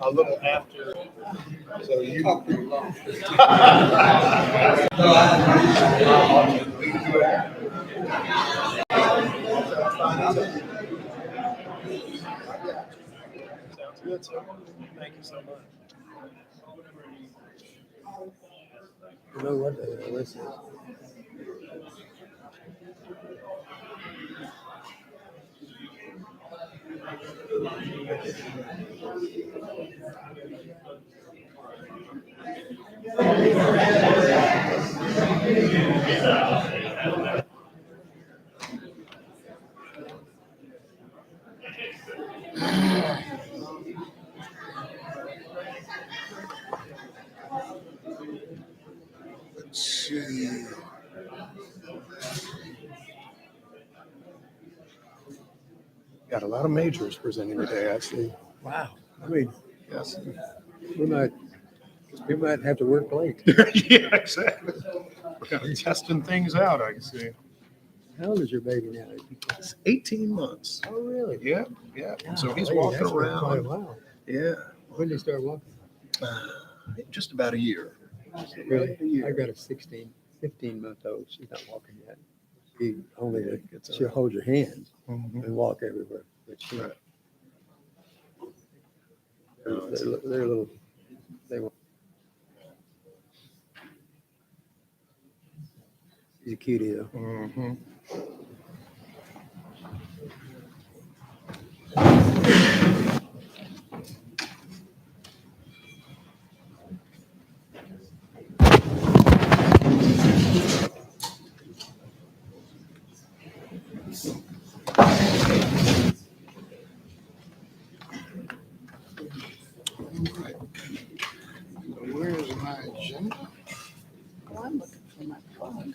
A little after, so you. Sounds good, sir. Thank you so much. You know what? Listen. Let's see. Got a lot of majors presenting today, I see. Wow. I mean, Yes. we might have to work late. Yeah, exactly. We're kind of testing things out, I can see. How old is your baby now? It's 18 months. Oh, really? Yeah, yeah. So he's Golly, walking that's been quite a around. while. Yeah. When did he start walking? Just about a year. Really? A year. I got a 15-month-old. She's not walking yet. She only It's she'll hold your hands Mhm. and walk everywhere. But she, Right. they're a little. They won't. He's a cutie though. Mhm. Right. So where's my agenda? Well, I'm looking for my phone.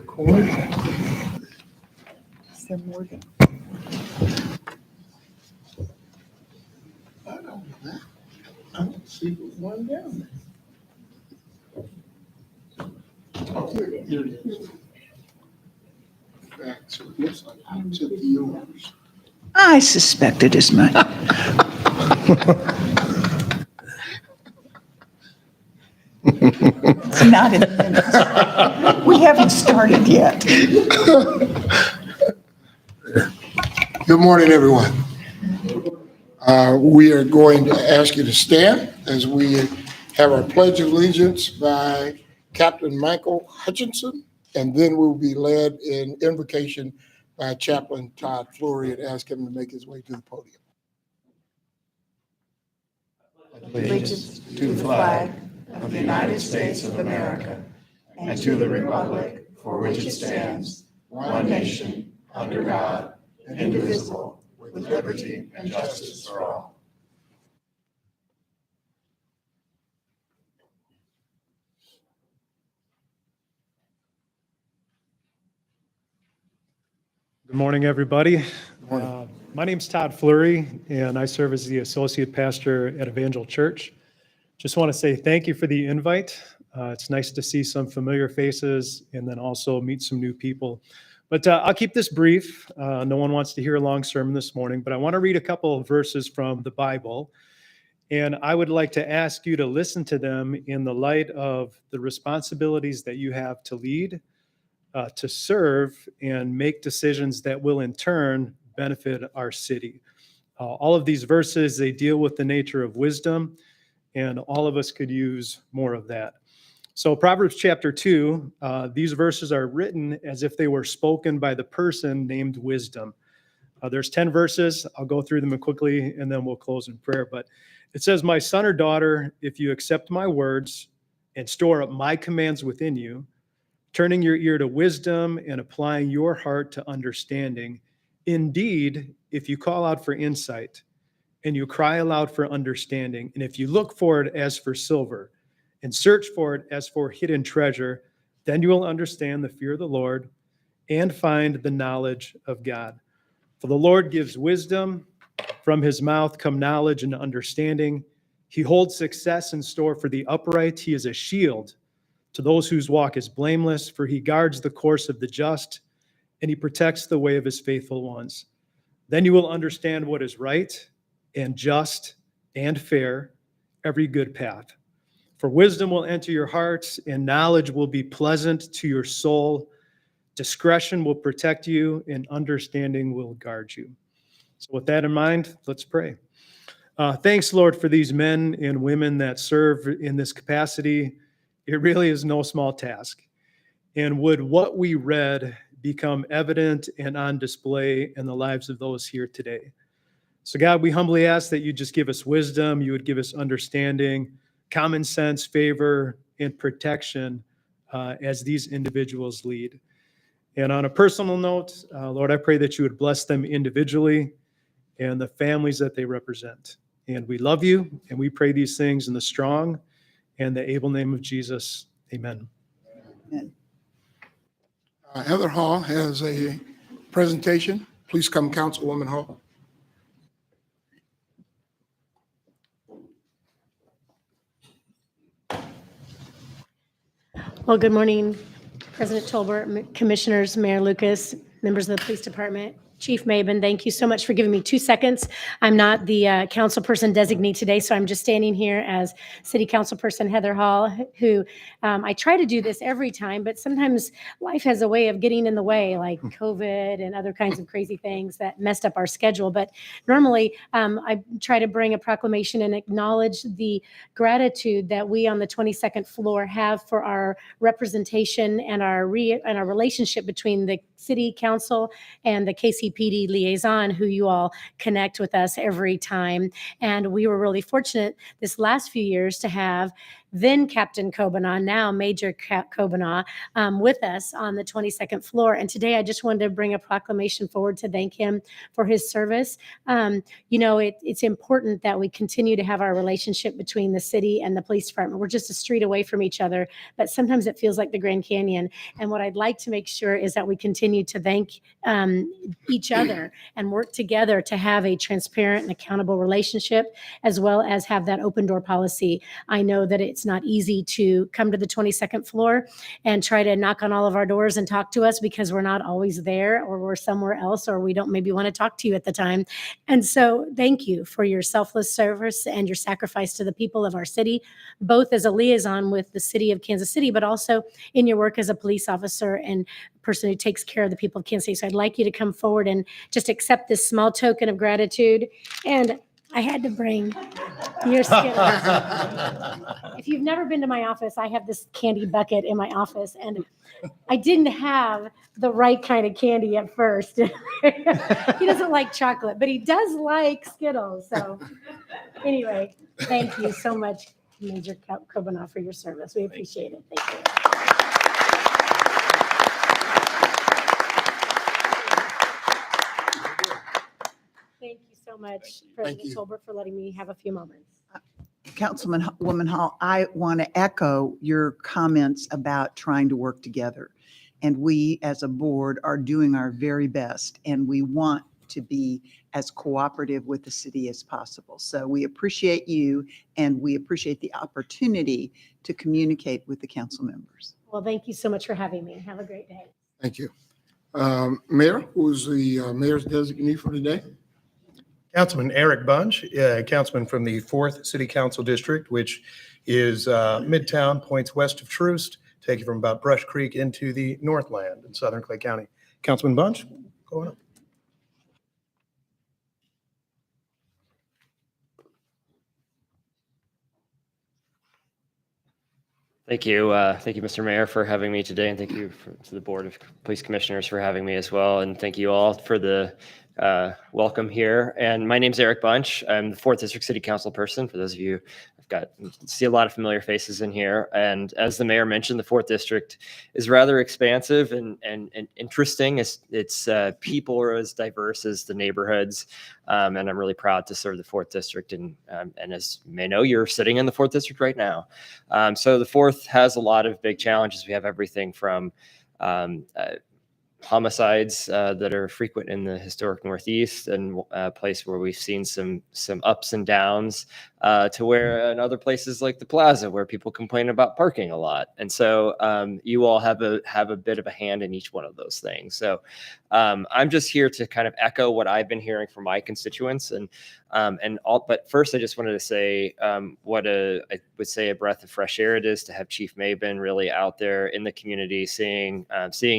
Cool. Is there more than? I don't know that. I don't see one down there. Oh, here it is. Back, so it looks like I took yours. I suspected as much. It's not in the minutes. We haven't started yet. Good morning, everyone. We are going to ask you to stand as we have our Pledge of Allegiance by Captain Michael Hutchinson, and then we'll be led in invocation by Chaplain Todd Fleury and ask him to make his way to the podium. Allegiance to the flag of the United States of America and to the republic for which it stands, one nation, under God, indivisible, with liberty and justice for all. Good morning, everybody. morning. My name's Todd Fleury, and I serve as the associate pastor at Evangel Church. Just want to say thank you for the invite. It's nice to see some familiar faces and then also meet some new people. But I'll keep this brief. No one wants to hear a long sermon this morning, but I want to read a couple of verses from the Bible. And I would like to ask you to listen to them in the light of the responsibilities that you have to lead, to serve, and make decisions that will in turn benefit our city. All of these verses, they deal with the nature of wisdom, and all of us could use more of that. So Proverbs chapter 2, these verses are written as if they were spoken by the person named Wisdom. There's 10 verses. I'll go through them quickly, and then we'll close in prayer. But it says, "My son or daughter, if you accept my words and store up my commands within you, turning your ear to wisdom and applying your heart to understanding. Indeed, if you call out for insight and you cry aloud for understanding, and if you look for it as for silver and search for it as for hidden treasure, then you will understand the fear of the Lord and find the knowledge of God. For the Lord gives wisdom. From his mouth come knowledge and understanding. He holds success in store for the upright. He is a shield to those whose walk is blameless, for he guards the course of the just, and he protects the way of his faithful ones. Then you will understand what is right and just and fair, every good path. For wisdom will enter your hearts, and knowledge will be pleasant to your soul. Discretion will protect you, and understanding will guard you. So with that in mind, let's pray. Thanks, Lord, for these men and women that serve in this capacity. It really is no small task. And would what we read become evident and on display in the lives of those here today? So God, we humbly ask that you just give us wisdom, you would give us understanding, common sense, favor, and protection as these individuals lead. And on a personal note, Lord, I pray that you would bless them individually and the families that they represent. And we love you, and we pray these things in the strong and the able name of Jesus. Amen. Heather Hall has a presentation. Please come, Councilwoman Hall. Well, good morning, President Tolbert, Commissioners, Mayor Lucas, members of the Police Department. Chief Maben, thank you so much for giving me 2 seconds. I'm not the council person designee today, so I'm just standing here as City Council Person Heather Hall, who I try to do this every time, but sometimes life has a way of getting in the way, like COVID and other kinds of crazy things that messed up our schedule. But normally, I try to bring a proclamation and acknowledge the gratitude that we on the 22nd floor have for our representation and our relationship between the City Council and the KCPD liaison, who you all connect with us every time. And we were really fortunate this last few years to have then Captain Kobanaugh, now Major Kobanaugh, with us on the 22nd floor. And today I just wanted to bring a proclamation forward to thank him for his service. It's important that we continue to have our relationship between the city and the police department. We're just a street away from each other, but sometimes it feels like the Grand Canyon. And what I'd like to make sure is that we continue to thank each other and work together to have a transparent and accountable relationship, as well as have that open door policy. I know that it's not easy to come to the 22nd floor and try to knock on all of our doors and talk to us because we're not always there, or we're somewhere else, or we don't maybe want to talk to you at the time. And so thank you for your selfless service and your sacrifice to the people of our city, both as a liaison with the city of Kansas City, but also in your work as a police officer and person who takes care of the people of Kansas City. So I'd like you to come forward and just accept this small token of gratitude. And I had to bring your Skittles. If you've never been to my office, I have this candy bucket in my office, and I didn't have the right kind of candy at first. He doesn't like chocolate, but he does like Skittles. So anyway, thank you so much, Major Kobanaugh, for your service. We appreciate it. Thank you. Thank you so much, President you. Tolbert, for letting me have a few moments. Councilwoman Hall, I want to echo your comments about trying to work together. And we as a board are doing our very best, and we want to be as cooperative with the city as possible. So we appreciate you, and we appreciate the opportunity to communicate with the council members. Well, thank you so much for having me. Have a great day. Thank you. Mayor, who's the mayor's designee for today? Councilman Eric Bunch, councilman from the 4th City Council District, which is Midtown, points west of Troost, take you from about Brush Creek into the Northland in southern Clay County. Councilman Bunch, go on up. Thank you, Mr. Mayor, for having me today, and thank you to the Board of Police Commissioners for having me as well, and thank you all for the welcome here. And my name's Eric Bunch. I'm the 4th District City Council person. For those of you, see a lot of familiar faces in here. And as the mayor mentioned, the 4th District is rather expansive and interesting. Its people are as diverse as the neighborhoods. And I'm really proud to serve the 4th District. And as you may know, you're sitting in the 4th District right now. So the 4th has a lot of big challenges. We have everything from homicides that are frequent in the historic Northeast, and a place where we've seen some ups and downs to where in other places like the Plaza, where people complain about parking a lot. And so you all have a bit of a hand in each one of those things. So I'm just here to kind of echo what I've been hearing from my constituents, but first I just wanted to say I would say a breath of fresh air it is to have Chief Maben really out there in the community, seeing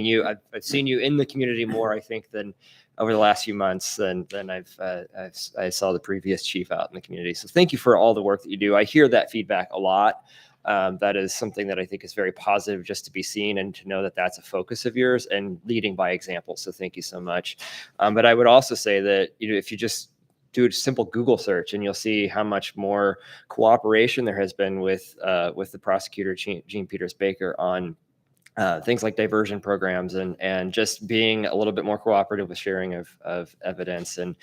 you. I've seen you in the community more, I think, than over the last few months than I saw the previous chief out in the community. So thank you for all the work that you do. I hear that feedback a lot. That is something that I think is very positive, just to be seen and to know that that's a focus of yours and leading by example. So thank you so much. But I would also say that, if you just do a simple Google search and you'll see how much more cooperation there has been with the prosecutor, Gene Peters Baker, on things like diversion programs and just being a little bit more cooperative with sharing of evidence. And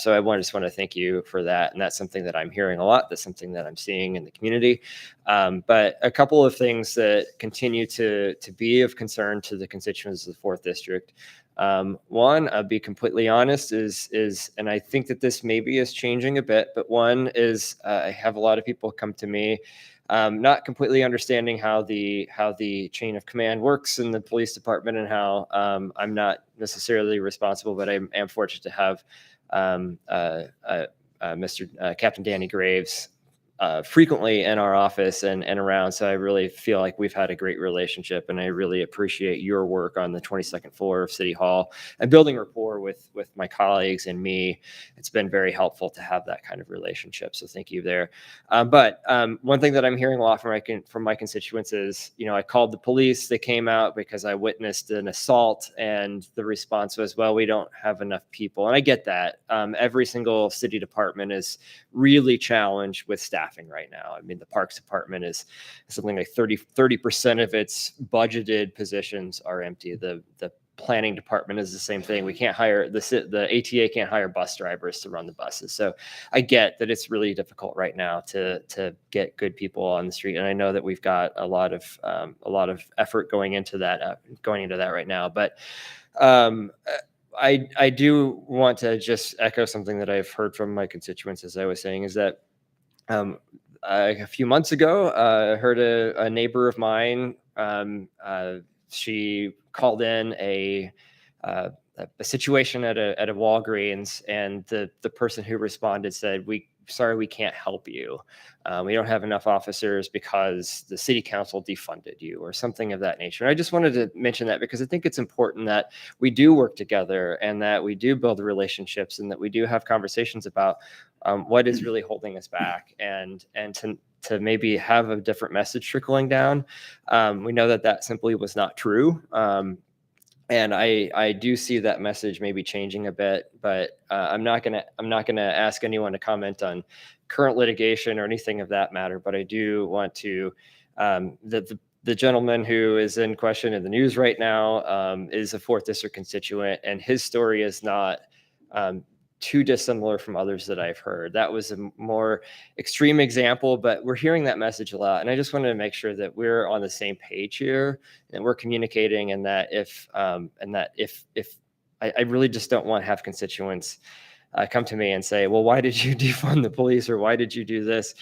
so I just want to thank you for that. And that's something that I'm hearing a lot. That's something that I'm seeing in the community. But a couple of things that continue to be of concern to the constituents of the 4th District. One, I'll be completely honest, is, and I think that this maybe is changing a bit, but one is I have a lot of people come to me not completely understanding how the chain of command works in the police department, and how I'm not necessarily responsible, but I am fortunate to have Captain Danny Graves frequently in our office and around. So I really feel like we've had a great relationship, and I really appreciate your work on the 22nd floor of City Hall and building rapport with my colleagues and me. It's been very helpful to have that kind of relationship. So thank you there. But one thing that I'm hearing a lot from my constituents is, I called the police. They came out because I witnessed an assault, and the response was, well, we don't have enough people. And I get that. Every single city department is really challenged with staffing right now. I mean, the Parks Department is something like 30% of its budgeted positions are empty. The Planning Department is the same thing. We can't hire the ATA can't hire bus drivers to run the buses. So I get that it's really difficult right now to get good people on the street. And I know that we've got a lot of effort going into that right now. But I do want to just echo something that I've heard from my constituents, as I was saying, is that a few months ago, I heard a neighbor of mine, she called in a situation at a Walgreens, and the person who responded said, sorry, we can't help you. We don't have enough officers because the city council defunded you, or something of that nature. And I just wanted to mention that because I think it's important that we do work together, and that we do build relationships, and that we do have conversations about what is really holding us back, and to maybe have a different message trickling down. We know that simply was not true. And I do see that message maybe changing a bit, but I'm not gonna ask anyone to comment on current litigation or anything of that matter. But I do want to the gentleman who is in question in the news right now is a 4th District constituent, and his story is not too dissimilar from others that I've heard. That was a more extreme example, but we're hearing that message a lot. And I just wanted to make sure that we're on the same page here, and we're communicating, and that if I really just don't want to have constituents come to me and say, well, why did you defund the police, or why did you do this?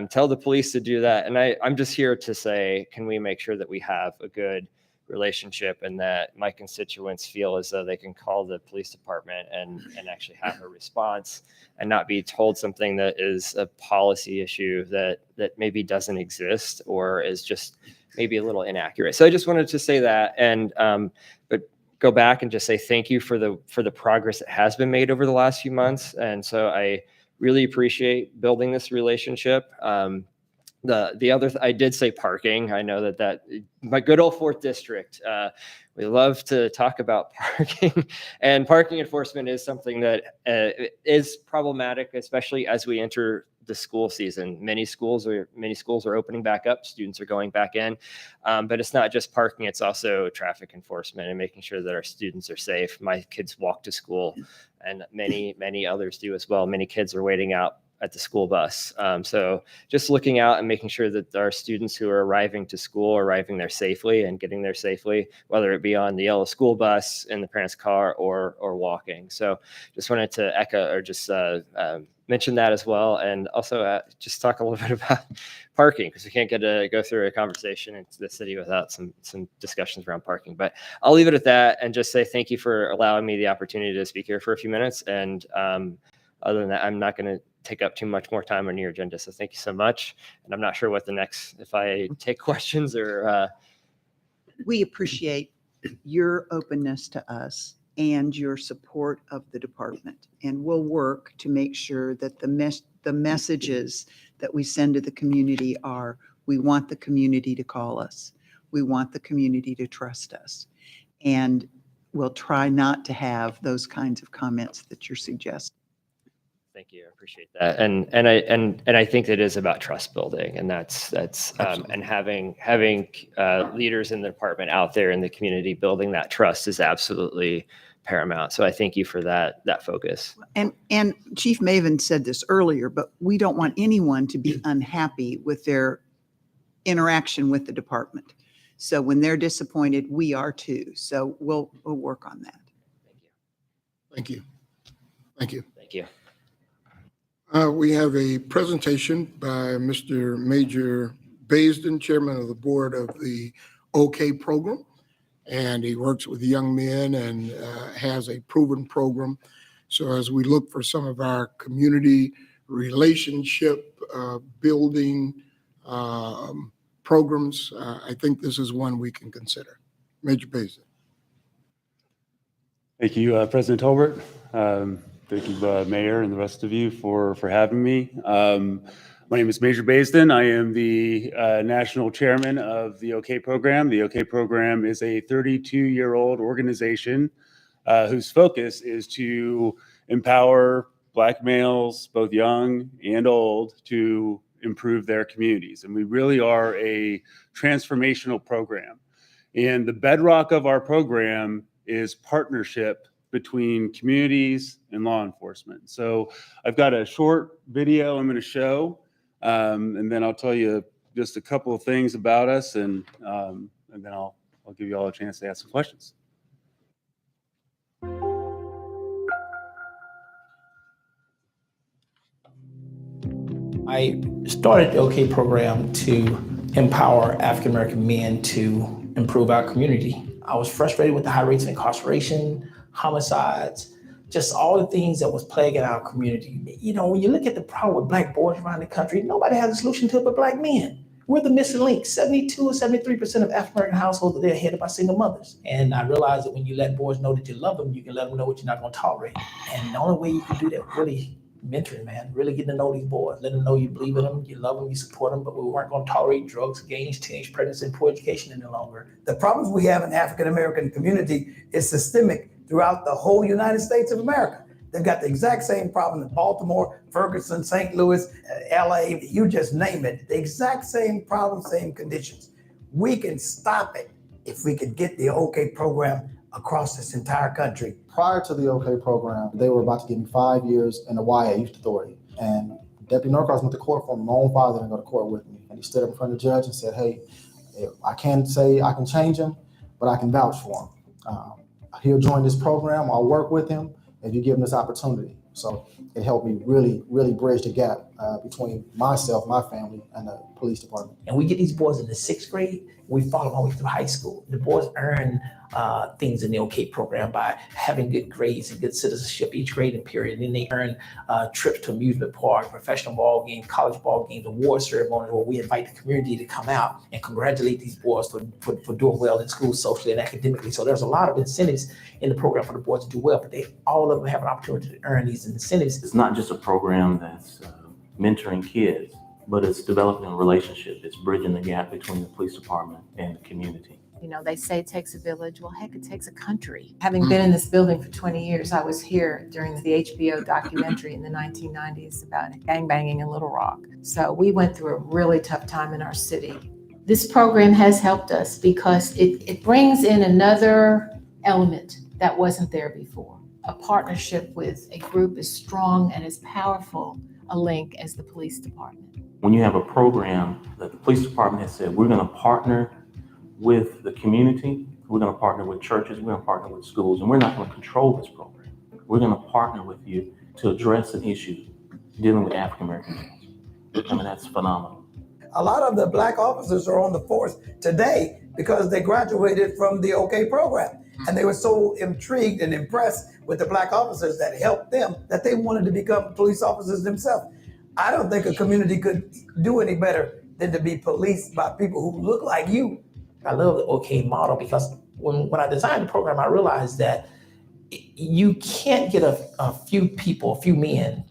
Tell the police to do that. And I'm just here to say, can we make sure that we have a good relationship, and that my constituents feel as though they can call the police department and actually have a response, and not be told something that is a policy issue that maybe doesn't exist, or is just maybe a little inaccurate. So I just wanted to say that, and but go back and just say thank you for the progress that has been made over the last few months. And so I really appreciate building this relationship. The other, I did say parking. I know that my good old 4th District, we love to talk about parking, and parking enforcement is something that is problematic, especially as we enter the school season. Many schools are opening back up. Students are going back in, but it's not just parking. It's also traffic enforcement and making sure that our students are safe. My kids walk to school, and many others do as well. Many kids are waiting out at the school bus. So just looking out and making sure that our students who are arriving to school are arriving there safely and getting there safely, whether it be on the yellow school bus, in the parent's car, or walking. So just wanted to echo or just mention that as well, and also just talk a little bit about parking, because we can't go through a conversation in the city without some discussions around parking. But I'll leave it at that and just say thank you for allowing me the opportunity to speak here for a few minutes. And other than that, I'm not going to take up too much more time on your agenda. So thank you so much. And I'm not sure what the next, if I take questions or. We appreciate your openness to us and your support of the department. And we'll work to make sure that the messages that we send to the community are, we want the community to call us. We want the community to trust us. And we'll try not to have those kinds of comments that you're suggesting. Thank you. I appreciate that. And I think it is about trust building, and that's and having leaders in the department out there in the community building that trust is absolutely paramount. So I thank you for that focus. And Chief Maven said this earlier, but we don't want anyone to be unhappy with their interaction with the department. So when they're disappointed, we are too. So we'll work on that. Thank you. Thank you. Thank you. We have a presentation by Mr. Major Baisden, Chairman of the Board of the OK program. And he works with young men and has a proven program. So as we look for some of our community relationship building programs, I think this is one we can consider. Major Baisden. Thank you, President Tolbert. Thank you, Mayor, and the rest of you for having me. My name is Major Baisden. I am the national chairman of the OK program. The OK program is a 32-year-old organization whose focus is to empower Black males, both young and old, to improve their communities. And we really are a transformational program. And the bedrock of our program is partnership between communities and law enforcement. So I've got a short video I'm going to show, and then I'll tell you just a couple of things about us, and then I'll give you all a chance to ask some questions. I started the OK program to empower African American men to improve our community. I was frustrated with the high rates of incarceration, homicides, just all the things that was plaguing our community. You know, when you look at the problem with Black boys around the country, nobody has a solution to it but Black men. We're the missing link. 72 or 73% of African American households, they're headed by single mothers. And I realized that when you let boys know that you love them, you can let them know what you're not going to tolerate. And the only way you can do that, really mentoring, man, really getting to know these boys, let them know you believe in them, you love them, you support them, but we weren't going to tolerate drugs, gangs, teenage pregnancy, and poor education any longer. The problems we have in the African American community is systemic throughout the whole United States of America. They've got the exact same problem in Baltimore, Ferguson, St. Louis, LA, you just name it. The exact same problem, same conditions. We can stop it if we could get the OK program across this entire country. Prior to the OK program, they were about to give me 5 years in the YA Youth Authority. And Deputy Norcross went to court for him. My own father didn't go to court with me. And he stood up in front of the judge and said, hey, I can't say I can change him, but I can vouch for him. He'll join this program. I'll work with him if you give him this opportunity. So it helped me really, really bridge the gap between myself, my family, and the police department. And we get these boys in the 6th grade, we follow them all the way through high school. The boys earn things in the OK program by having good grades and good citizenship each grading period. And then they earn trips to amusement parks, professional ball games, college ball games, award ceremonies where we invite the community to come out and congratulate these boys for doing well in school, socially and academically. So there's a lot of incentives in the program for the boys to do well, but all of them have an opportunity to earn these incentives. It's not just a program that's mentoring kids, but it's developing a relationship. It's bridging the gap between the police department and the community. You know, they say it takes a village. Well, heck, it takes a country. Having been in this building for 20 years, I was here during the HBO documentary in the 1990s about gangbanging in Little Rock. So we went through a really tough time in our city. This program has helped us because it brings in another element that wasn't there before. A partnership with a group as strong and as powerful a link as the police department. When you have a program that the police department has said, we're going to partner with the community, we're going to partner with churches, we're going to partner with schools, and we're not going to control this program. We're going to partner with you to address an issue dealing with African American males. I mean, that's phenomenal. A lot of the black officers are on the force today because they graduated from the OK program. And they were so intrigued and impressed with the black officers that helped them that they wanted to become police officers themselves. I don't think a community could do any better than to be policed by people who look like you. I love the OK model because when I designed the program, I realized that you can't get a few people, a few men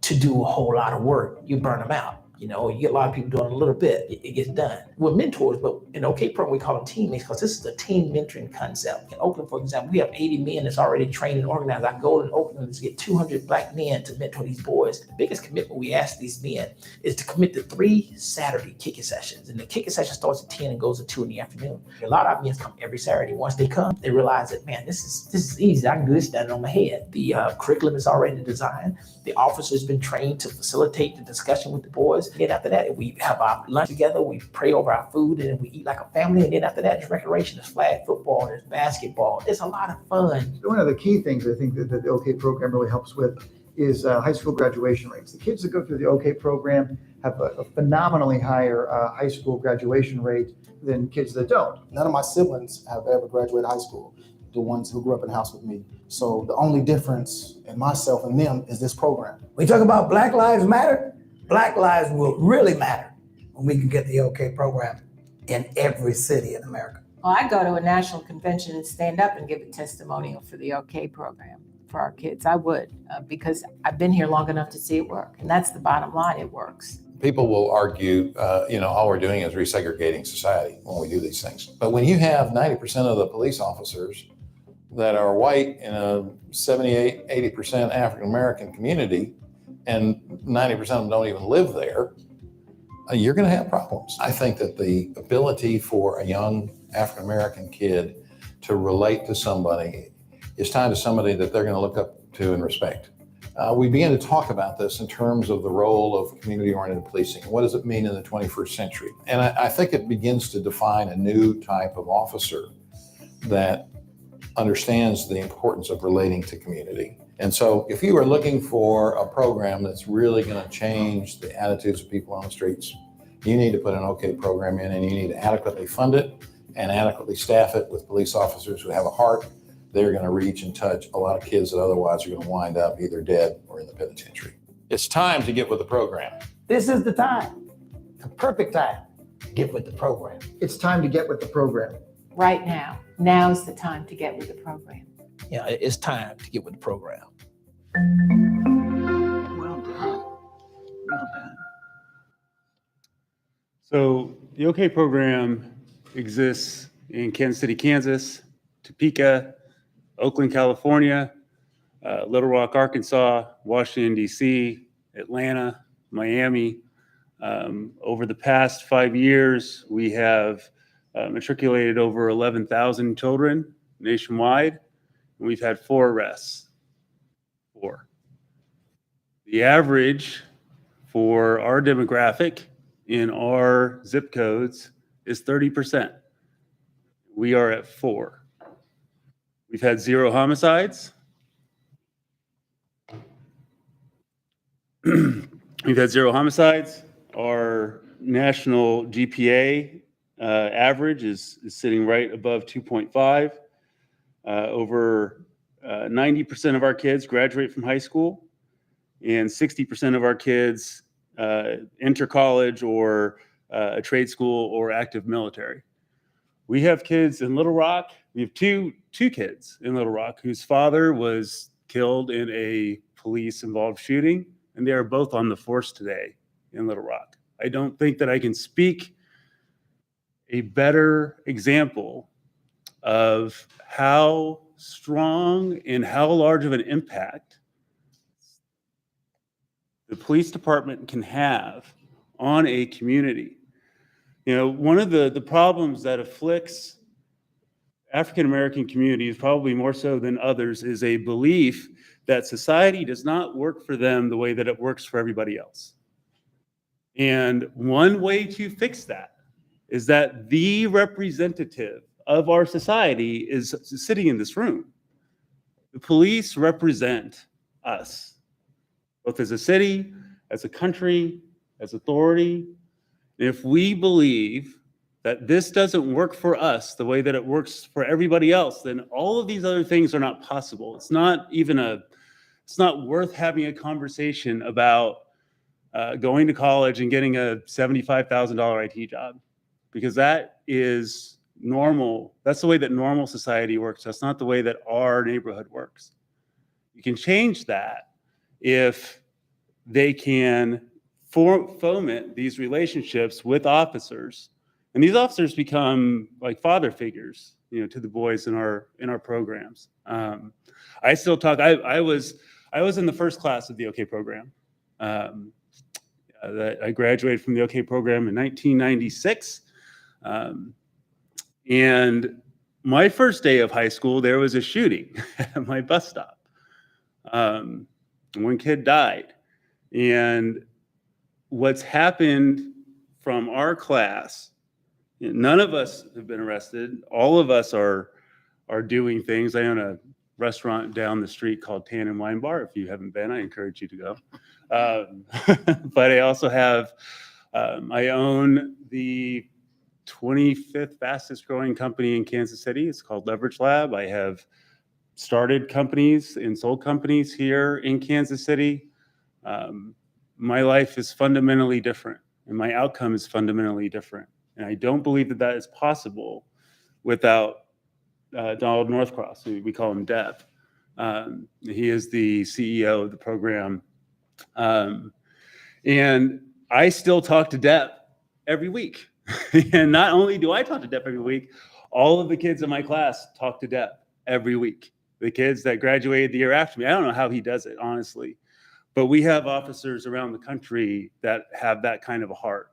to do a whole lot of work. You burn them out. You know, you get a lot of people doing a little bit, it gets done. We're mentors, but in OK program, we call them teammates because this is a team mentoring concept. In Oakland, for example, we have 80 men that's already trained and organized. Our goal in Oakland is to get 200 black men to mentor these boys. The biggest commitment we ask these men is to commit to 3 Saturday kicking sessions. And the kicking session starts at 10 and goes to 2 in the afternoon. A lot of our men come every Saturday. Once they come, they realize that, man, this is easy. I can do this standing on my head. The curriculum is already designed. The officer's been trained to facilitate the discussion with the boys. And then after that, we have our lunch together, we pray over our food, and then we eat like a family. And then after that, it's recreation, there's flag football, there's basketball. It's a lot of fun. One of the key things I think that the OK program really helps with is high school graduation rates. The kids that go through the OK program have a phenomenally higher high school graduation rate than kids that don't. None of my siblings have ever graduated high school, the ones who grew up in the house with me. So the only difference in myself and them is this program. We talk about Black Lives Matter. Black lives will really matter when we can get the OK program in every city in America. Well, I go to a national convention and stand up and give a testimonial for the OK program for our kids. I would, because I've been here long enough to see it work. And that's the bottom line, it works. People will argue, all we're doing is resegregating society when we do these things. But when you have 90% of the police officers that are white in a 78, 80% African-American community, and 90% of them don't even live there, you're going to have problems. I think that the ability for a young African-American kid to relate to somebody is tied to somebody that they're going to look up to and respect. We began to talk about this in terms of the role of community-oriented policing. What does it mean in the 21st century? And I think it begins to define a new type of officer that understands the importance of relating to community. And so if you are looking for a program that's really going to change the attitudes of people on the streets, you need to put an OK program in, and you need to adequately fund it and adequately staff it with police officers who have a heart. They're going to reach and touch a lot of kids that otherwise are going to wind up either dead or in the penitentiary. It's time to get with the program. This is the time, the perfect time to get with the program. It's time to get with the program. Right now. Now's the time to get with the program. Yeah, it's time to get with the program. Well done. Well done. So the OK program exists in Kansas City, Kansas, Topeka, Oakland, California, Little Rock, Arkansas, Washington, D.C., Atlanta, Miami. Over the past 5 years, we have matriculated over 11,000 children nationwide, and we've had 4 arrests. 4. The average for our demographic in our zip codes is 30%. We are at 4. We've had 0 homicides. We've had 0 homicides. Our national GPA average is sitting right above 2.5. Over 90% of our kids graduate from high school, and 60% of our kids enter college or a trade school or active military. We have kids in Little Rock. We have two kids in Little Rock whose father was killed in a police-involved shooting, and they are both on the force today in Little Rock. I don't think that I can speak a better example of how strong and how large of an impact the police department can have on a community. You know, one of the problems that afflicts African-American communities, probably more so than others, is a belief that society does not work for them the way that it works for everybody else. And one way to fix that is that the representative of our society is sitting in this room. The police represent us, both as a city, as a country, as authority. And if we believe that this doesn't work for us the way that it works for everybody else, then all of these other things are not possible. It's not worth having a conversation about going to college and getting a $75,000 IT job, because that is normal. That's the way that normal society works. That's not the way that our neighborhood works. You can change that if they can foment these relationships with officers, and these officers become like father figures, to the boys in our programs. I still talk. I was in the first class of the OK program. That I graduated from the OK program in 1996, and my first day of high school, there was a shooting at my bus stop. One kid died, and what's happened from our class, none of us have been arrested. All of us are doing things. I own a restaurant down the street called Tan and Wine Bar. If you haven't been, I encourage you to go. But I also have, I own the 25th fastest growing company in Kansas City. It's called Leverage Lab. I have started companies and sold companies here in Kansas City. My life is fundamentally different, and my outcome is fundamentally different. And I don't believe that that is possible without Donald Northcross, who we call him Dev. He is the CEO of the program. And I still talk to Dev every week. And not only do I talk to Dev every week, all of the kids in my class talk to Dev every week. The kids that graduated the year after me, I don't know how he does it, honestly. But we have officers around the country that have that kind of a heart.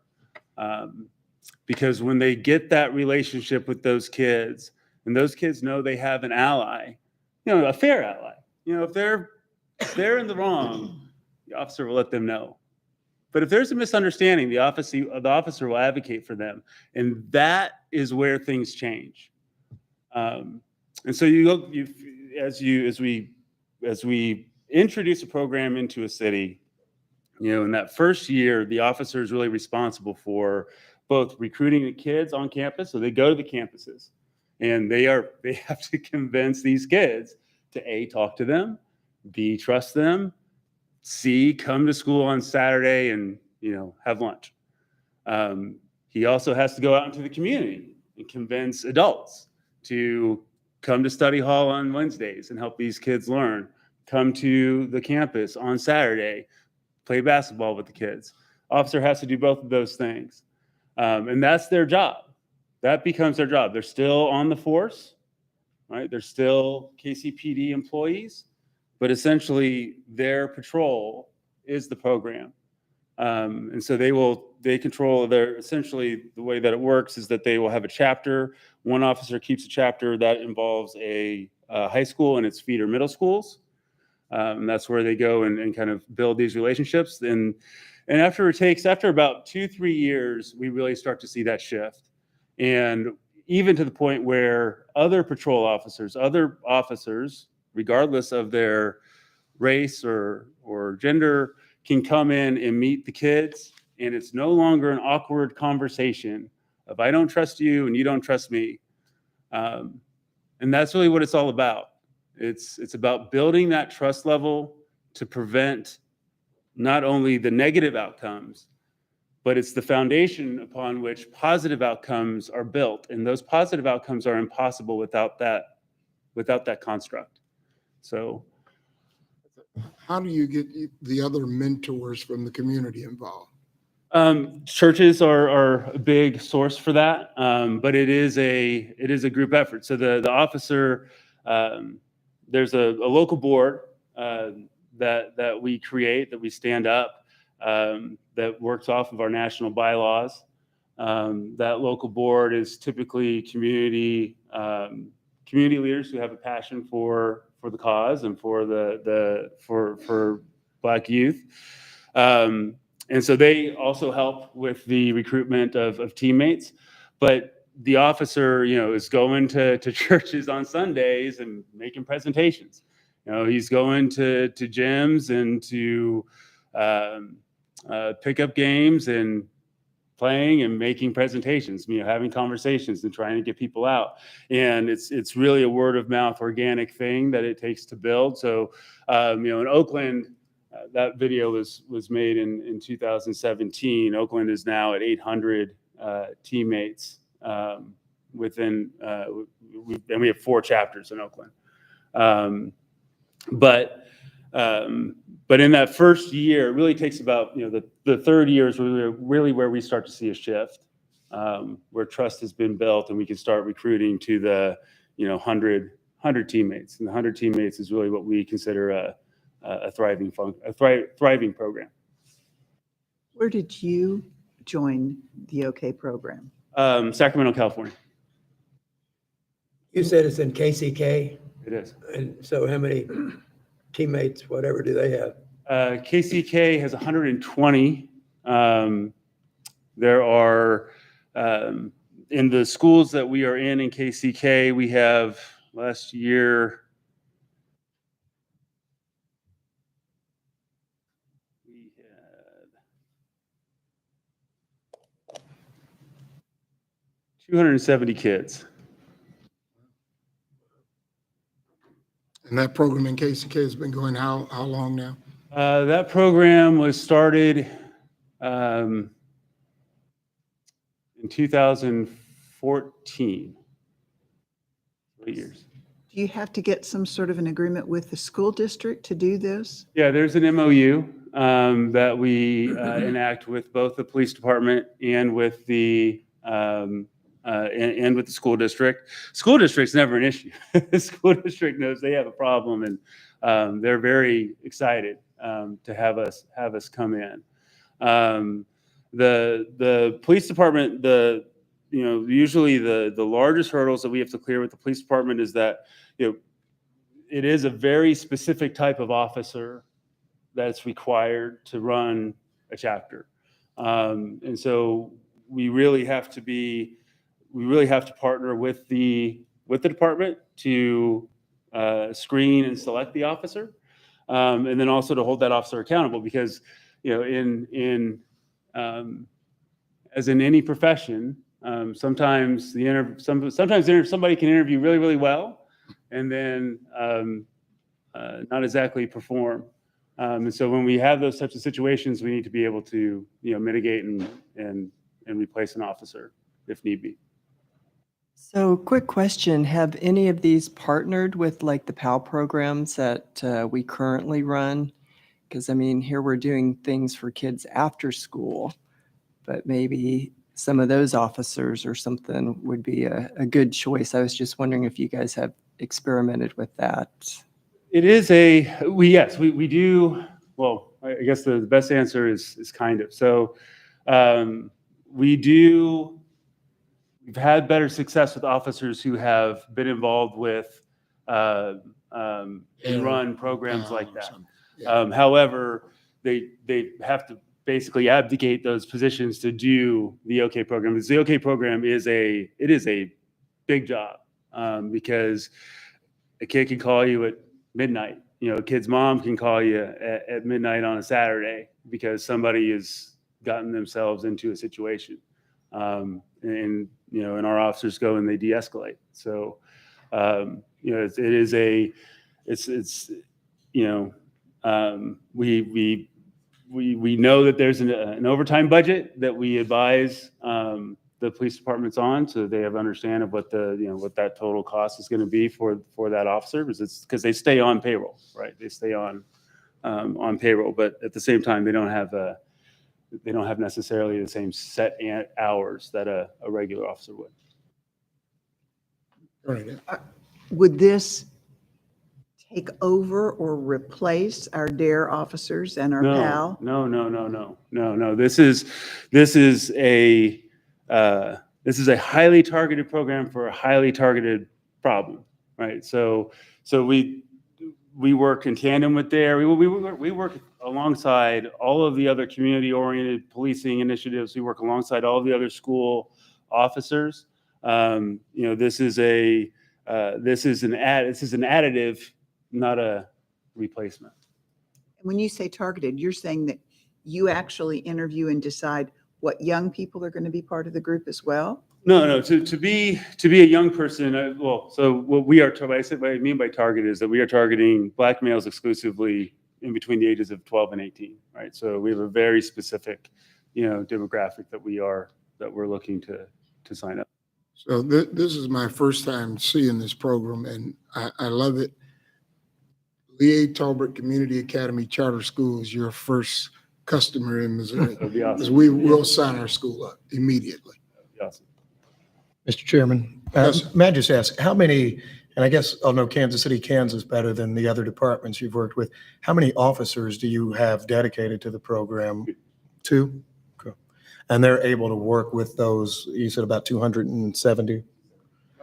Because when they get that relationship with those kids, and those kids know they have an ally, a fair ally. If they're in the wrong, the officer will let them know. But if there's a misunderstanding, the officer will advocate for them, and that is where things change. And so as we introduce a program into a city, in that first year, the officer is really responsible for both recruiting the kids on campus. So they go to the campuses, and they have to convince these kids to A, talk to them, B, trust them, C, come to school on Saturday and, have lunch. He also has to go out into the community and convince adults to come to study hall on Wednesdays and help these kids learn, come to the campus on Saturday, play basketball with the kids. Officer has to do both of those things. And that's their job. That becomes their job. They're still on the force, right? They're still KCPD employees, but essentially their patrol is the program. And so they control essentially the way that it works is that they will have a chapter. One officer keeps a chapter that involves a high school and its feeder middle schools. And that's where they go and kind of build these relationships. And after about 2-3 years, we really start to see that shift. And even to the point where other patrol officers, regardless of their race or gender, can come in and meet the kids. And it's no longer an awkward conversation of, I don't trust you and you don't trust me. And that's really what it's all about. It's about building that trust level to prevent not only the negative outcomes, but it's the foundation upon which positive outcomes are built. And those positive outcomes are impossible without that construct. So how do you get the other mentors from the community involved? Churches are a big source for that, but it is a group effort. So the officer, there's a local board that we create, that we stand up, that works off of our national bylaws. That local board is typically community community leaders who have a passion for the cause and for for Black youth. And so they also help with the recruitment of teammates. But the officer, is going to churches on Sundays and making presentations. He's going to gyms and to pickup games and playing and making presentations, having conversations and trying to get people out. And it's really a word of mouth organic thing that it takes to build. So, in Oakland, that video was made in 2017. Oakland is now at 800 teammates within, and we have 4 chapters in Oakland. But in that first year, it really takes about, the third year is really where we start to see a shift, where trust has been built and we can start recruiting to the, 100 teammates. And the 100 teammates is really what we consider a thriving program. Where did you join the OK program? Sacramento, California. You said it's in KCK, It is. and so how many teammates, whatever, do they have? KCK has 120. There are, in the schools that we are in KCK, we have last year, we had 270 kids. And that program in KCK has been going how long now? That program was started in 2014. 3 years. Do you have to get some sort of an agreement with the school district to do this? Yeah, there's an MOU that we enact with both the police department and with the and with the school district. School district's never an issue. The school district knows they have a problem, and they're very excited to have us come in. The police department, usually the largest hurdles that we have to clear with the police department is that it is a very specific type of officer that's required to run a chapter, and so we really have to partner with the department to screen and select the officer, and then also to hold that officer accountable, because as in any profession, sometimes somebody can interview really, really well and then not exactly perform. And so when we have those types of situations, we need to be able to mitigate and replace an officer if need be. So quick question, have any of these partnered with like the PAL programs that we currently run? Because here we're doing things for kids after school, but maybe some of those officers or something would be a good choice. I was just wondering if you guys have experimented with that. It is yes, we do. Well, I guess the best answer is kind of. So we've had better success with officers who have been involved with and run programs like that. However, they have to basically abdicate those positions to do the OK program. Because the OK program is a big job, because a kid can call you at midnight. A kid's mom can call you at midnight on a Saturday because somebody has gotten themselves into a situation, and our officers go and they de-escalate. So we know that there's an overtime budget that we advise the police departments on, so they have understanding of what what that total cost is going to be for that officer, because they stay on payroll, right? They stay on payroll, but at the same time they don't have necessarily the same set hours that a regular officer would. Right. Would this take over or replace our DARE officers and our PAL? No. This is a highly targeted program for a highly targeted problem. right? So we work in tandem with there. We work alongside all of the other community-oriented policing initiatives. We work alongside all of the other school officers. This is an additive, not a replacement. When you say targeted, you're saying that you actually interview and decide what young people are going to be part of the group as well? No. To be a young person, so what I mean by target is that we are targeting Black males exclusively in between the ages of 12 and 18, right? So we have a very specific, demographic that we're looking to sign up. So this is my first time seeing this program, and I love it. Lee A. Tolbert Community Academy Charter School is your first customer in Missouri. That'd be awesome. Because we will sign our school up immediately. That'd be awesome. Mr. Chairman, Yes. may I just ask, how many, and I guess I'll know Kansas City, Kansas better than the other departments you've worked with. How many officers do you have dedicated to the program? 2? Okay. And they're able to work with those, you said about 270?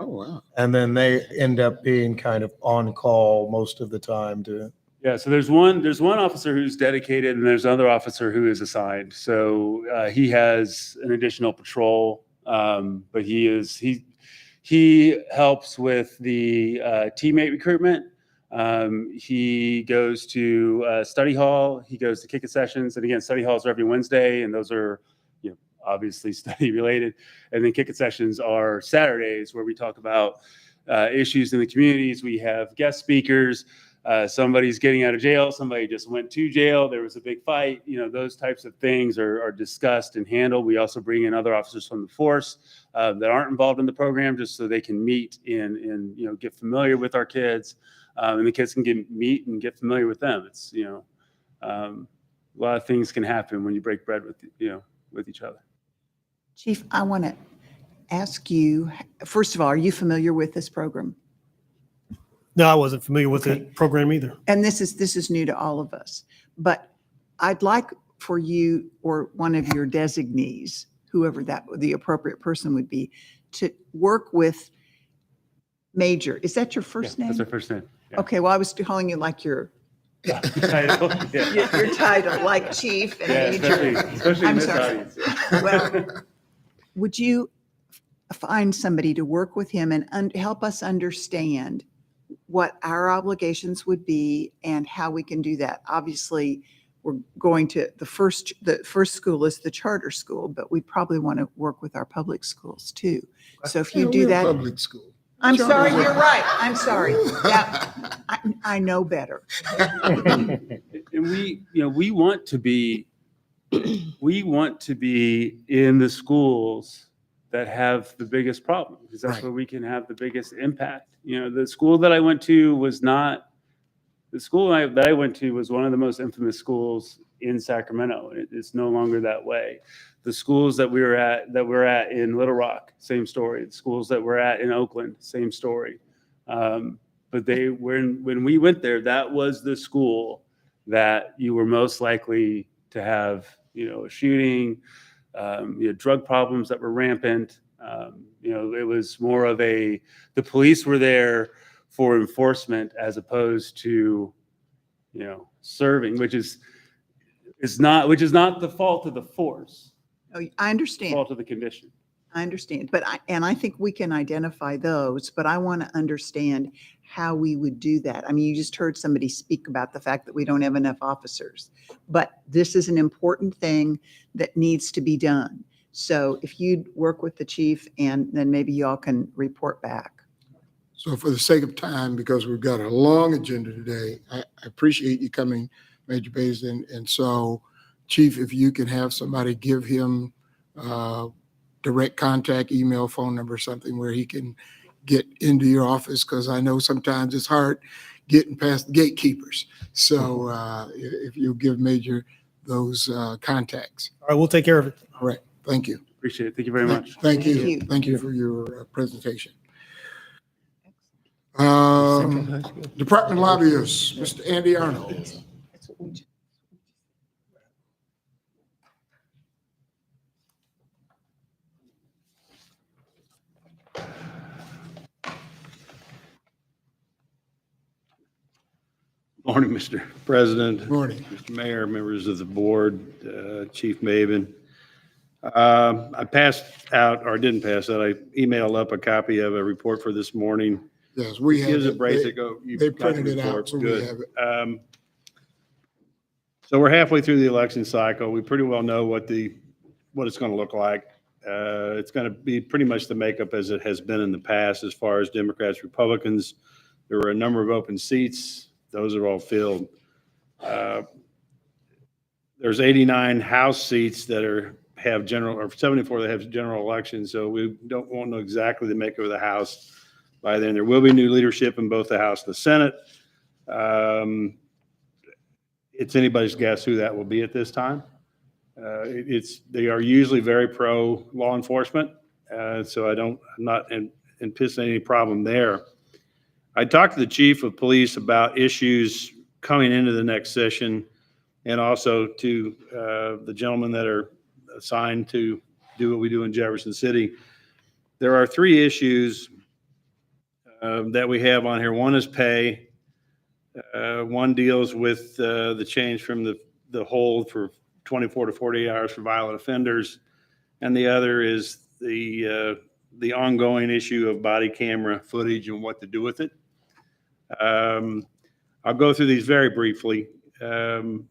Oh, wow. And then they end up being kind of on call most of the time to. Yeah, so there's one officer who's dedicated, and there's another officer who is assigned. So he has an additional patrol, but he helps with the teammate recruitment. He goes to study hall. He goes to kick sessions, and again, study halls are every Wednesday, and those are obviously study related. And then kick sessions are Saturdays, where we talk about issues in the communities. We have guest speakers. Somebody's getting out of jail. Somebody just went to jail. There was a big fight. Those types of things are discussed and handled. We also bring in other officers from the force that aren't involved in the program, just so they can meet and get familiar with our kids, and the kids can meet and get familiar with them. It's a lot of things can happen when you break bread with each other. Chief, I want to ask you, first of all, are you familiar with this program? No, I wasn't familiar with Okay. the program either. And this is new to all of us, but I'd like for you or one of your designees, whoever the appropriate person would be, to work with Major. Is that your first name? That's our first name. Yeah. Okay, well, I was calling you like your Title, yeah. your title, like chief and Yeah, major. especially in I'm this sorry. audience. Well, would you find somebody to work with him and help us understand what our obligations would be and how we can do that? Obviously, we're going to the first school is the charter school, but we probably want to work with our public schools too. So if you do We're that, public school. I'm Charter sorry, school. you're right. I'm sorry. Yeah, I know better. And we want to be in the schools that have the biggest problem, because that's Right. where we can have the biggest impact. The school that I went to was not the school that I went to was one of the most infamous schools in Sacramento. It's no longer that way. The schools that we're at in Little Rock, same story. The schools that we're at in Oakland, same story. But when we went there, that was the school that you were most likely to have, a shooting, drug problems that were rampant. It was more of the police were there for enforcement as opposed to, serving, which is not the fault of the force. Oh, I understand. Fault of the condition. I understand, but I think we can identify those, but I want to understand how we would do that. I mean, you just heard somebody speak about the fact that we don't have enough officers, but this is an important thing that needs to be done. So if you'd work with the chief, and then maybe y'all can report back. So for the sake of time, because we've got a long agenda today, I appreciate you coming, Major Basin. And so, Chief, if you can have somebody give him direct contact, email, phone number, something where he can get into your office, because I know sometimes it's hard getting past the gatekeepers. So if you'll give Major those contacts. All right, we'll take care of it. All right, thank you. Appreciate it. Thank you very much. Thank you. Thank you. Thank you for your presentation. Department lobbyists, Mr. Andy Arnold. morning, Mr. President. Morning. Mr. Mayor, members of the board, Chief Maben. I passed out, or didn't pass out, I emailed up a copy of a report for this morning. Yes, we have Gives a it. basic, They printed it out, so we Good. have it. So we're halfway through the election cycle. We pretty well know what it's going to look like. It's going to be pretty much the makeup as it has been in the past as far as Democrats, Republicans. There were a number of open seats. Those are all filled. There's 89 House seats that have general, or 74 that have general elections. So we won't know exactly the makeup of the House by then. There will be new leadership in both the House and the Senate. It's anybody's guess who that will be at this time. They are usually very pro law enforcement. So I'm not anticipating any problem there. I talked to the chief of police about issues coming into the next session, and also to the gentlemen that are assigned to do what we do in Jefferson City. There are 3 issues that we have on here. One is pay. One deals with the change from the hold for 24 to 48 hours for violent offenders, and the other is the ongoing issue of body camera footage and what to do with it. I'll go through these very briefly. Currently,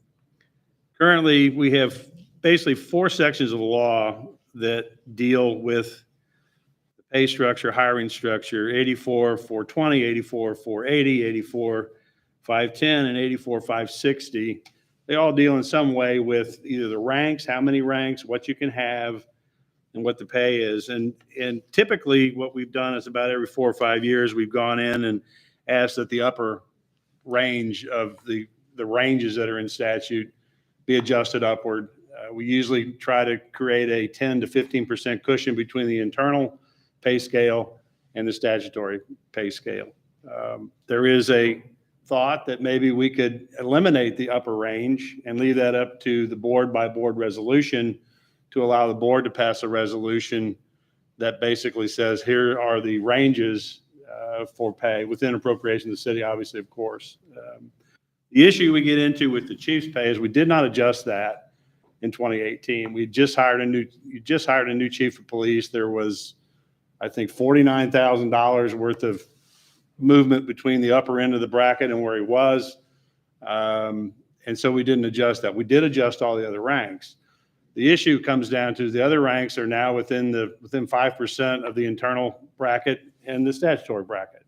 we have basically 4 sections of the law that deal with the pay structure, hiring structure: 84-420, 84-480, 84-510, and 84-560. They all deal in some way with either the ranks, how many ranks, what you can have, and what the pay is. And typically what we've done is about every 4 or 5 years, we've gone in and asked that the upper range of the ranges that are in statute be adjusted upward. We usually try to create a 10 to 15% cushion between the internal pay scale and the statutory pay scale. There is a thought that maybe we could eliminate the upper range and leave that up to the board by board resolution to allow the board to pass a resolution that basically says, here are the ranges for pay within appropriation of the city, obviously, of course. The issue we get into with the chief's pay is we did not adjust that in 2018. You just hired a new chief of police. There was, I think, $49,000 worth of movement between the upper end of the bracket and where he was. And so we didn't adjust that. We did adjust all the other ranks. The issue comes down to the other ranks are now within 5% of the internal bracket and the statutory bracket.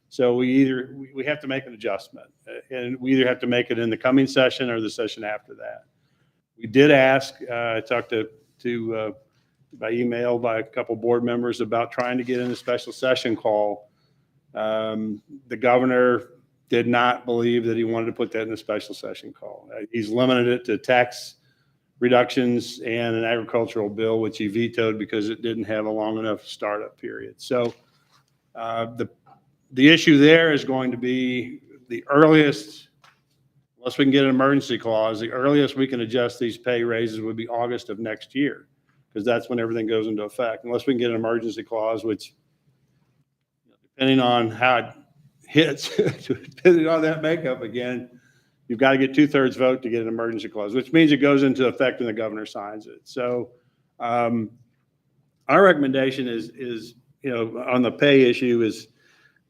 So we have to make an adjustment, and we either have to make it in the coming session or the session after that. We did ask, I talked to by email by a couple board members about trying to get in a special session call. The governor did not believe that he wanted to put that in a special session call. He's limited it to tax reductions and an agricultural bill, which he vetoed because it didn't have a long enough startup period. So the issue there is going to be the earliest, unless we can get an emergency clause, the earliest we can adjust these pay raises would be August of next year, because that's when everything goes into effect. Unless we can get an emergency clause, which, depending on how it hits, depending on that makeup again, you've got to get 2/3 vote to get an emergency clause, which means it goes into effect when the governor signs it. So our recommendation is, on the pay issue is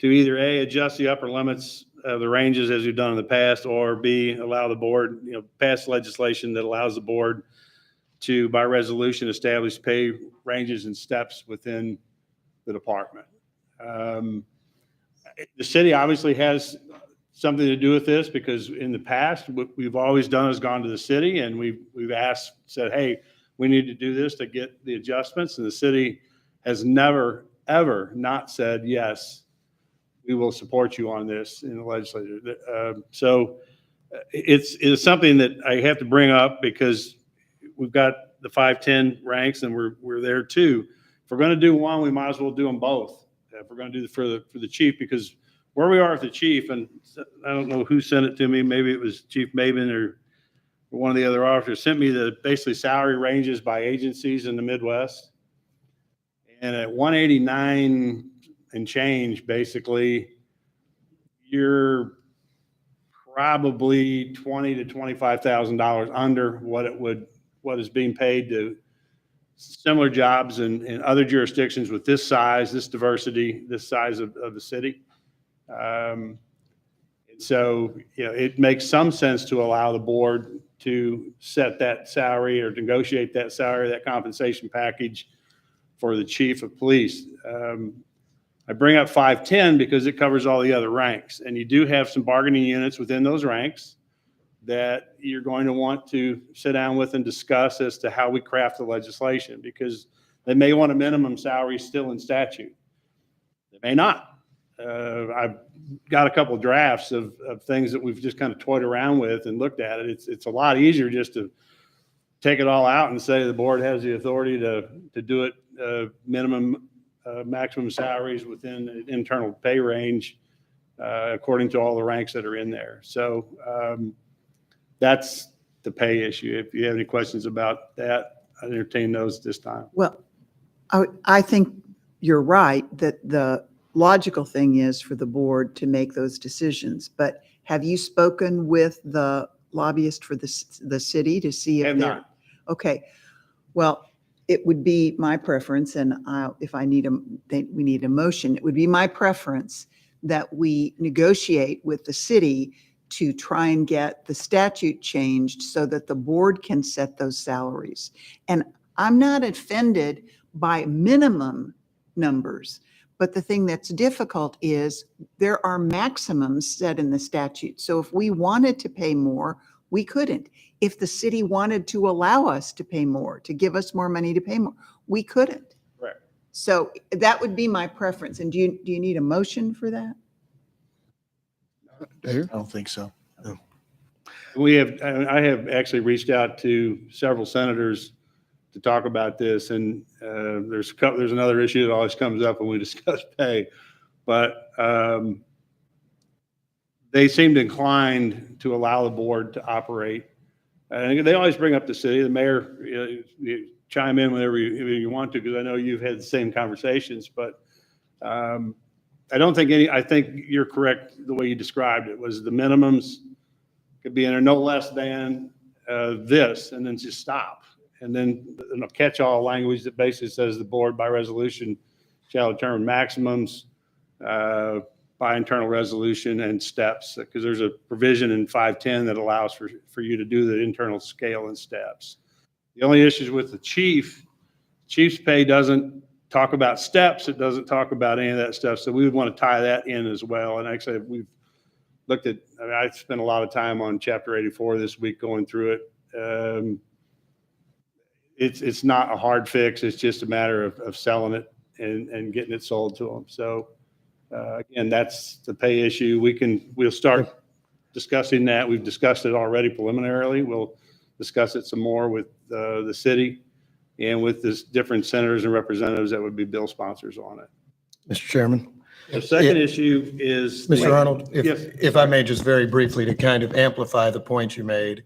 to either A, adjust the upper limits of the ranges as we've done in the past, or B, allow the board, pass legislation that allows the board to, by resolution, establish pay ranges and steps within the department. The city obviously has something to do with this, because in the past, what we've always done is gone to the city and we've said, hey, we need to do this to get the adjustments. And the city has never, ever not said, yes, we will support you on this in the legislature. So it's something that I have to bring up, because we've got the 510 ranks and we're there too. If we're going to do one, we might as well do them both. If we're going to do for the chief, because where we are with the chief, and I don't know who sent it to me, maybe it was Chief Maben or one of the other officers, sent me the basically salary ranges by agencies in the Midwest. And at 189 and change, basically, you're probably $20,000 to $25,000 under what is being paid to similar jobs in other jurisdictions with this size, this diversity, this size of the city. So, it makes some sense to allow the board to set that salary or negotiate that salary, that compensation package for the chief of police. I bring up 510 because it covers all the other ranks, and you do have some bargaining units within those ranks that you're going to want to sit down with and discuss as to how we craft the legislation, because they may want a minimum salary still in statute. They may not. I've got a couple of drafts of things that we've just kind of toyed around with and looked at it. It's a lot easier just to take it all out and say the board has the authority to do it minimum, maximum salaries within an internal pay range according to all the ranks that are in there. So that's the pay issue. If you have any questions about that, I entertain those this time. Well, I think you're right that the logical thing is for the board to make those decisions. But have you spoken with the lobbyist for the city to see if I have not. Okay. Well, it would be my preference, and if I need we need a motion, it would be my preference that we negotiate with the city to try and get the statute changed so that the board can set those salaries. And I'm not offended by minimum numbers, but the thing that's difficult is there are maximums set in the statute. So if we wanted to pay more, we couldn't. If the city wanted to allow us to pay more, to give us more money to pay more, we couldn't. Right. So that would be my preference. And do you need a motion for that? I don't think so. No. I have actually reached out to several senators to talk about this, and there's another issue that always comes up when we discuss pay, but they seemed inclined to allow the board to operate. And they always bring up the city. The mayor, you chime in whenever you want to, because I know you've had the same conversations, but I don't think I think you're correct the way you described it, was the minimums could be in there no less than this, and then just stop. And then a catch-all language that basically says the board by resolution shall determine maximums by internal resolution and steps, because there's a provision in 510 that allows for you to do the internal scale and steps. The only issues with the chief's pay doesn't talk about steps. It doesn't talk about any of that stuff. So we would want to tie that in as well. And actually, we've looked at, I spent a lot of time on Chapter 84 this week going through it. It's not a hard fix. It's just a matter of selling it and getting it sold to them. So again, that's the pay issue. We'll start discussing that. We've discussed it already preliminarily. We'll discuss it some more with the city and with the different senators and representatives that would be bill sponsors on it. Mr. Chairman. The second issue is. Mr. Arnold, Yes. if I may just very briefly to kind of amplify the point you made.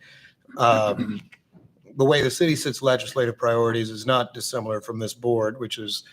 The way the city sets legislative priorities is not dissimilar from this board, which is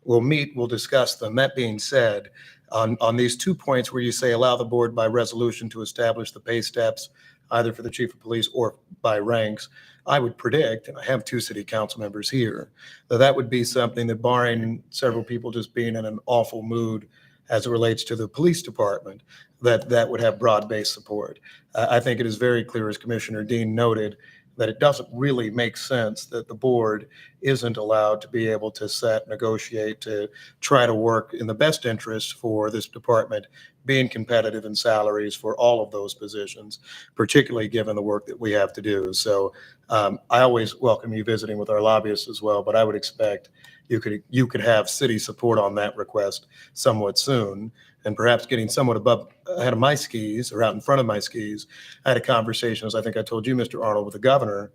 we'll meet, we'll discuss them. That being said, on these 2 points where you say allow the board by resolution to establish the pay steps, either for the chief of police or by ranks, I would predict, and I have 2 city council members here, that would be something that, barring several people just being in an awful mood as it relates to the police department, that would have broad-based support. I think it is very clear, as Commissioner Dean noted, that it doesn't really make sense that the board isn't allowed to be able to set, negotiate, to try to work in the best interest for this department being competitive in salaries for all of those positions, particularly given the work that we have to do. So I always welcome you visiting with our lobbyists as well, but I would expect you could have city support on that request somewhat soon. And perhaps getting somewhat ahead of my skis or out in front of my skis. I had a conversation, as I think I told you, Mr. Arnold, with the governor,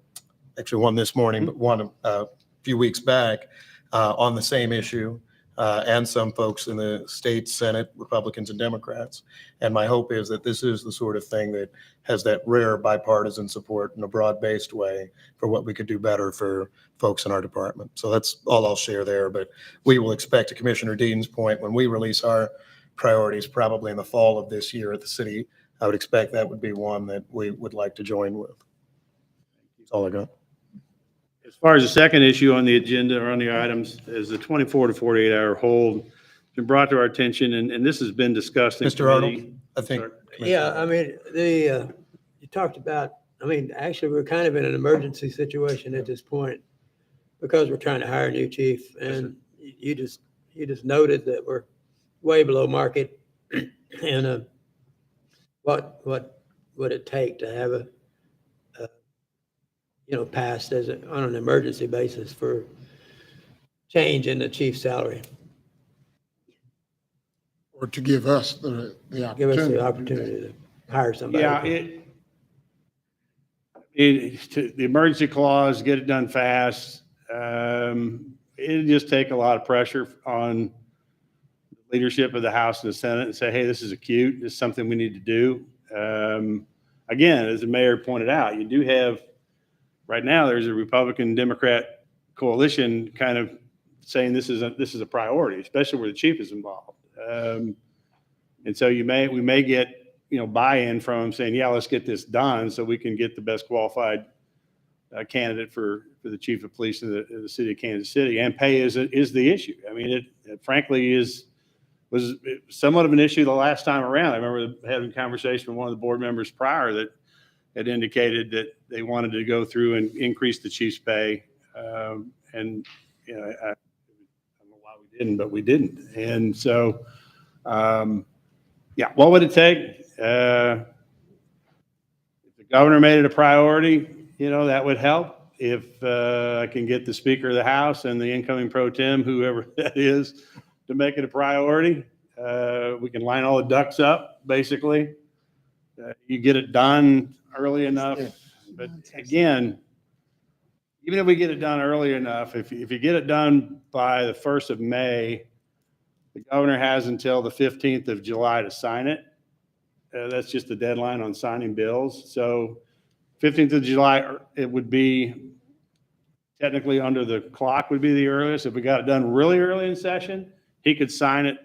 actually one this morning, but one a few weeks back on the same issue, and some folks in the state Senate, Republicans and Democrats. And my hope is that this is the sort of thing that has that rare bipartisan support in a broad-based way for what we could do better for folks in our department. So that's all I'll share there. But we will expect, to Commissioner Dean's point, when we release our priorities probably in the fall of this year at the city I would expect that would be one that we would like to join with. That's all I got. As far as the second issue on the agenda or on the items is the 24 to 48 hour hold. It's been brought to our attention, and this has been discussed in Mr. Arnold, committee. I think. Sorry. Yeah, I mean, you talked about, I mean, actually, we're kind of in an emergency situation at this point because we're trying to hire a new chief, and you just noted that we're way below market. And what would it take to have a passed on an emergency basis for change in the chief's salary? Or to give us the opportunity. Give us the opportunity to hire somebody. Yeah, the emergency clause, get it done fast. It'd just take a lot of pressure on leadership of the House and the Senate and say, hey, this is acute. This is something we need to do. Again, as the mayor pointed out, you do have, right now, there's a Republican-Democrat coalition kind of saying this is a priority, especially where the chief is involved. And so we may get, buy-in from them saying, yeah, let's get this done so we can get the best qualified candidate for the chief of police in the city of Kansas City. And pay is the issue. I mean, it frankly was somewhat of an issue the last time around. I remember having a conversation with one of the board members prior that had indicated that they wanted to go through and increase the chief's pay. And I don't know why we didn't, but we didn't. And so, yeah, what would it take? If the governor made it a priority, that would help. If I can get the Speaker of the House and the incoming pro tem, whoever that is, to make it a priority, we can line all the ducks up, basically. You get it done early enough. But again, even if we get it done early enough, if you get it done by the 1st of May, the governor has until the 15th of July to sign it. That's just the deadline on signing bills. So 15th of July, it would be technically under the clock would be the earliest. If we got it done really early in session, he could sign it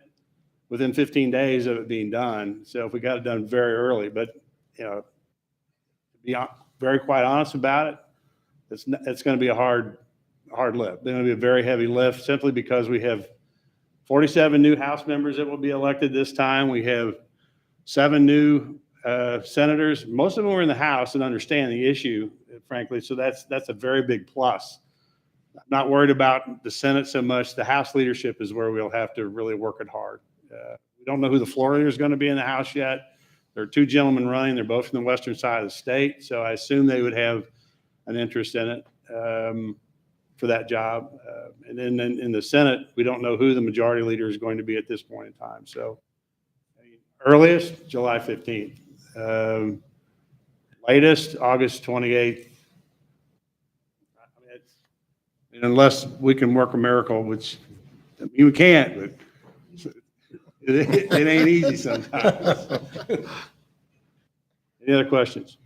within 15 days of it being done. So if we got it done very early, but to be very quite honest about it, it's going to be a hard lift. It's going to be a very heavy lift simply because we have 47 new House members that will be elected this time. We have 7 new senators. Most of them are in the House and understand the issue, frankly. So that's a very big plus. I'm not worried about the Senate so much. The House leadership is where we'll have to really work it hard. We don't know who the floor leader is going to be in the House yet. There are 2 gentlemen running. They're both from the western side of the state. So I assume they would have an interest in it for that job. And then in the Senate, we don't know who the majority leader is going to be at this point in time. So earliest, July 15th. Latest, August 28th. Unless we can work a miracle, which we can't, but it ain't easy sometimes. Any other questions?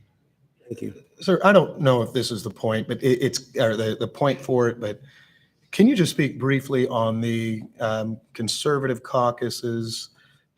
Thank you. Sir, I don't know if this is the point, but it's or the point for it, but can you just speak briefly on the conservative caucus's,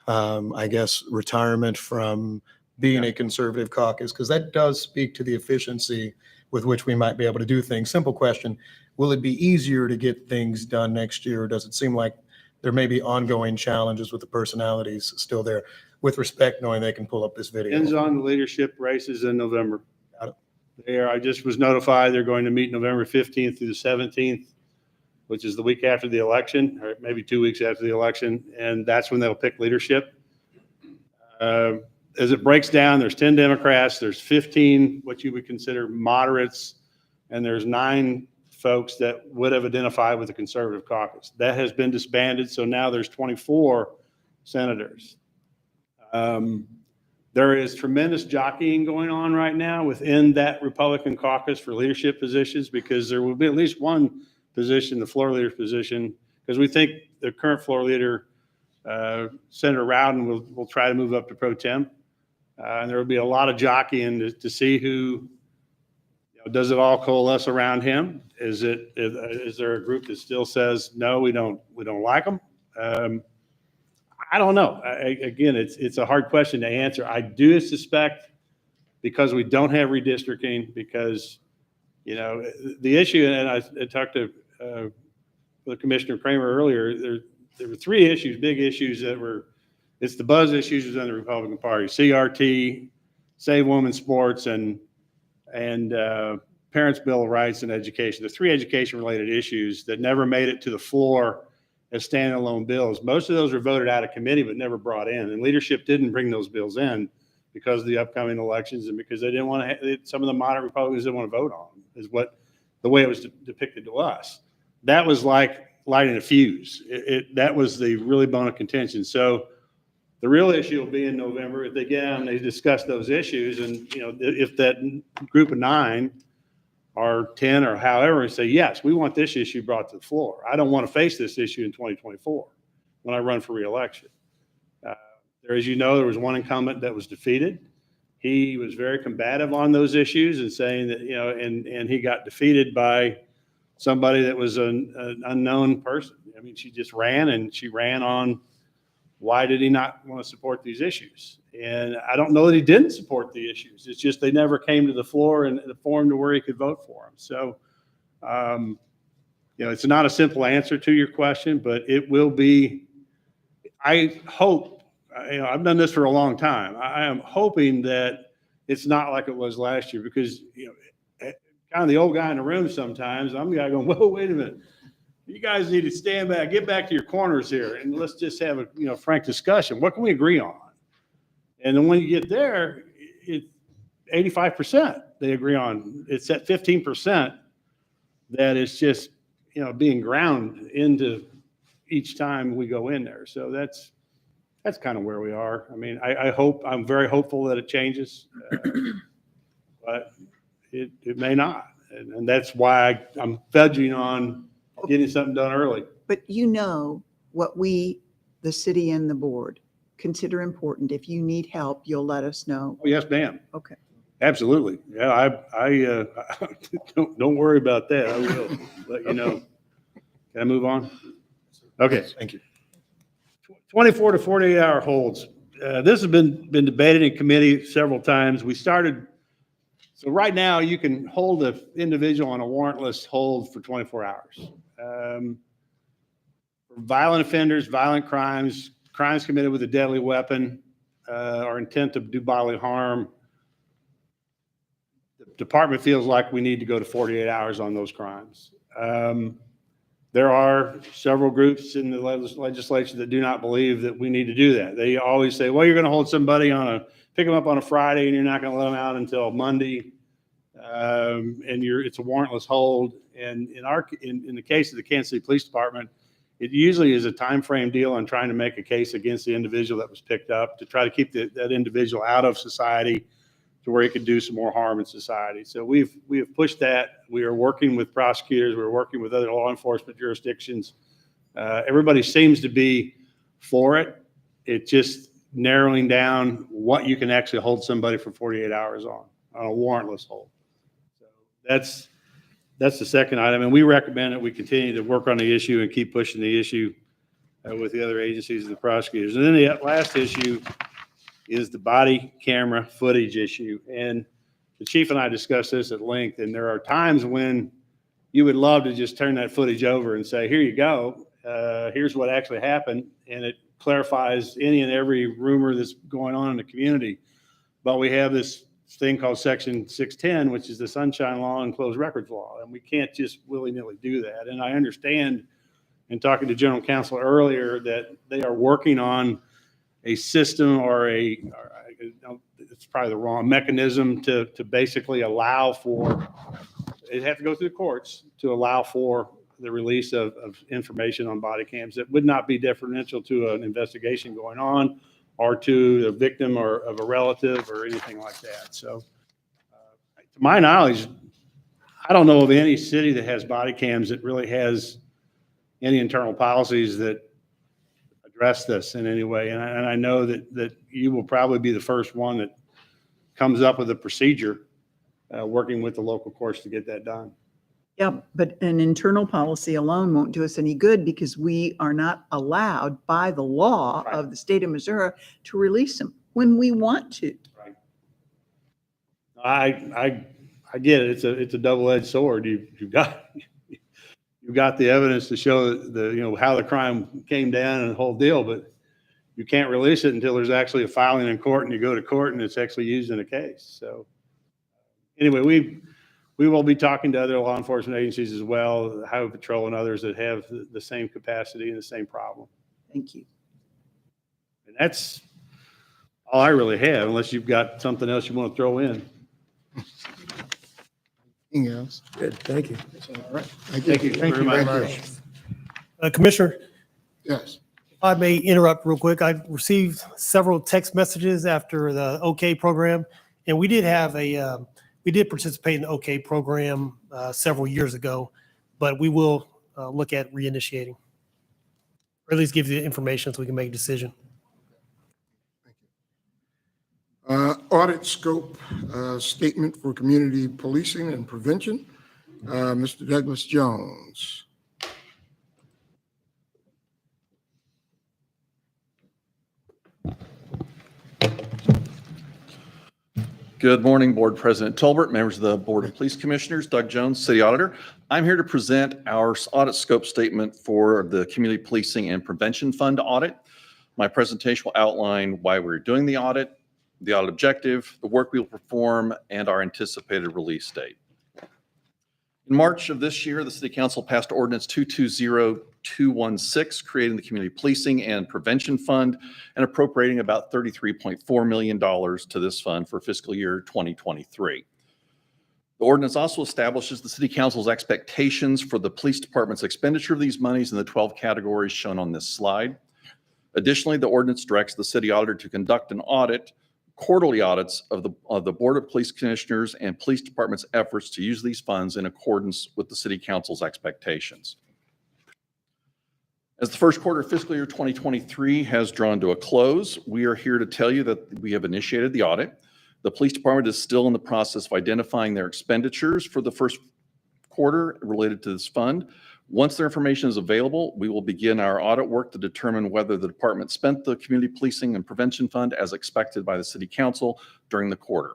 I guess, retirement from being a conservative caucus? Because that does speak to the efficiency with which we might be able to do things. Simple question. Will it be easier to get things done next year? Or does it seem like there may be ongoing challenges with the personalities still there, with respect, knowing they can pull up this video? Depends on the leadership races in November. Got it. I just was notified they're going to meet November 15th through the 17th, which is the week after the election, or maybe 2 weeks after the election, and that's when they'll pick leadership. As it breaks down, there's 10 Democrats, there's 15 what you would consider moderates, and there's 9 folks that would have identified with the conservative caucus. That has been disbanded, so now there's 24 senators. There is tremendous jockeying going on right now within that Republican caucus for leadership positions, because there will be at least one position, the floor leader position, because we think the current floor leader, Senator Rowden, will try to move up to pro tem. And there will be a lot of jockeying to see who, does it all coalesce around him? Is there a group that still says, no, we don't like him? I don't know. Again, it's a hard question to answer. I do suspect because we don't have redistricting, because, you know, the issue, and I talked to Commissioner Kramer earlier, there were three issues, big issues it's the buzz issues within the Republican Party: CRT, Save Women's Sports, and Parents' Bill of Rights and Education. The three education-related issues that never made it to the floor as standalone bills. Most of those were voted out of committee but never brought in, and leadership didn't bring those bills in because of the upcoming elections and because they didn't want to. Some of the moderate Republicans didn't want to vote on them, is what the way it was depicted to us. That was like lighting a fuse. That was the really bone of contention. So the real issue will be in November if they get out and they discuss those issues, and you know, if that group of 9 or 10 or however say, yes, we want this issue brought to the floor. I don't want to face this issue in 2024 when I run for reelection. As you know, there was one incumbent that was defeated. He was very combative on those issues and saying that, you know, and he got defeated by somebody that was an unknown person. I mean, she just ran, and she ran on why did he not want to support these issues? And I don't know that he didn't support the issues. It's just they never came to the floor in the form to where he could vote for them. So, you know, it's not a simple answer to your question, but it will be, I hope, you know, I've done this for a long time. I am hoping that it's not like it was last year, because, you know, kind of the old guy in the room sometimes, I'm the guy going, whoa, wait a minute. You guys need to stand back, get back to your corners here, and let's just have a, you know, frank discussion. What can we agree on? And then when you get there, it's 85% they agree on. It's at 15% that it's just, you know, being ground into each time we go in there. So that's kind of where we are. I mean, I'm very hopeful that it changes, but it may not. And that's why I'm fudging on getting something done early. But you know what we, the city and the board, consider important. If you need help, you'll let us know. Oh, yes, ma'am. Okay. Absolutely. Yeah, I don't worry about that. I will let you know. Can I move on? Okay. Thank you. 24 to 48 hour holds. This has been debated in committee several times. We started. So right now you can hold an individual on a warrantless hold for 24 hours. For violent offenders, violent crimes, crimes committed with a deadly weapon, or intent to do bodily harm, the department feels like we need to go to 48 hours on those crimes. There are several groups in the legislature that do not believe that we need to do that. They always say, well, you're going to hold somebody pick them up on a Friday, and you're not going to let them out until Monday. And it's a warrantless hold. And in the case of the Kansas City Police Department, it usually is a time frame deal on trying to make a case against the individual that was picked up to try to keep that individual out of society to where he could do some more harm in society. So we have pushed that. We are working with prosecutors. We're working with other law enforcement jurisdictions. Everybody seems to be for it. It's just narrowing down what you can actually hold somebody for 48 hours on a warrantless hold. So that's the second item. And we recommend that we continue to work on the issue and keep pushing the issue with the other agencies and the prosecutors. And then the last issue is the body camera footage issue. And the chief and I discussed this at length. And there are times when you would love to just turn that footage over and say, here you go. Here's what actually happened. And it clarifies any and every rumor that's going on in the community. But we have this thing called Section 610, which is the Sunshine Law and Closed Records Law. And we can't just willy-nilly do that. And I understand, in talking to General Counsel earlier, that they are working on a system or it's probably the wrong mechanism to basically allow for, it have to go through the courts to allow for the release of information on body cams that would not be detrimental to an investigation going on or to the victim or of a relative or anything like that. So to my knowledge, I don't know of any city that has body cams that really has any internal policies that address this in any way. And I know that you will probably be the first one that comes up with a procedure working with the local courts to get that done. Yeah, but an internal policy alone won't do us any good because we are not allowed by the law of the state of Missouri to release them when we want to. I get it. It's a double-edged sword. You've got the evidence to show how the crime came down and the whole deal, but you can't release it until there's actually a filing in court and you go to court and it's actually used in a case. So anyway, we will be talking to other law enforcement agencies as well, Highway Patrol and others that have the same capacity and the same problem. Thank you. And that's all I really have, unless you've got something else you want to throw in. Anything else? Good, thank you. All right. Thank you very much. Commissioner, Yes. if I may interrupt real quick, I received several text messages after the OK program, and we did participate in the OK program several years ago, but we will look at reinitiating, or at least give you the information so we can make a decision. Audit scope statement for community policing and prevention. Mr. Douglas Jones. Good morning, Board President Tolbert, members of the Board of Police Commissioners, Doug Jones, City Auditor. I'm here to present our audit scope statement for the Community Policing and Prevention Fund audit. My presentation will outline why we're doing the audit objective, the work we will perform, and our anticipated release date. In March of this year, the City Council passed Ordinance 220216, creating the Community Policing and Prevention Fund and appropriating about $33.4 million to this fund for fiscal year 2023. The ordinance also establishes the City Council's expectations for the Police Department's expenditure of these monies in the 12 categories shown on this slide. Additionally, the ordinance directs the City Auditor to conduct an audit, quarterly audits of the Board of Police Commissioners and Police Department's efforts to use these funds in accordance with the City Council's expectations. As the first quarter of fiscal year 2023 has drawn to a close, we are here to tell you that we have initiated the audit. The Police Department is still in the process of identifying their expenditures for the first quarter related to this fund. Once their information is available, we will begin our audit work to determine whether the department spent the Community Policing and Prevention Fund as expected by the City Council during the quarter.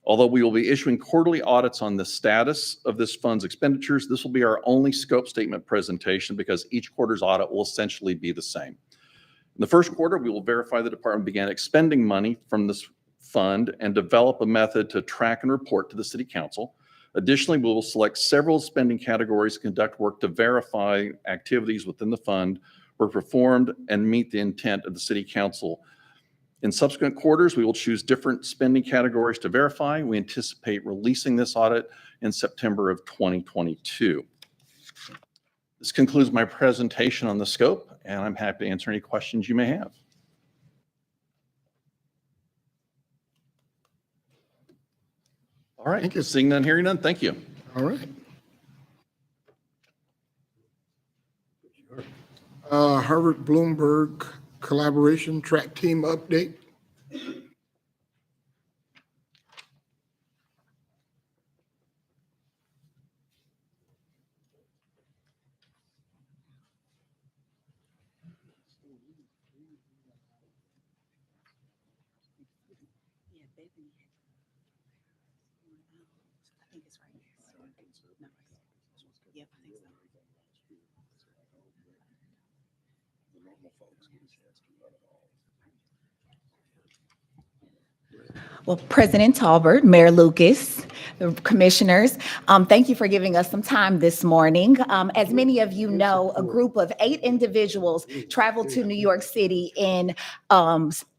Although we will be issuing quarterly audits on the status of this fund's expenditures, this will be our only scope statement presentation because each quarter's audit will essentially be the same. In the first quarter, we will verify the department began expending money from this fund and develop a method to track and report to the City Council. Additionally, we will select several spending categories, conduct work to verify activities within the fund were performed and meet the intent of the City Council. In subsequent quarters, we will choose different spending categories to verify. We anticipate releasing this audit in September of 2022. This concludes my presentation on the scope, and I'm happy to answer any questions you may have. All right. Thank you. Seeing none, hearing none. Thank you. All right. Harvard Bloomberg collaboration track team update. Well, President Tolbert, Mayor Lucas, the commissioners, thank you for giving us some time this morning. As many of you know, a group of 8 individuals traveled to New York City in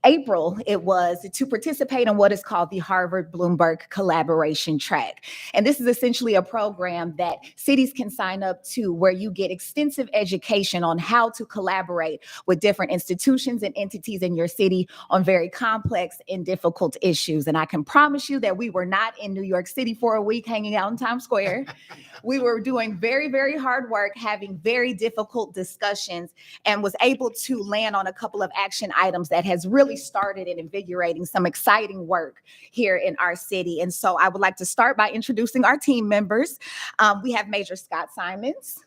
April, it was, to participate in what is called the Harvard Bloomberg Collaboration Track. And this is essentially a program that cities can sign up to where you get extensive education on how to collaborate with different institutions and entities in your city on very complex and difficult issues. And I can promise you that we were not in New York City for a week hanging out in Times Square. We were doing very, very hard work, having very difficult discussions, and was able to land on a couple of action items that has really really started and invigorating some exciting work here in our city. And so I would like to start by introducing our team members. We have Major Scott Simons,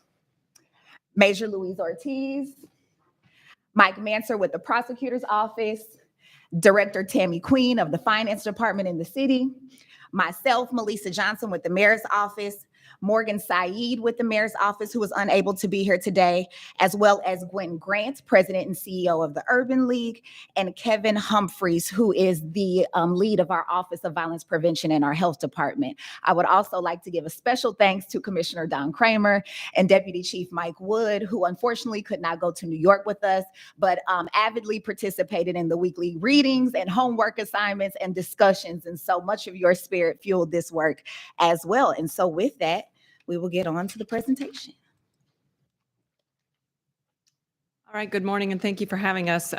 Major Louise Ortiz, Mike Manser with the prosecutor's office, Director Tammy Queen of the finance department in the city, myself, Melissa Johnson with the mayor's office, Morgan Saeed with the mayor's office, who was unable to be here today, as well as Gwen Grant, president and CEO of the Urban League, and Kevin Humphreys, who is the lead of our Office of Violence Prevention in our health department. I would also like to give a special thanks to Commissioner Don Kramer and Deputy Chief Mike Wood, who unfortunately could not go to New York with us, but avidly participated in the weekly readings and homework assignments and discussions. And so much of your spirit fueled this work as well. And so with that, we will get on to the presentation. All right, good morning, and thank you for having us.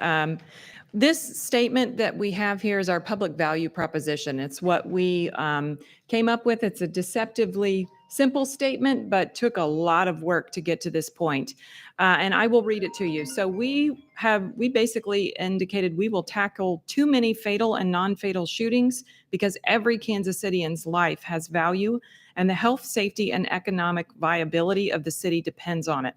This statement that we have here is our public value proposition. It's what we came up with. It's a deceptively simple statement, but took a lot of work to get to this point. And I will read it to you. So we basically indicated we will tackle too many fatal and non-fatal shootings because every Kansas Citian's life has value, and the health, safety, and economic viability of the city depends on it.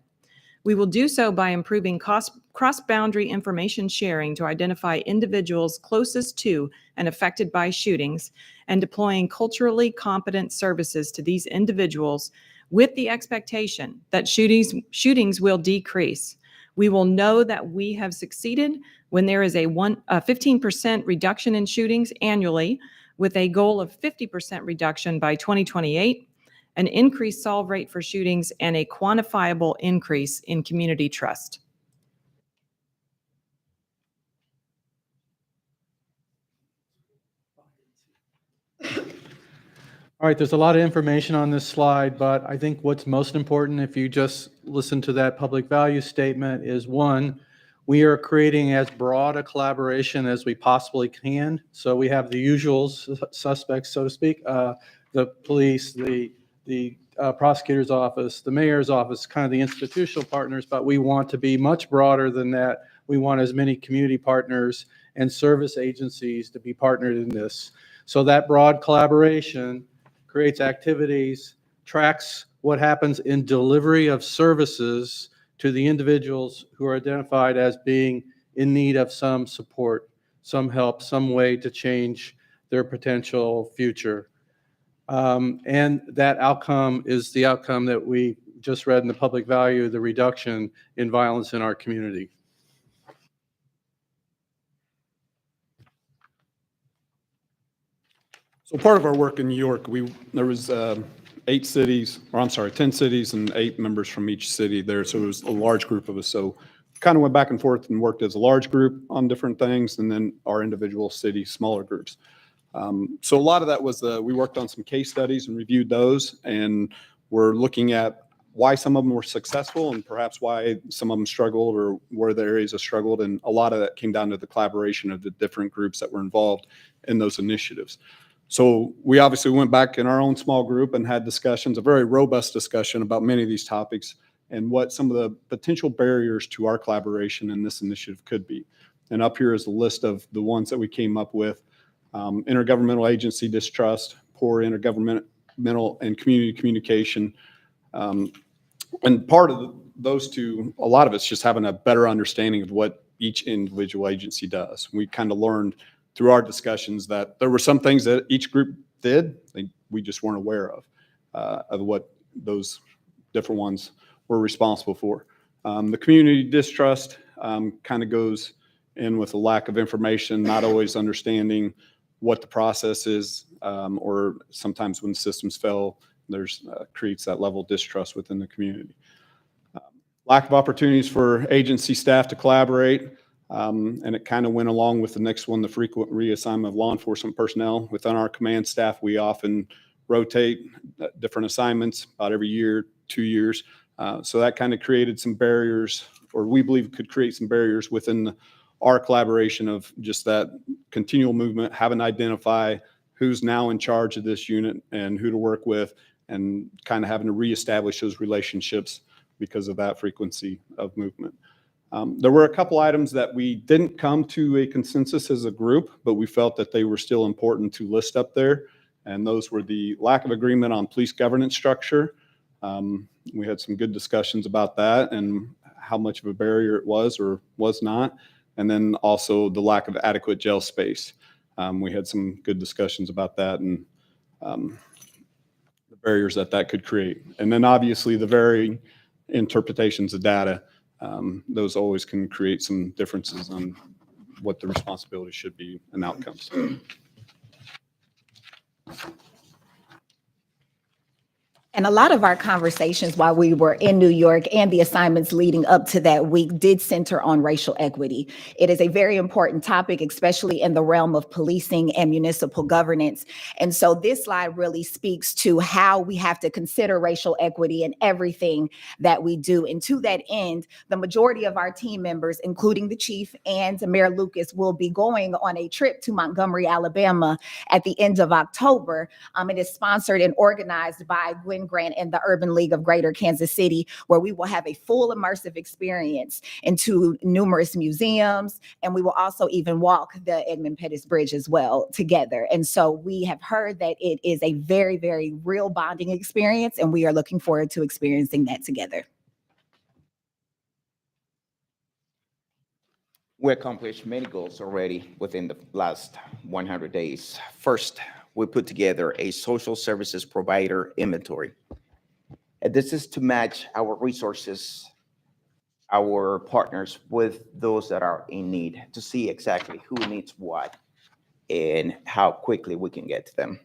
We will do so by improving cross-boundary information sharing to identify individuals closest to and affected by shootings, and deploying culturally competent services to these individuals with the expectation that shootings will decrease. We will know that we have succeeded when there is a 15% reduction in shootings annually, with a goal of 50% reduction by 2028, an increased solve rate for shootings, and a quantifiable increase in community trust. All right, there's a lot of information on this slide, but I think what's most important, if you just listen to that public value statement, is one, we are creating as broad a collaboration as we possibly can. So we have the usual suspects, so to speak, the police, the prosecutor's office, the mayor's office, kind of the institutional partners, but we want to be much broader than that. We want as many community partners and service agencies to be partnered in this. So that broad collaboration creates activities, tracks what happens in delivery of services to the individuals who are identified as being in need of some support, some help, some way to change their potential future. And that outcome is the outcome that we just read in the public value, the reduction in violence in our community. So part of our work in New York, there was 10 cities and 8 members from each city there. So it was a large group of us. So kind of went back and forth and worked as a large group on different things, and then our individual city, smaller groups. So a lot of that was, we worked on some case studies and reviewed those, and we're looking at why some of them were successful and perhaps why some of them struggled, or where the areas have struggled. And a lot of that came down to the collaboration of the different groups that were involved in those initiatives. So we obviously went back in our own small group and had discussions, a very robust discussion about many of these topics and what some of the potential barriers to our collaboration in this initiative could be. And up here is a list of the ones that we came up with. Intergovernmental agency distrust, poor intergovernmental and community communication. And part of those two, a lot of it's just having a better understanding of what each individual agency does. We kind of learned through our discussions that there were some things that each group did, we just weren't aware of what those different ones were responsible for. The community distrust kind of goes in with a lack of information, not always understanding what the process is, or sometimes when systems fail, there's creates that level of distrust within the community. Lack of opportunities for agency staff to collaborate. And it kind of went along with the next one, the frequent reassignment of law enforcement personnel. Within our command staff, we often rotate different assignments about every year, 2 years. So that kind of created some barriers, or we believe could create some barriers within our collaboration of just that continual movement, having to identify who's now in charge of this unit and who to work with, and kind of having to reestablish those relationships because of that frequency of movement. There were a couple items that we didn't come to a consensus as a group, but we felt that they were still important to list up there. And those were the lack of agreement on police governance structure. We had some good discussions about that and how much of a barrier it was or was not. And then also the lack of adequate jail space. We had some good discussions about that and the barriers that could create. And then obviously the varying interpretations of data. Those always can create some differences on what the responsibility should be and outcomes. And a lot of our conversations while we were in New York and the assignments leading up to that week did center on racial equity. It is a very important topic, especially in the realm of policing and municipal governance. And so this slide really speaks to how we have to consider racial equity in everything that we do. And to that end, the majority of our team members, including the chief and Mayor Lucas, will be going on a trip to Montgomery, Alabama at the end of October. It is sponsored and organized by Gwen Grant and the Urban League of Greater Kansas City, where we will have a full immersive experience into numerous museums, and we will also even walk the Edmund Pettus Bridge as well together. And so we have heard that it is a very, very real bonding experience, and we are looking forward to experiencing that together. We accomplished many goals already within the last 100 days. First, we put together a social services provider inventory. And this is to match our resources, our partners with those that are in need, to see exactly who needs what and how quickly we can get to them.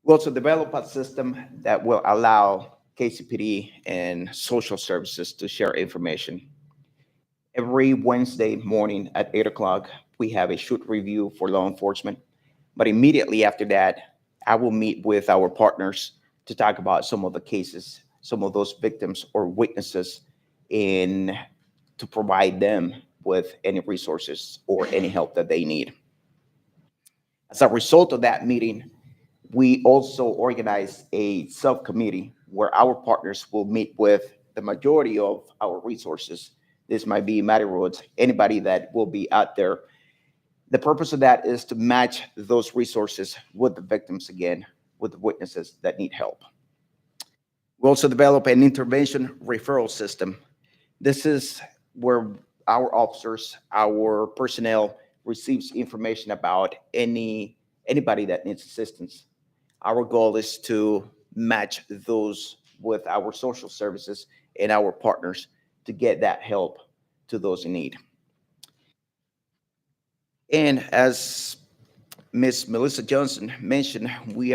We also develop a system that will allow KCPD and social services to share information. Every Wednesday morning at 8 o'clock, we have a shoot review for law enforcement. But immediately after that, I will meet with our partners to talk about some of the cases, some of those victims or witnesses, and to provide them with any resources or any help that they need. As a result of that meeting, we also organize a subcommittee where our partners will meet with the majority of our resources. This might be Matty Rhodes, anybody that will be out there. The purpose of that is to match those resources with the victims again, with the witnesses that need help. We also develop an intervention referral system. This is where our officers, our personnel receives information about anybody that needs assistance. Our goal is to match those with our social services and our partners to get that help to those in need. And as Ms. Melissa Johnson mentioned,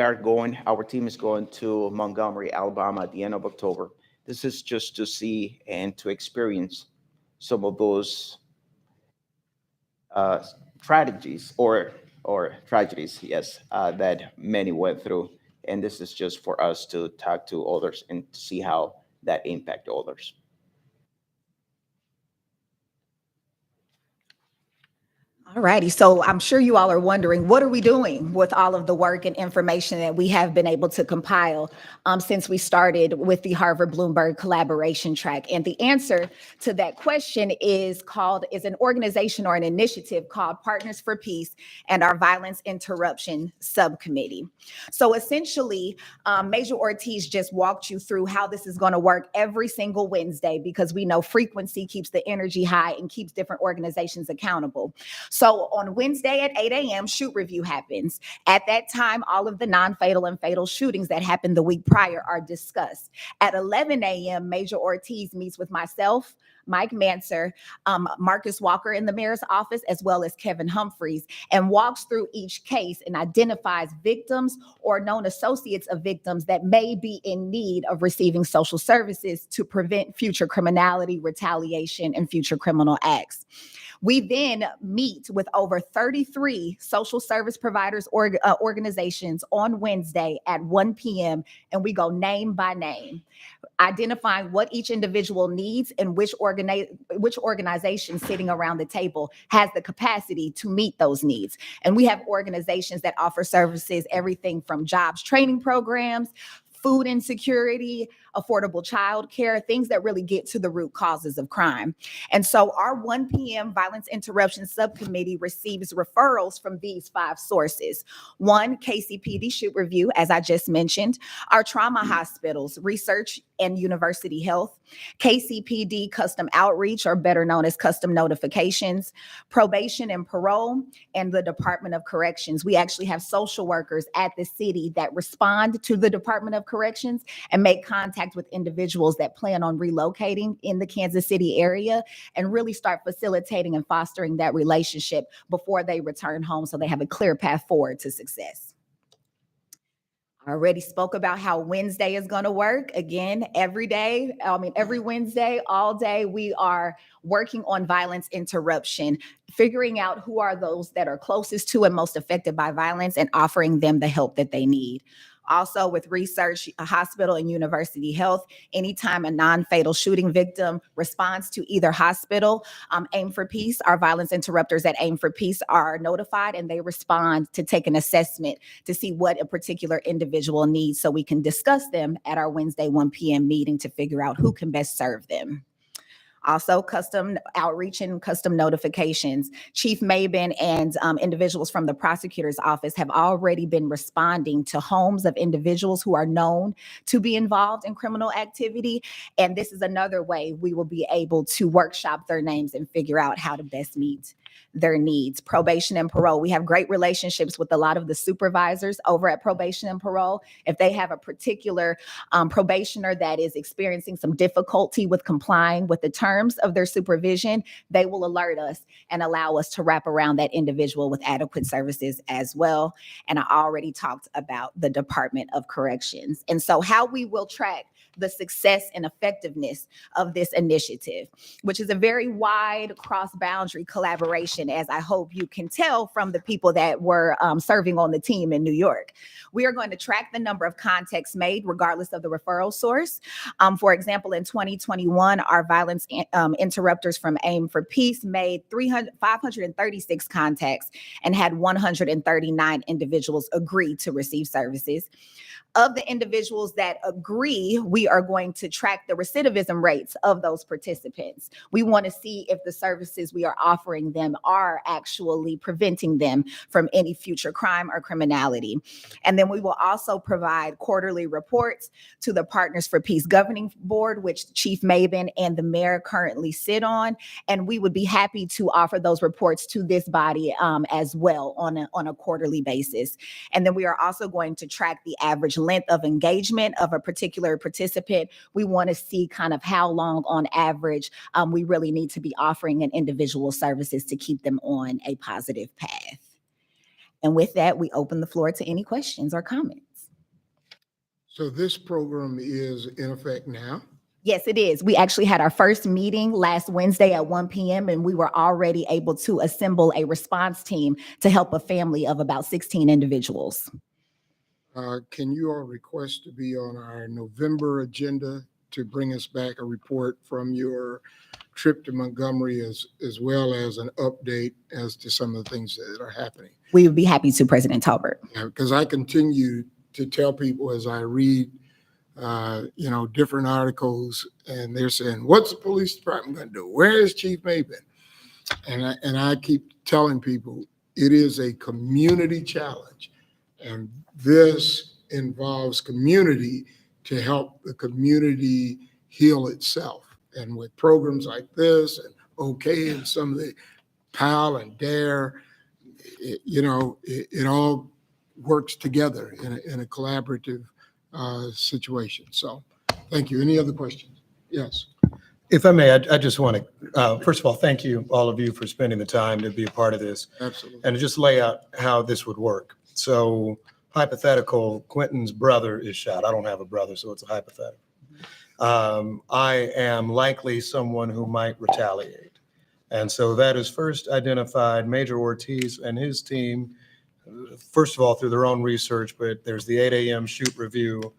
our team is going to Montgomery, Alabama at the end of October. This is just to see and to experience some of those tragedies, yes, that many went through. And this is just for us to talk to others and to see how that impacts others. All righty. So I'm sure you all are wondering, what are we doing with all of the work and information that we have been able to compile since we started with the Harvard Bloomberg collaboration track? And the answer to that question is an organization or an initiative called Partners for Peace and our Violence Interruption Subcommittee. So essentially, Major Ortiz just walked you through how this is going to work every single Wednesday, because we know frequency keeps the energy high and keeps different organizations accountable. So on Wednesday at 8 a.m., shoot review happens. At that time, all of the non-fatal and fatal shootings that happened the week prior are discussed. At 11 a.m., Major Ortiz meets with myself, Mike Manser, Marcus Walker in the mayor's office, as well as Kevin Humphreys, and walks through each case and identifies victims or known associates of victims that may be in need of receiving social services to prevent future criminality, retaliation, and future criminal acts. We then meet with over 33 social service providers or organizations on Wednesday at 1 p.m. and we go name by name, identifying what each individual needs and which organization sitting around the table has the capacity to meet those needs. And we have organizations that offer services, everything from jobs training programs, food insecurity, affordable childcare, things that really get to the root causes of crime. And so our 1 p.m. Violence Interruption Subcommittee receives referrals from these 5 sources. 1, KCPD Shoot Review, as I just mentioned, our trauma hospitals, research and university health, KCPD Custom Outreach, or better known as Custom Notifications, Probation and Parole, and the Department of Corrections. We actually have social workers at the city that respond to the Department of Corrections and make contact with individuals that plan on relocating in the Kansas City area and really start facilitating and fostering that relationship before they return home so they have a clear path forward to success. I already spoke about how Wednesday is going to work. Again, every Wednesday, all day, we are working on violence interruption, figuring out who are those that are closest to and most affected by violence and offering them the help that they need. Also with research, hospital and university health, anytime a non-fatal shooting victim responds to either hospital, Aim for Peace, our violence interrupters at Aim for Peace are notified and they respond to take an assessment to see what a particular individual needs so we can discuss them at our Wednesday 1 p.m. meeting to figure out who can best serve them. Also, custom outreach and custom notifications. Chief Mabin and individuals from the prosecutor's office have already been responding to homes of individuals who are known to be involved in criminal activity. And this is another way we will be able to workshop their names and figure out how to best meet their needs. Probation and Parole. We have great relationships with a lot of the supervisors over at Probation and Parole. If they have a particular probationer that is experiencing some difficulty with complying with the terms of their supervision, they will alert us and allow us to wrap around that individual with adequate services as well. And I already talked about the Department of Corrections. And so how we will track the success and effectiveness of this initiative, which is a very wide cross-boundary collaboration, as I hope you can tell from the people that were serving on the team in New York. We are going to track the number of contacts made regardless of the referral source. For example, in 2021, our violence interrupters from Aim for Peace made 536 contacts and had 139 individuals agree to receive services. Of the individuals that agree, we are going to track the recidivism rates of those participants. We want to see if the services we are offering them are actually preventing them from any future crime or criminality. And then we will also provide quarterly reports to the Partners for Peace Governing Board, which Chief Mabin and the mayor currently sit on. And we would be happy to offer those reports to this body as well on a quarterly basis. And then we are also going to track the average length of engagement of a particular participant. We want to see kind of how long on average we really need to be offering an individual services to keep them on a positive path. And with that, we open the floor to any questions or comments. So this program is in effect now? Yes, it is. We actually had our first meeting last Wednesday at 1 p.m. and we were already able to assemble a response team to help a family of about 16 individuals. Can you all request to be on our November agenda to bring us back a report from your trip to Montgomery as well as an update as to some of the things that are happening? We would be happy to, President Talbert. Yeah, because I continue to tell people as I read, different articles, and they're saying, "What's the police department going to do? Where is Chief Mabin?" And I keep telling people it is a community challenge, and this involves community to help the community heal itself. And with programs like this and OK and some of the PAL and DARE, it all works together in a collaborative situation. So thank you. Any other questions? Yes. If I may, I just want to, first of all, thank you, all of you, for spending the time to be a part of this. Absolutely. And to just lay out how this would work. So hypothetical, Quentin's brother is shot. I don't have a brother, so it's a hypothetical. I am likely someone who might retaliate. And so that is first identified. Major Ortiz and his team, first of all, through their own research, but there's the 8 a.m. shoot review.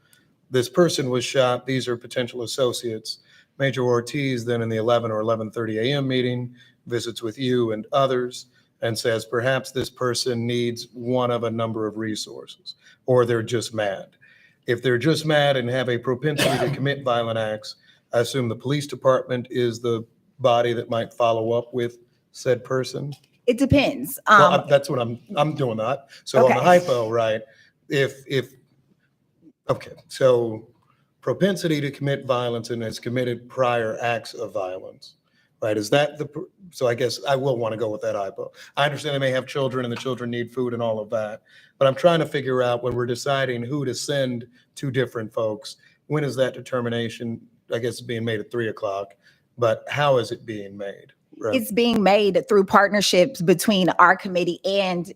This person was shot. These are potential associates. Major Ortiz then in the 11 or 11:30 a.m. meeting visits with you and others and says, perhaps this person needs one of a number of resources, or they're just mad. if they're just mad and have a propensity to commit violent acts, I assume the police department is the body that might follow up with said person? It depends. Well, that's what I'm doing that. So on the Okay. hypo, right, okay, so propensity to commit violence and has committed prior acts of violence, right? Is that so I guess I will want to go with that hypo. I understand they may have children and the children need food and all of that, but I'm trying to figure out when we're deciding who to send to different folks, when is that determination? I guess it's being made at 3:00, but how is it being made? Right. It's being made through partnerships between our committee and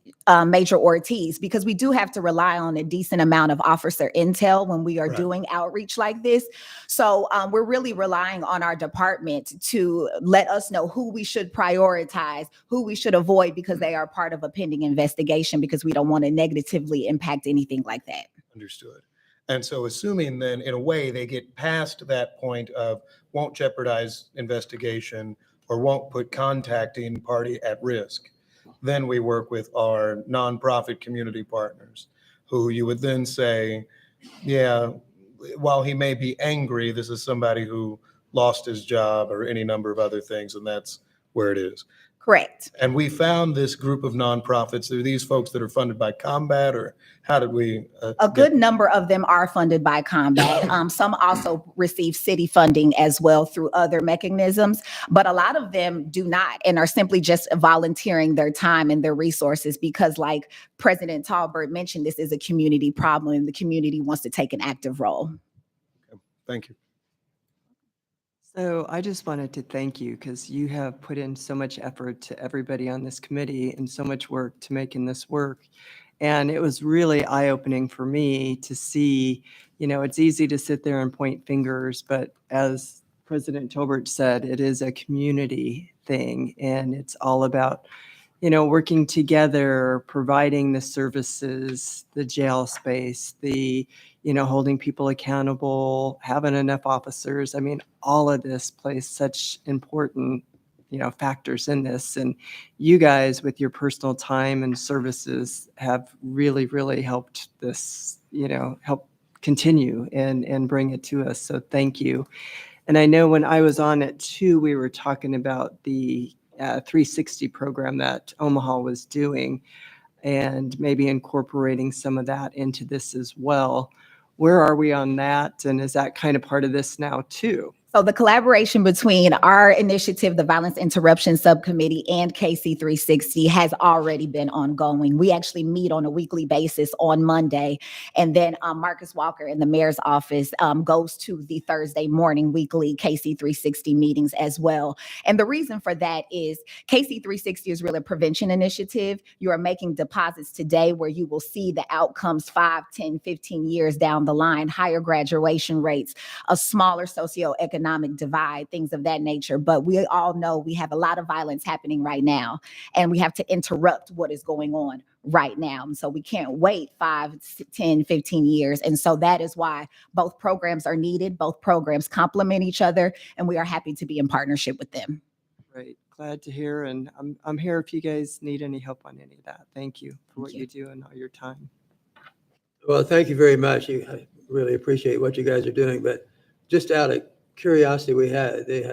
Major Ortiz, because we do have to rely on a decent amount of officer intel when we are doing outreach like this. So we're really relying on our department to let us know who we should prioritize, who we should avoid because they are part of a pending investigation, because we don't want to negatively impact anything like that. Understood. And so assuming then, in a way, they get past that point of won't jeopardize investigation or won't put contacting party at risk, then we work with our nonprofit community partners who you would then say, yeah, while he may be angry, this is somebody who lost his job or any number of other things, and that's where it is. Correct. And we found this group of nonprofits. Are these folks that are funded by Combat, or how did we? A good number of them are funded by Combat. Some also receive city funding as well through other mechanisms, but a lot of them do not and are simply just volunteering their time and their resources because, like President Talbert mentioned, this is a community problem and the community wants to take an active role. Thank you. So I just wanted to thank you because you have put in so much effort to everybody on this committee and so much work to making this work. And it was really eye-opening for me to see, it's easy to sit there and point fingers, but as President Tolbert said, it is a community thing and it's all about, working together, providing the services, the jail space, the holding people accountable, having enough officers. I mean, all of this plays such important, factors in this. And you guys with your personal time and services have really, really helped this, help continue and bring it to us. So thank you. And I know when I was on it too, we were talking about the 360 program that Omaha was doing and maybe incorporating some of that into this as well. Where are we on that? And is that kind of part of this now too? So the collaboration between our initiative, the Violence Interruption Subcommittee, and KC 360 has already been ongoing. We actually meet on a weekly basis on Monday. And then Marcus Walker in the mayor's office goes to the Thursday morning weekly KC 360 meetings as well. And the reason for that is KC 360 is really a prevention initiative. You are making deposits today where you will see the outcomes 5, 10, 15 years down the line, higher graduation rates, a smaller socioeconomic divide, things of that nature. But we all know we have a lot of violence happening right now, and we have to interrupt what is going on right now. And so we can't wait 5, 10, 15 years. And so that is why both programs are needed. Both programs complement each other, and we are happy to be in partnership with them. Great. Glad to hear. And I'm here if you guys need any help on any of that. Thank you for what you do and all your time. Well, thank you very much. I really appreciate what you guys are doing. But just out of curiosity, they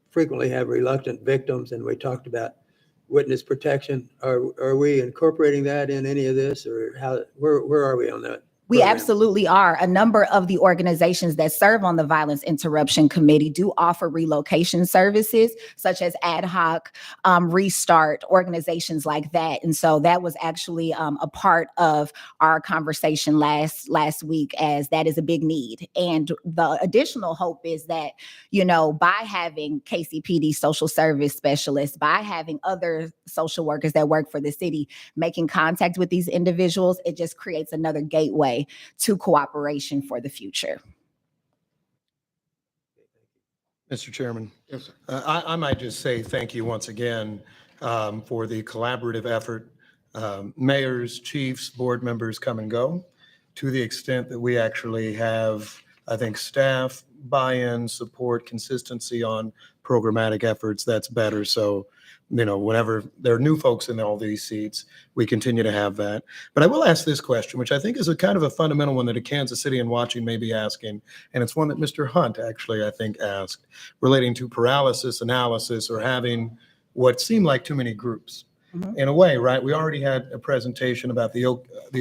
frequently have reluctant victims, and we talked about witness protection. Are we incorporating that in any of this, or where are we on that? We absolutely are. A number of the organizations that serve on the Violence Interruption Committee do offer relocation services, such as Ad Hoc, Restart, organizations like that. And so that was actually a part of our conversation last week, as that is a big need. And the additional hope is that, by having KCPD social service specialists, by having other social workers that work for the city making contact with these individuals, it just creates another gateway to cooperation for the future. Mr. Chairman. Yes, sir. I might just say thank you once again for the collaborative effort. Mayors, chiefs, board members come and go to the extent that we actually have, I think, staff buy-in, support, consistency on programmatic efforts, that's better. So, whenever there are new folks in all these seats, we continue to have that. But I will ask this question, which I think is a kind of a fundamental one that a Kansas City and watching may be asking. And it's one that Mr. Hunt actually, I think, asked, relating to paralysis analysis or having what seemed like too many groups. In a way, right? We already had a presentation about the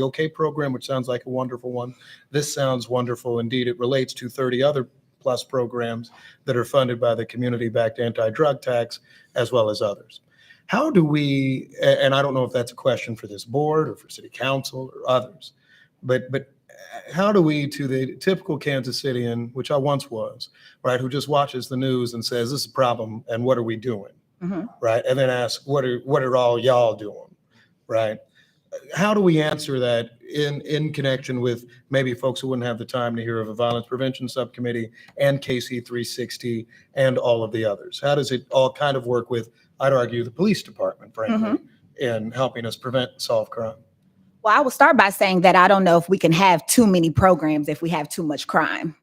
OK program, which sounds like a wonderful one. This sounds wonderful. Indeed, it relates to 30 other plus programs that are funded by the community-backed anti-drug tax, as well as others. How do we, and I don't know if that's a question for this board or for city council or others, but how do we, to the typical Kansas Citian, which I once was, right, who just watches the news and says, this is a problem, and what are we doing? Right? And then ask, what are all y'all doing? Right? How do we answer that in connection with maybe folks who wouldn't have the time to hear of a violence prevention subcommittee and KC 360 and all of the others? How does it all kind of work with, I'd argue, the police department, frankly, in helping us prevent and solve crime? Well, I will start by saying that I don't know if we can have too many programs if we have too much crime.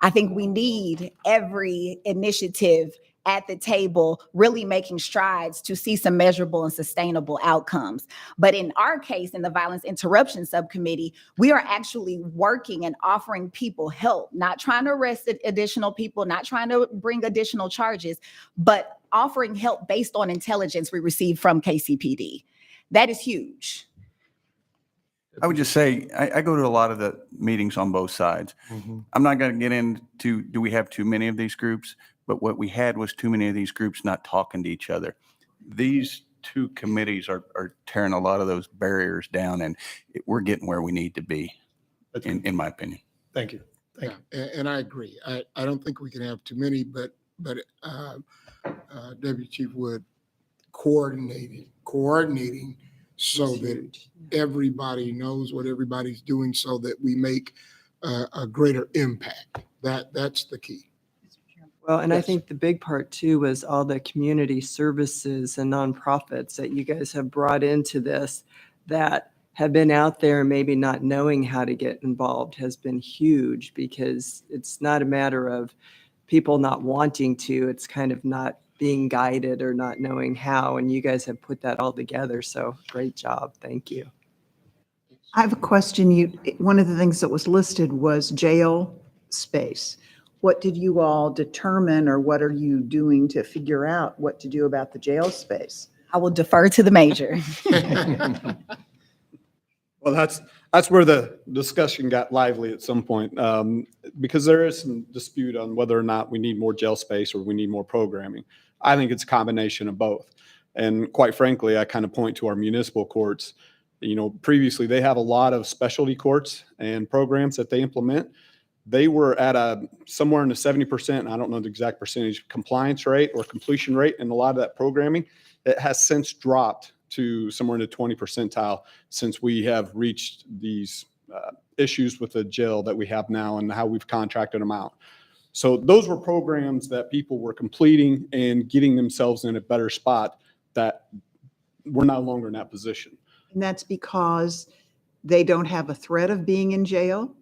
I think we need every initiative at the table, really making strides to see some measurable and sustainable outcomes. But in our case, in the Violence Interruption Subcommittee, we are actually working and offering people help, not trying to arrest additional people, not trying to bring additional charges, but offering help based on intelligence we receive from KCPD. That is huge. I would just say, I go to a lot of the meetings on both sides. I'm not going to get into, do we have too many of these groups? But what we had was too many of these groups not talking to each other. These two committees are tearing a lot of those barriers down, and we're getting where we need to be, in my opinion. Thank you. And I agree. I don't think we can have too many, but Deputy Chief Wood coordinating so that everybody knows what everybody's doing so that we make a greater impact. That's the key. Well, and I think the big part too was all the community services and nonprofits that you guys have brought into this that have been out there maybe not knowing how to get involved has been huge, because it's not a matter of people not wanting to, it's kind of not being guided or not knowing how, and you guys have put that all together. So great job. Thank you. I have a question. One of the things that was listed was jail space. What did you all determine, or what are you doing to figure out what to do about the jail space? I will defer to the major. Well, that's where the discussion got lively at some point, because there is some dispute on whether or not we need more jail space or we need more programming. I think it's a combination of both. And quite frankly, I kind of point to our municipal courts. Previously they have a lot of specialty courts and programs that they implement. They were at somewhere in the 70%, I don't know the exact percentage, compliance rate or completion rate in a lot of that programming. It has since dropped to somewhere in the 20 percentile since we have reached these issues with the jail that we have now and how we've contracted them out. So those were programs that people were completing and getting themselves in a better spot that we're no longer in that position. And that's because they don't have a threat of being in jail?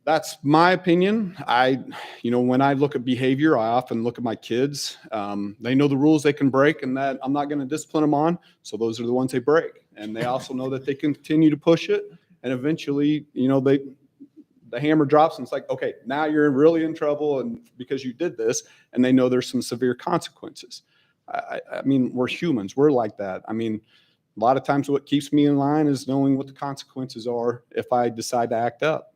That's my opinion. When I look at behavior, I often look at my kids. They know the rules they can break and that I'm not going to discipline them on. So those are the ones they break. And they also know that they continue to push it. And eventually, the hammer drops and it's like, okay, now you're really in trouble and because you did this, and they know there's some severe consequences. I mean, we're humans. We're like that. I mean, a lot of times what keeps me in line is knowing what the consequences are if I decide to act up.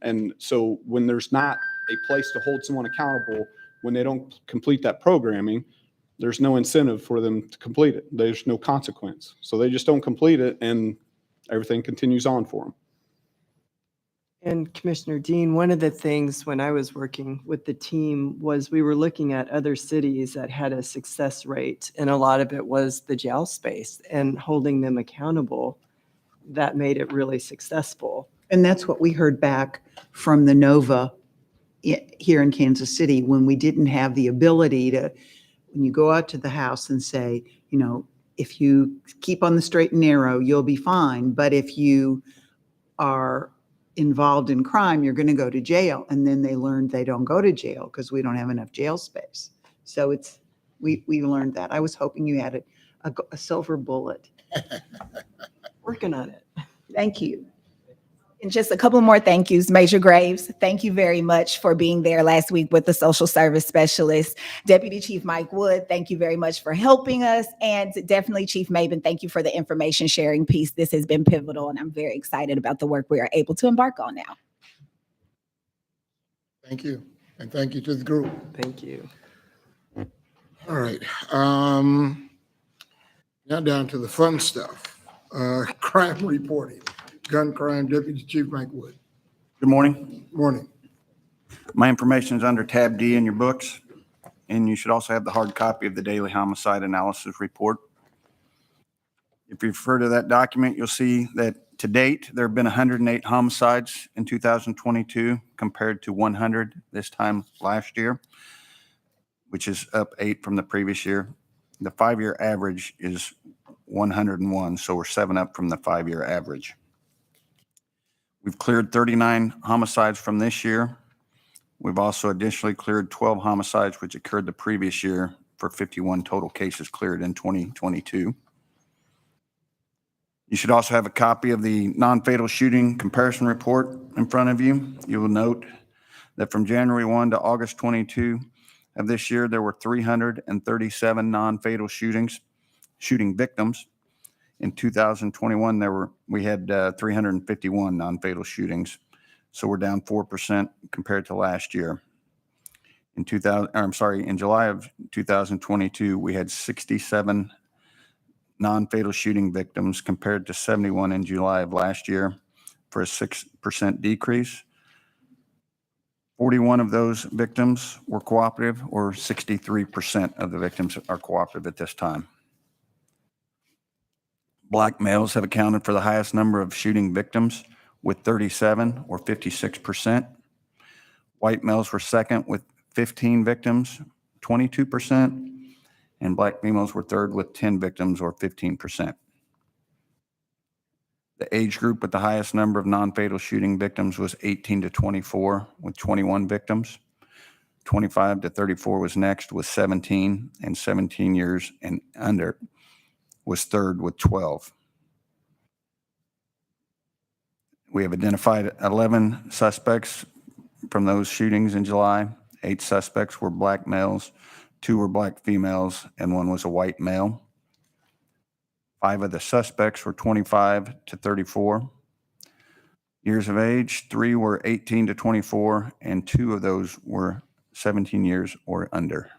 And so when there's not a place to hold someone accountable, when they don't complete that programming, there's no incentive for them to complete it. There's no consequence. So they just don't complete it and everything continues on for them. And Commissioner Dean, one of the things when I was working with the team was we were looking at other cities that had a success rate, and a lot of it was the jail space and holding them accountable. That made it really successful. And that's what we heard back from the NOVA here in Kansas City, when we didn't have the ability to, when you go out to the house and say, if you keep on the straight and narrow, you'll be fine. But if you are involved in crime, you're going to go to jail. And then they learned they don't go to jail because we don't have enough jail space. So we learned that. I was hoping you had a silver bullet. Working on it. Thank you. And just a couple more thank yous. Major Graves, thank you very much for being there last week with the social service specialist. Deputy Chief Mike Wood, thank you very much for helping us. And definitely Chief Maben, thank you for the information sharing piece. This has been pivotal, and I'm very excited about the work we are able to embark on now. Thank you. And thank you to the group. Thank you. All right. Now down to the fun stuff. Crime reporting. Gun crime, Deputy Chief Mike Wood. Good morning. Morning. My information is under tab D in your books, and you should also have the hard copy of the daily homicide analysis report. If you refer to that document, you'll see that to date, there have been 108 homicides in 2022 compared to 100 this time last year, which is up 8 from the previous year. The 5-year average is 101, so we're 7 up from the 5-year average. We've cleared 39 homicides from this year. We've also additionally cleared 12 homicides which occurred the previous year for 51 total cases cleared in 2022. You should also have a copy of the non-fatal shooting comparison report in front of you. You will note that from January 1 to August 22 of this year, there were 337 non-fatal shooting victims. In 2021, we had 351 non-fatal shootings, so we're down 4% compared to last year. In July of 2022, we had 67 non-fatal shooting victims compared to 71 in July of last year, for a 6% decrease. 41 of those victims were cooperative, or 63% of the victims are cooperative at this time. Black males have accounted for the highest number of shooting victims with 37, or 56%. White males were second with 15 victims, 22%, and black females were third with 10 victims, or 15%. The age group with the highest number of non-fatal shooting victims was 18 to 24 with 21 victims. 25 to 34 was next with 17, and 17 years and under was third with 12. We have identified 11 suspects from those shootings in July. 8 suspects were black males, 2 were black females, and 1 was a white male. 5 of the suspects were 25 to 34 years of age. 3 were 18 to 24, and 2 of those were 17 years or under.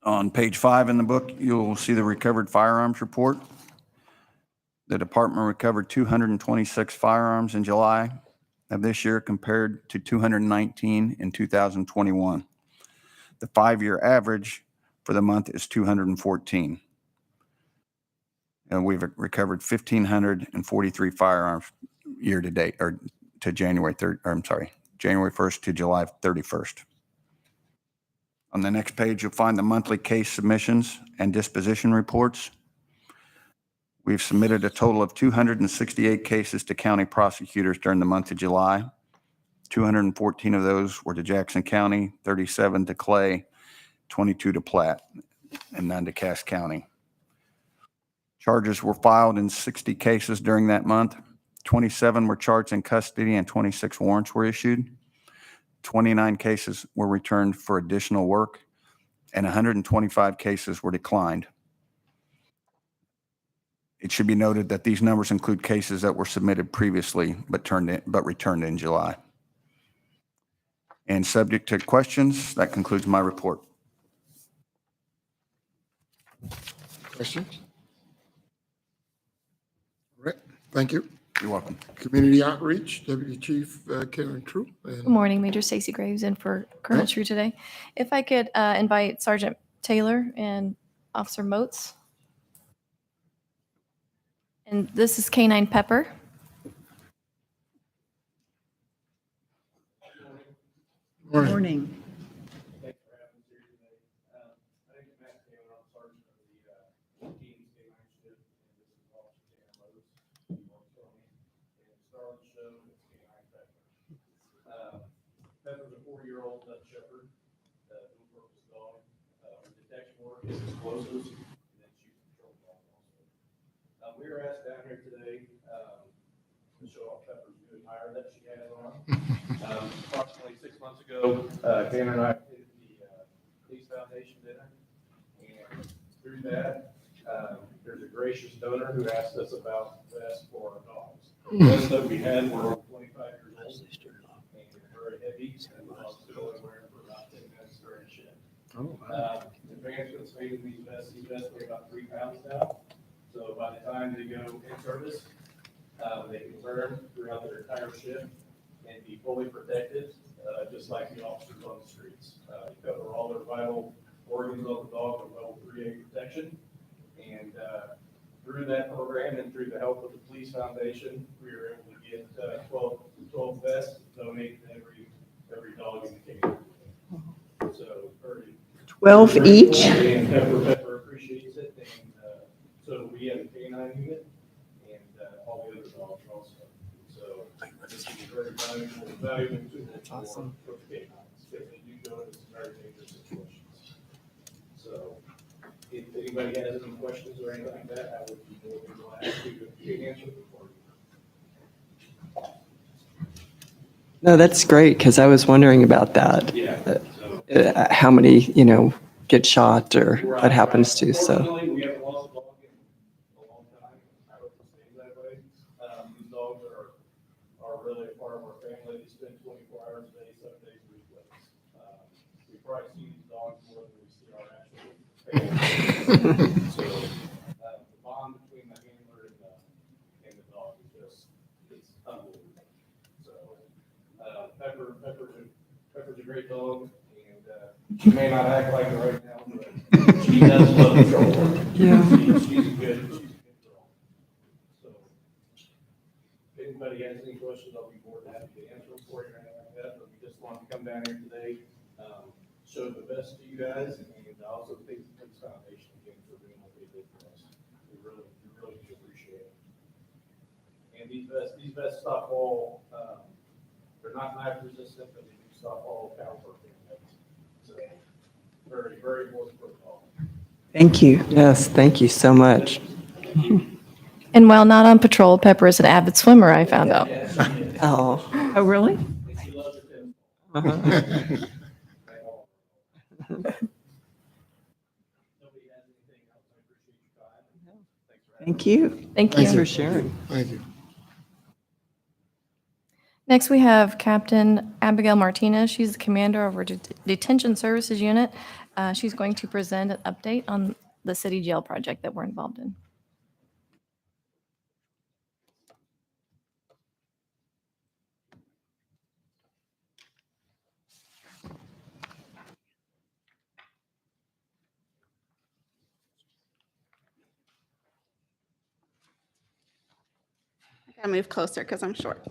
On page 5 in the book, you'll see the recovered firearms report. The department recovered 226 firearms in July of this year compared to 219 in 2021. The 5-year average for the month is 214. And we've recovered 1,543 firearms year to date, or to January 1st to July 31st. On the next page, you'll find the monthly case submissions and disposition reports. We've submitted a total of 268 cases to county prosecutors during the month of July. 214 of those were to Jackson County, 37 to Clay, 22 to Platte, and none to Cass County. Charges were filed in 60 cases during that month. 27 were charged in custody and 26 warrants were issued. 29 cases were returned for additional work, and 125 cases were declined. It should be noted that these numbers include cases that were submitted previously but returned in July. And subject to questions, that concludes my report. Questions? All right, thank you. You're welcome. Community Outreach, Deputy Chief Karen True. Good morning, Major Stacy Graves in for Colonel True today. If I could invite Sergeant Taylor and Officer Moats. And this is K-9 Pepper. Morning. Pepper's a 4-year-old Dutch Shepherd. that she has on. Approximately 6 months ago, Tanner and I did the Police Foundation dinner. And through that, there's a gracious donor who asked us about vests for our dogs. The vests that we had were over 25 years old and very heavy. And the dogs could only wear them for about 10 minutes during shift. Advancements made in these vests weigh about 3 pounds now. So by the time they go in service, they can wear them throughout their entire shift and be fully protected, just like the officers on the streets. Cover all their vital organs of the dog with level 3A protection. And through that program and through the help of the Police Foundation, we were able to get 12 vests donated to every dog in the community. So 12 each? And Pepper appreciates it, and so we have a canine unit and all the other dogs also. So this is a very valuable tool for the canines because they do go into some very dangerous situations. So if anybody has any questions or anything like that, I would be more than glad to answer them for you. No, that's great, because I was wondering about that. Yeah. How many, get shot or what happens to, so. Fortunately, we haven't lost a dog in a long time. I hope it stays that way. These dogs are really a part of our family. They spend 24 hours a day, 7 days a week with us. We probably see these dogs more than we see our actual family. So the bond between the handler and the dog is just, it's unbelievable. So Pepper's a great dog. She may not act like it right now, but she does love patrol work. Yeah. She's a good girl. So if anybody has any questions, I'll be more than happy to answer them for you or anything like that. But we just wanted to come down here today, show the best to you guys, and also thank the Police Foundation again for doing what they did for us. We really do appreciate it. And these vests stop all, they're not knife resistant, but they do stop all caliber things. So very, very important protocol. Thank you. Yes, thank you so much. And while not on patrol, Pepper is an avid swimmer, I found out. Oh. Oh, really? Uh-huh. Thank you. Thank you. Thanks for sharing. Thank you. Next, we have Captain Abigail Martinez. She's the commander of our Detention Services unit. She's going to present an update on the city jail project that we're involved in. I gotta move closer because I'm short.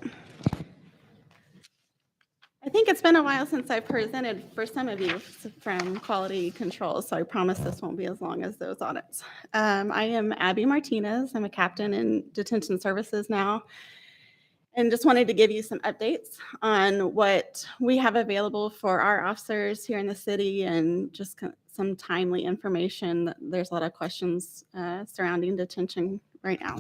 I think it's been a while since I've presented for some of you from quality control, so I promise this won't be as long as those audits. I am Abby Martinez. I'm a captain in Detention Services now, and just wanted to give you some updates on what we have available for our officers here in the city and just some timely information. There's a lot of questions surrounding detention right now.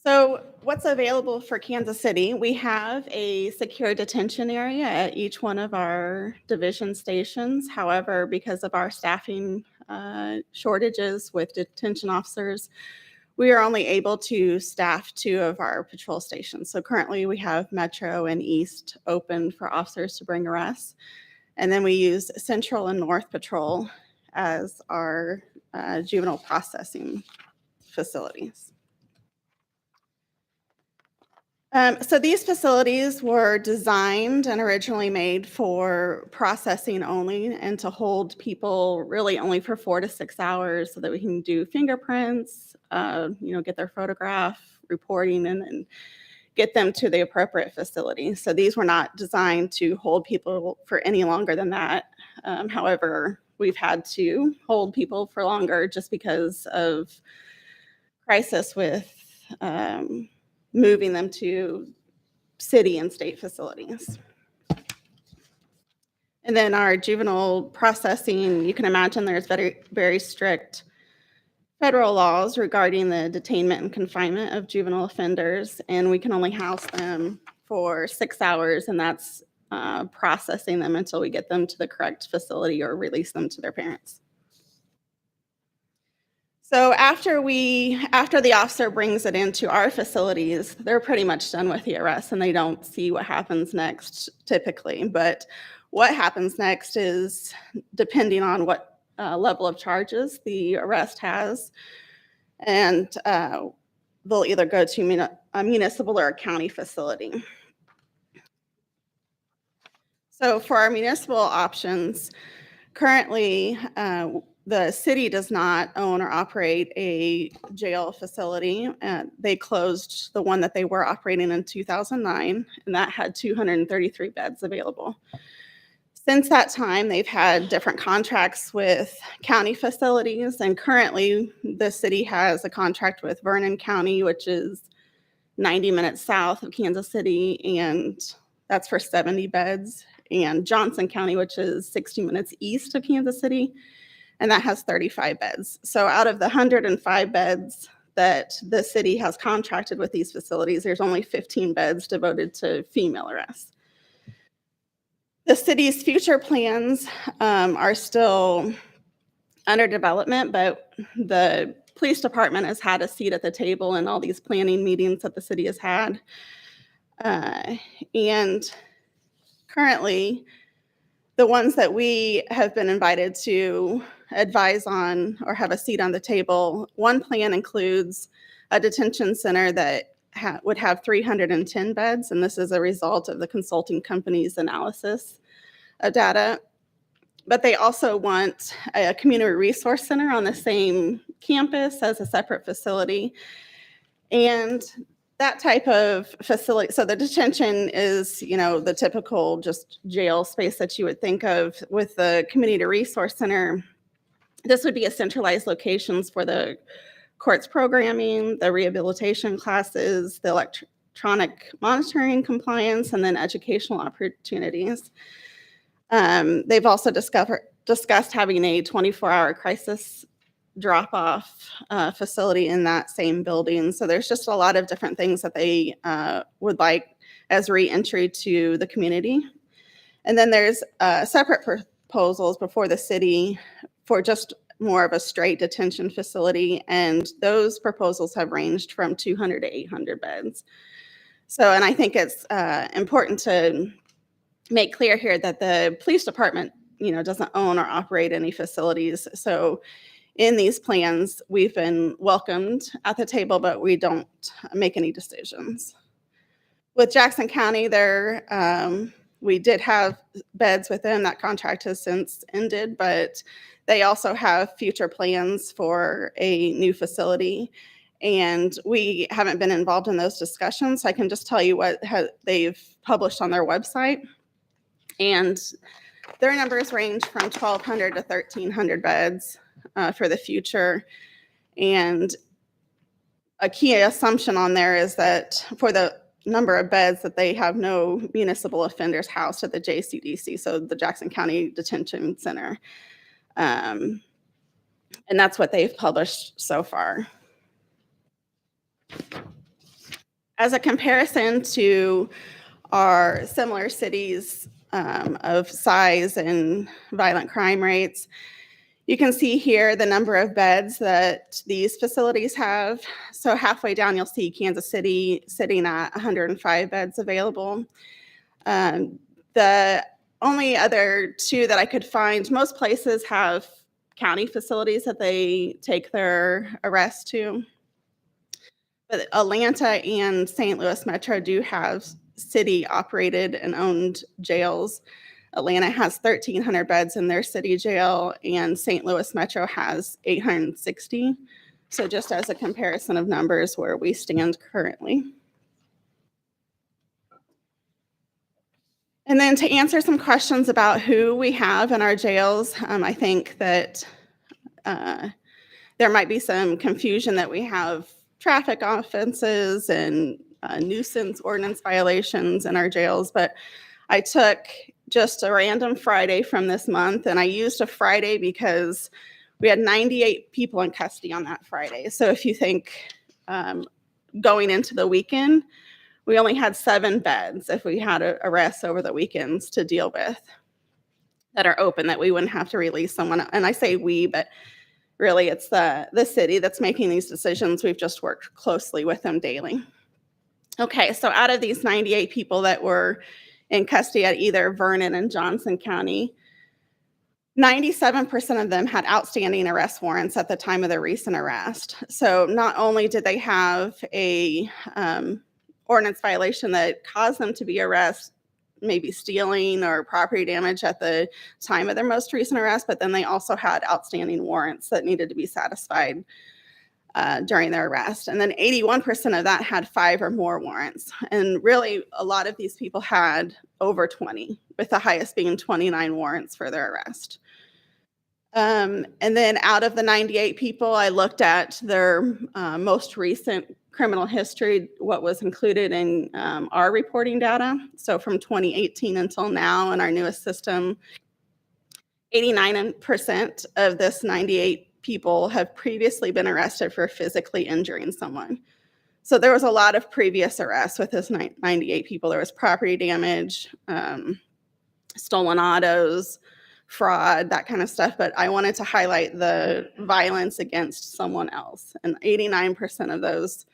So what's available for Kansas City? We have a secure detention area at each one of our division stations. However, because of our staffing shortages with detention officers, we are only able to staff 2 of our patrol stations. So currently we have Metro and East open for officers to bring arrests. And then we use Central and North Patrol as our juvenile processing facilities. So these facilities were designed and originally made for processing only and to hold people really only for 4 to 6 hours so that we can do fingerprints, get their photograph, reporting, and then get them to the appropriate facility. So these were not designed to hold people for any longer than that. However, we've had to hold people for longer just because of crisis with moving them to city and state facilities. And then our juvenile processing, you can imagine there's very, very strict federal laws regarding the detainment and confinement of juvenile offenders, and we can only house them for 6 hours, and that's processing them until we get them to the correct facility or release them to their parents. So after the officer brings it into our facilities, they're pretty much done with the arrest and they don't see what happens next typically. But what happens next is depending on what level of charges the arrest has, and they'll either go to a municipal or a county facility. So for our municipal options, currently, the city does not own or operate a jail facility. They closed the one that they were operating in 2009, and that had 233 beds available. Since that time, they've had different contracts with county facilities, and currently the city has a contract with Vernon County, which is 90 minutes south of Kansas City, and that's for 70 beds, and Johnson County, which is 60 minutes east of Kansas City, and that has 35 beds. So out of the 105 beds that the city has contracted with these facilities, there's only 15 beds devoted to female arrests. The city's future plans are still under development, but the police department has had a seat at the table in all these planning meetings that the city has had. And currently, the ones that we have been invited to advise on or have a seat on the table, one plan includes a detention center that would have 310 beds, and this is a result of the consulting company's analysis of data. But they also want a community resource center on the same campus as a separate facility. And that type of facility, so the detention is, the typical just jail space that you would think of. With the community resource center, this would be a centralized locations for the courts programming, the rehabilitation classes, the electronic monitoring compliance, and then educational opportunities. They've also discussed having a 24-hour crisis drop-off facility in that same building. So there's just a lot of different things that they would like as re-entry to the community. And then there's separate proposals before the city for just more of a straight detention facility, and those proposals have ranged from 200 to 800 beds. So, and I think it's important to make clear here that the police department, doesn't own or operate any facilities. So in these plans, we've been welcomed at the table, but we don't make any decisions. With Jackson County, we did have beds with them. That contract has since ended, but they also have future plans for a new facility, and we haven't been involved in those discussions. So I can just tell you what they've published on their website, and their numbers range from 1,200 to 1,300 beds for the future. And a key assumption on there is that for the number of beds, that they have no municipal offenders housed at the JCDC, so the Jackson County Detention Center. And that's what they've published so far. As a comparison to our similar cities of size and violent crime rates, you can see here the number of beds that these facilities have. So halfway down, you'll see Kansas City sitting at 105 beds available. The only other two that I could find, most places have county facilities that they take their arrests to. But Atlanta and St. Louis Metro do have city-operated and owned jails. Atlanta has 1,300 beds in their city jail, and St. Louis Metro has 860. So just as a comparison of numbers where we stand currently. And then to answer some questions about who we have in our jails, I think that there might be some confusion that we have traffic offenses and nuisance ordinance violations in our jails, but I took just a random Friday from this month, and I used a Friday because We had 98 people in custody on that Friday. So if you think going into the weekend, we only had 7 beds if we had arrests over the weekends to deal with that are open, that we wouldn't have to release someone. And I say we, but really it's the city that's making these decisions. We've just worked closely with them daily. Okay, so out of these 98 people that were in custody at either Vernon and Johnson County, 97% of them had outstanding arrest warrants at the time of their recent arrest. So not only did they have a ordinance violation that caused them to be arrested, maybe stealing or property damage at the time of their most recent arrest, but then they also had outstanding warrants that needed to be satisfied during their arrest. And then 81% of that had 5 or more warrants. And really, a lot of these people had over 20, with the highest being 29 warrants for their arrest. And then out of the 98 people, I looked at their most recent criminal history, what was included in our reporting data. So from 2018 until now in our newest system, 89% of this 98 people have previously been arrested for physically injuring someone. So there was a lot of previous arrests with this 98 people. There was property damage, stolen autos, fraud, that kind of stuff. But I wanted to highlight the violence against someone else. And 89% of those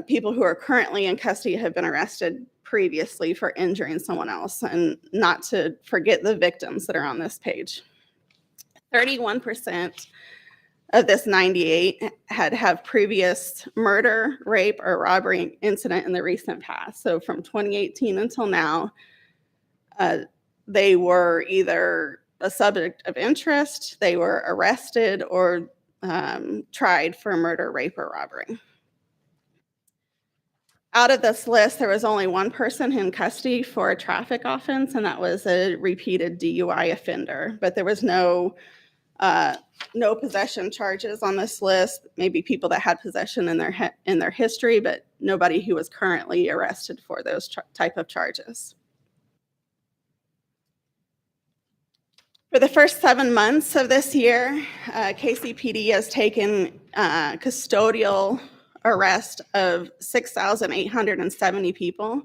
people who are currently in custody have been arrested previously for injuring someone else, and not to forget the victims that are on this page. 31% of this 98 have previous murder, rape, or robbery incident in the recent past. So from 2018 until now, they were either a subject of interest, they were arrested, or tried for murder, rape, or robbery. Out of this list, there was only one person in custody for a traffic offense, and that was a repeated DUI offender. But there was no possession charges on this list. Maybe people that had possession in their history, but nobody who was currently arrested for those type of charges. For the first 7 months of this year, KCPD has taken custodial arrest of 6,870 people.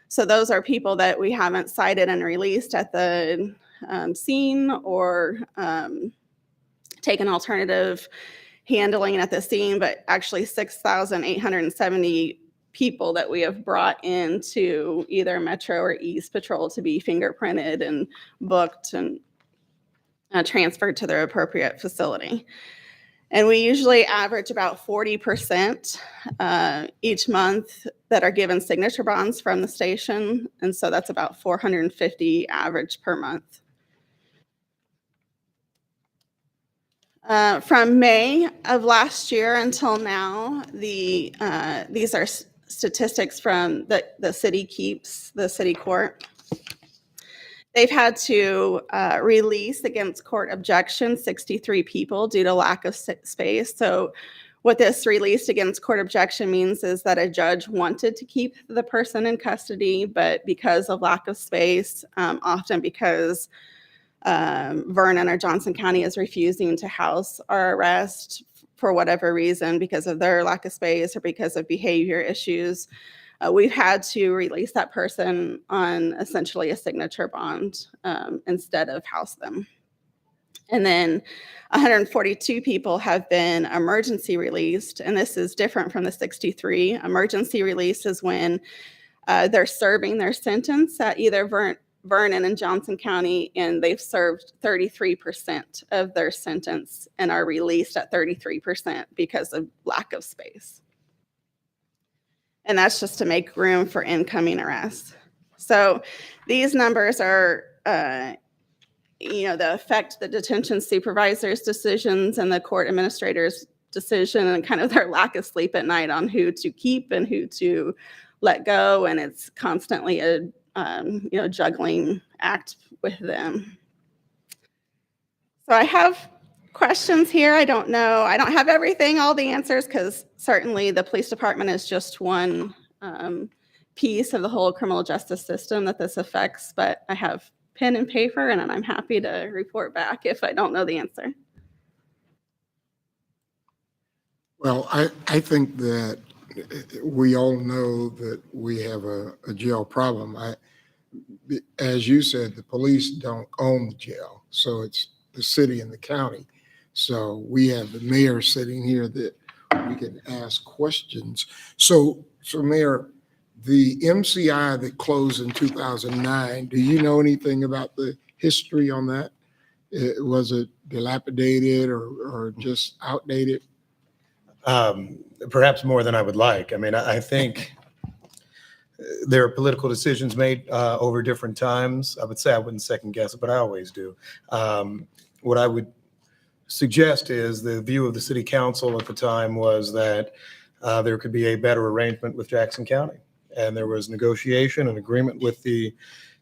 So those are people that we haven't cited and released at the scene, or taken alternative handling at the scene, but actually 6,870 people that we have brought into either Metro or East Patrol to be fingerprinted and booked and transferred to their appropriate facility. And we usually average about 40% each month that are given signature bonds from the station. And so that's about 450 average per month. From May of last year until now, these are statistics from the city keeps, the city court. They've had to release against court objection 63 people due to lack of space. So what this released against court objection means is that a judge wanted to keep the person in custody, but because of lack of space, often because Vernon or Johnson County is refusing to house our arrest for whatever reason, because of their lack of space or because of behavior issues, we've had to release that person on essentially a signature bond instead of house them. And then 142 people have been emergency released, and this is different from the 63. Emergency release is when they're serving their sentence at either Vernon and Johnson County, and they've served 33% of their sentence and are released at 33% because of lack of space. And that's just to make room for incoming arrests. So these numbers are, the affect the detention supervisor's decisions and the court administrator's decision, and kind of their lack of sleep at night on who to keep and who to let go. And it's constantly a juggling act with them. So I have questions here. I don't know. I don't have all the answers, because certainly the police department is just one piece of the whole criminal justice system that this affects. But I have pen and paper, and I'm happy to report back if I don't know the answer. Well, I think that we all know that we have a jail problem. As you said, the police don't own the jail, so it's the city and the county. So we have the mayor sitting here that we can ask questions. So Mayor, the MCI that closed in 2009, do you know anything about the history on that? Was it dilapidated or just outdated? Perhaps more than I would like. I mean, I think there are political decisions made over different times. I would say I wouldn't second guess it, but I always do. What I would suggest is the view of the city council at the time was that there could be a better arrangement with Jackson County. And there was negotiation and agreement with the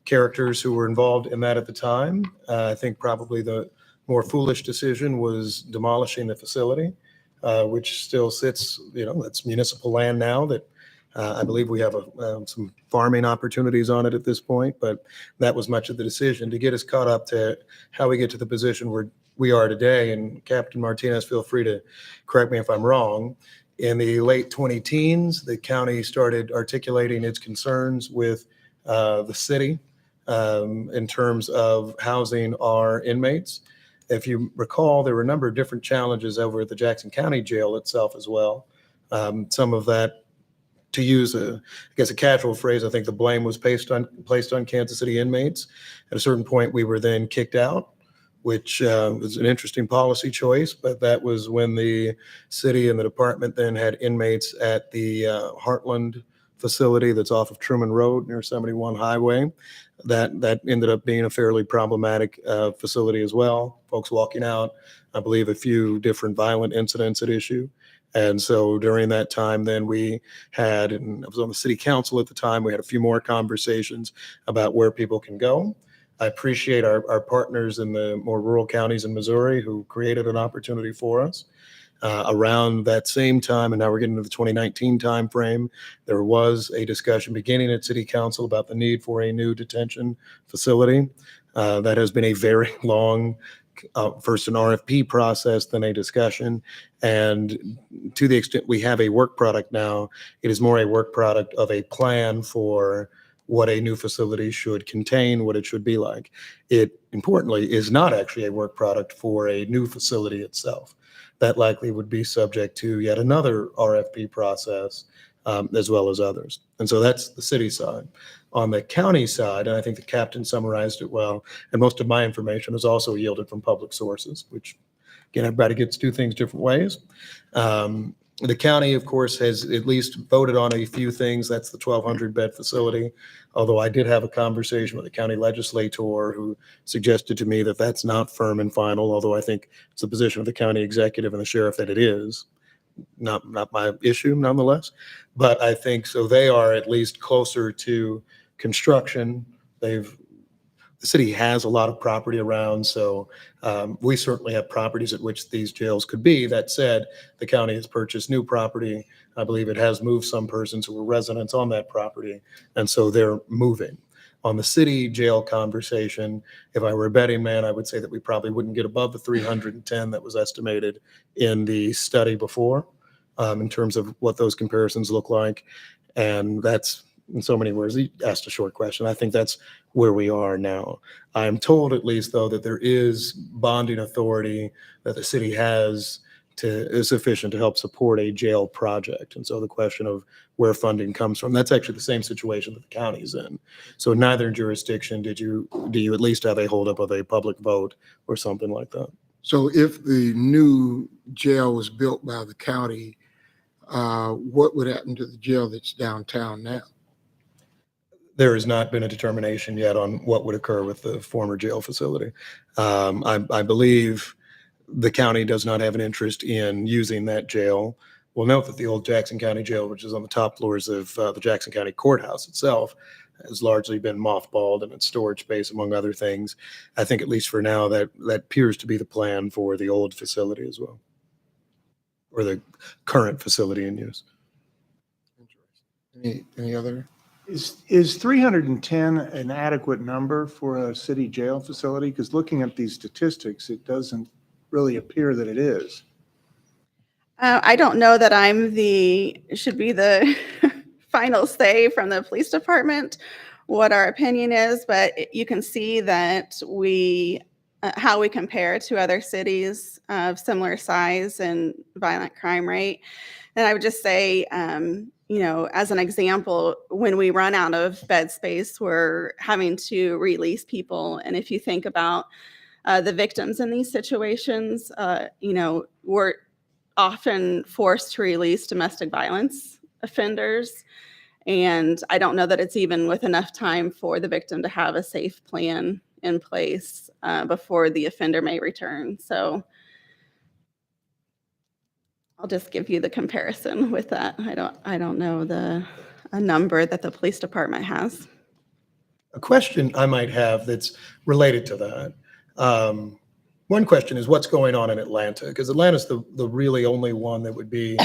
characters who were involved in that at the time. I think probably the more foolish decision was demolishing the facility, which still sits, that's municipal land now that I believe we have some farming opportunities on it at this point, but that was much of the decision to get us caught up to how we get to the position where we are today. And Captain Martinez, feel free to correct me if I'm wrong. In the late 20-teens, the county started articulating its concerns with the city in terms of housing our inmates. If you recall, there were a number of different challenges over at the Jackson County Jail itself as well. Some of that, to use a casual phrase, I think the blame was placed on Kansas City inmates. At a certain point, we were then kicked out, which was an interesting policy choice, but that was when the city and the department then had inmates at the Heartland facility that's off of Truman Road near 71 Highway. That ended up being a fairly problematic facility as well. Folks walking out, I believe a few different violent incidents at issue. And so during that time, then we had, and I was on the city council at the time, we had a few more conversations about where people can go. I appreciate our partners in the more rural counties in Missouri who created an opportunity for us. Around that same time, and now we're getting to the 2019 timeframe, there was a discussion beginning at City Council about the need for a new detention facility. That has been a very long, first an RFP process, then a discussion. And to the extent we have a work product now, it is more a work product of a plan for what a new facility should contain, what it should be like. It, importantly, is not actually a work product for a new facility itself. That likely would be subject to yet another RFP process, as well as others. And so that's the city side. On the county side, and I think the captain summarized it well, and most of my information is also yielded from public sources, which, again, everybody gets to do things different ways. The county, of course, has at least voted on a few things. That's the 1,200-bed facility. Although I did have a conversation with a county legislator who suggested to me that that's not firm and final, although I think it's the position of the county executive and the sheriff that it is. Not my issue, nonetheless. But I think so they are at least closer to construction. The city has a lot of property around, so we certainly have properties at which these jails could be. That said, the county has purchased new property. I believe it has moved some persons who were residents on that property, and so they're moving. On the city jail conversation, if I were a betting man, I would say that we probably wouldn't get above the 310 that was estimated in the study before, in terms of what those comparisons look like. And that's, in so many words, he asked a short question. I think that's where we are now. I'm told at least, though, that there is bonding authority that the city has is sufficient to help support a jail project. And so the question of where funding comes from, that's actually the same situation that the county's in. So neither jurisdiction do you at least have a holdup of a public vote or something like that. So if the new jail was built by the county, what would happen to the jail that's downtown now? There has not been a determination yet on what would occur with the former jail facility. I believe the county does not have an interest in using that jail. We'll note that the old Jackson County Jail, which is on the top floors of the Jackson County Courthouse itself, has largely been mothballed in its storage space, among other things. I think, at least for now, that appears to be the plan for the old facility as well, or the current facility in use. Any other? Is 310 an adequate number for a city jail facility? Because looking at these statistics, it doesn't really appear that it is. I don't know that should be the final say from the police department what our opinion is, but you can see that how we compare to other cities of similar size and violent crime rate. And I would just say, as an example, when we run out of bed space, we're having to release people. And if you think about the victims in these situations, we're often forced to release domestic violence offenders. And I don't know that it's even with enough time for the victim to have a safe plan in place before the offender may return. So I'll just give you the comparison with that. I don't know a number that the police department has. A question I might have that's related to that. One question is what's going on in Atlanta? Because Atlanta's the really only one that would be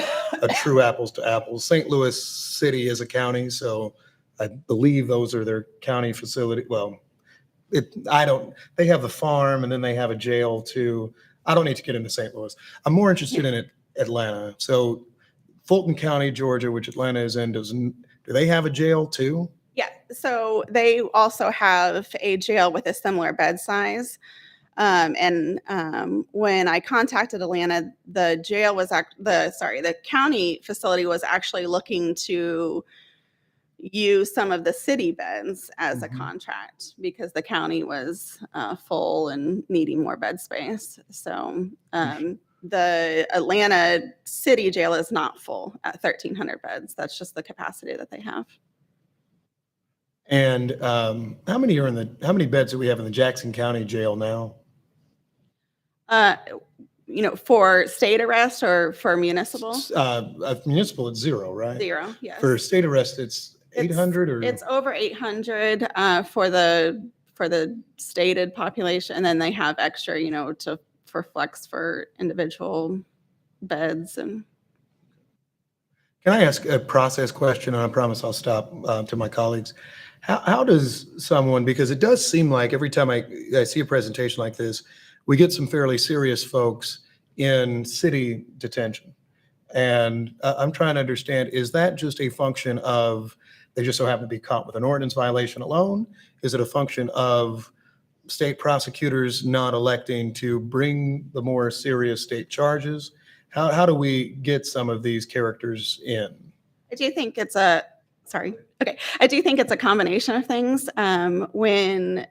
a true apples to apples. St. Louis City is a county, so I believe those are their county facility. Well, they have the farm and then they have a jail too. I don't need to get into St. Louis. I'm more interested in Atlanta. So Fulton County, Georgia, which Atlanta is in, do they have a jail too? Yeah, so they also have a jail with a similar bed size. When I contacted Atlanta, the county facility was actually looking to use some of the city beds as a contract because the county was full and needing more bed space. So the Atlanta city jail is not full at 1,300 beds. That's just the capacity that they have. And how many beds do we have in the Jackson County Jail now? For state arrest or for municipal? Municipal, it's 0, right? 0, yes. For state arrest, it's 800 or? It's over 800 for the stated population, and then they have extra, for flex for individual beds. And can I ask a process question? And I promise I'll stop to my colleagues. How does someone, because it does seem like every time I see a presentation like this, we get some fairly serious folks in city detention. And I'm trying to understand, is that just a function of they just so happen to be caught with an ordinance violation alone? Is it a function of state prosecutors not electing to bring the more serious state charges? How do we get some of these characters in? I do think it's a combination of things. When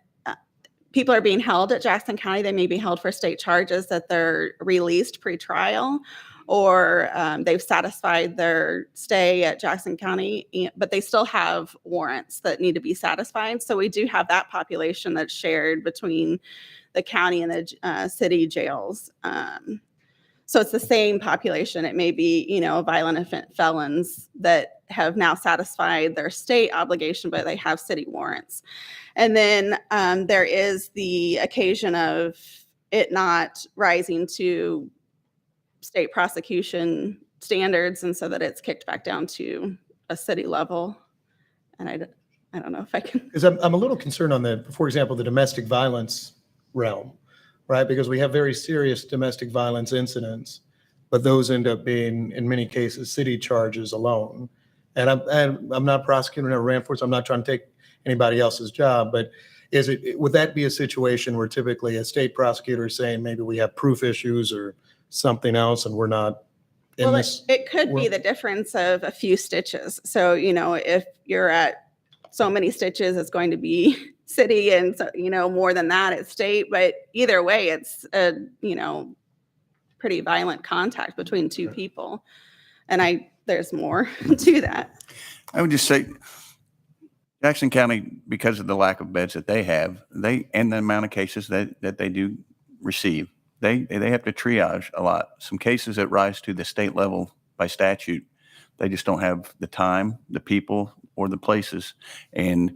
people are being held at Jackson County, they may be held for state charges that they're released pre-trial, or they've satisfied their stay at Jackson County, but they still have warrants that need to be satisfied. So we do have that population that's shared between the county and the city jails. So it's the same population. It may be, violent felons that have now satisfied their state obligation, but they have city warrants. And then there is the occasion of it not rising to state prosecution standards, and so that it's kicked back down to a city level. And I don't know if I can. Because I'm a little concerned on for example, the domestic violence realm, right? Because we have very serious domestic violence incidents, but those end up being, in many cases, city charges alone. And I'm not prosecuting or ran for it, so I'm not trying to take anybody else's job, but would that be a situation where typically a state prosecutor is saying maybe we have proof issues or something else and we're not in this? It could be the difference of a few stitches. So, if you're at so many stitches, it's going to be city, and so, more than that, it's state. But either way, it's a, pretty violent contact between two people. And there's more to that. I would just say Jackson County, because of the lack of beds that they have, and the amount of cases that they do receive, they have to triage a lot. Some cases that rise to the state level by statute, they just don't have the time, the people, or the places. And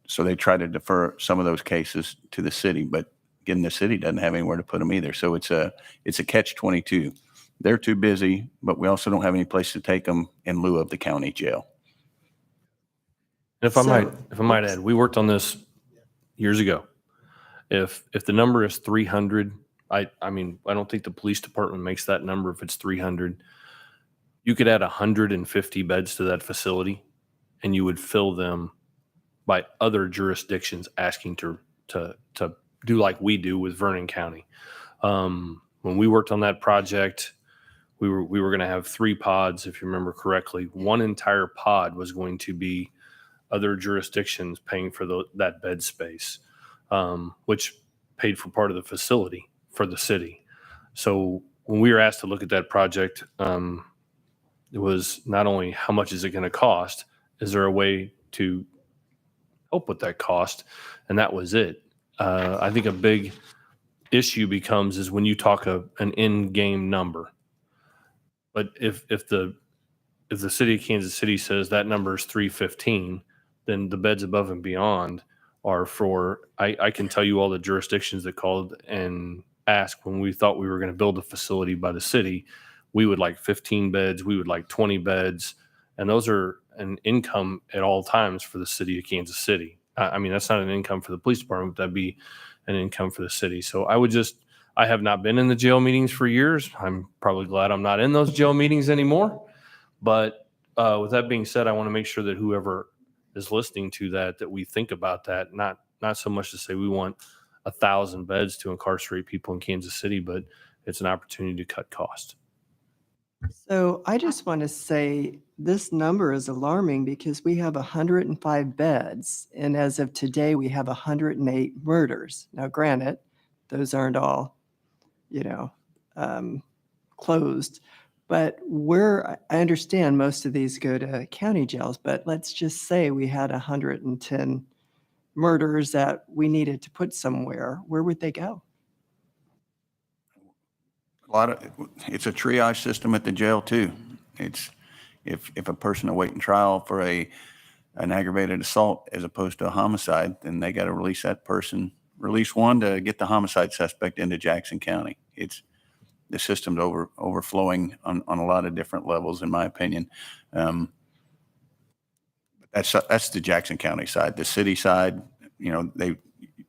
so they try to defer some of those cases to the city, but again, the city doesn't have anywhere to put them either. So it's a catch-22. They're too busy, but we also don't have any place to take them in lieu of the county jail. If I might add, we worked on this years ago. If the number is 300 I mean, I don't think the police department makes that number if it's 300. You could add 150 beds to that facility and you would fill them by other jurisdictions asking to do like we do with Vernon County. When we worked on that project, we were going to have 3 pods, if you remember correctly. One entire pod was going to be other jurisdictions paying for that bed space, which paid for part of the facility for the city. So when we were asked to look at that project, it was not only how much is it going to cost, is there a way to help with that cost? And that was it. I think a big issue becomes is when you talk an in-game number. But if the city of Kansas City says that number is 315, then the beds above and beyond are for, I can tell you all the jurisdictions that called and asked when we thought we were going to build a facility by the city. We would like 15 beds, we would like 20 beds, and those are an income at all times for the city of Kansas City. I mean, that's not an income for the police department, but that'd be an income for the city. So I have not been in the jail meetings for years. I'm probably glad I'm not in those jail meetings anymore. But with that being said, I want to make sure that whoever is listening to that we think about that, not so much to say we want 1,000 beds to incarcerate people in Kansas City, but it's an opportunity to cut costs. So I just want to say this number is alarming because we have 105 beds, and as of today, we have 108 murders. Now, granted, those aren't all, closed, but I understand most of these go to county jails, but let's just say we had 110 murders that we needed to put somewhere. Where would they go? It's a triage system at the jail too. It's if a person awaiting trial for an aggravated assault as opposed to a homicide, then they got to release that person, release one to get the homicide suspect into Jackson County. The system's overflowing on a lot of different levels, in my opinion. That's the Jackson County side. The city side,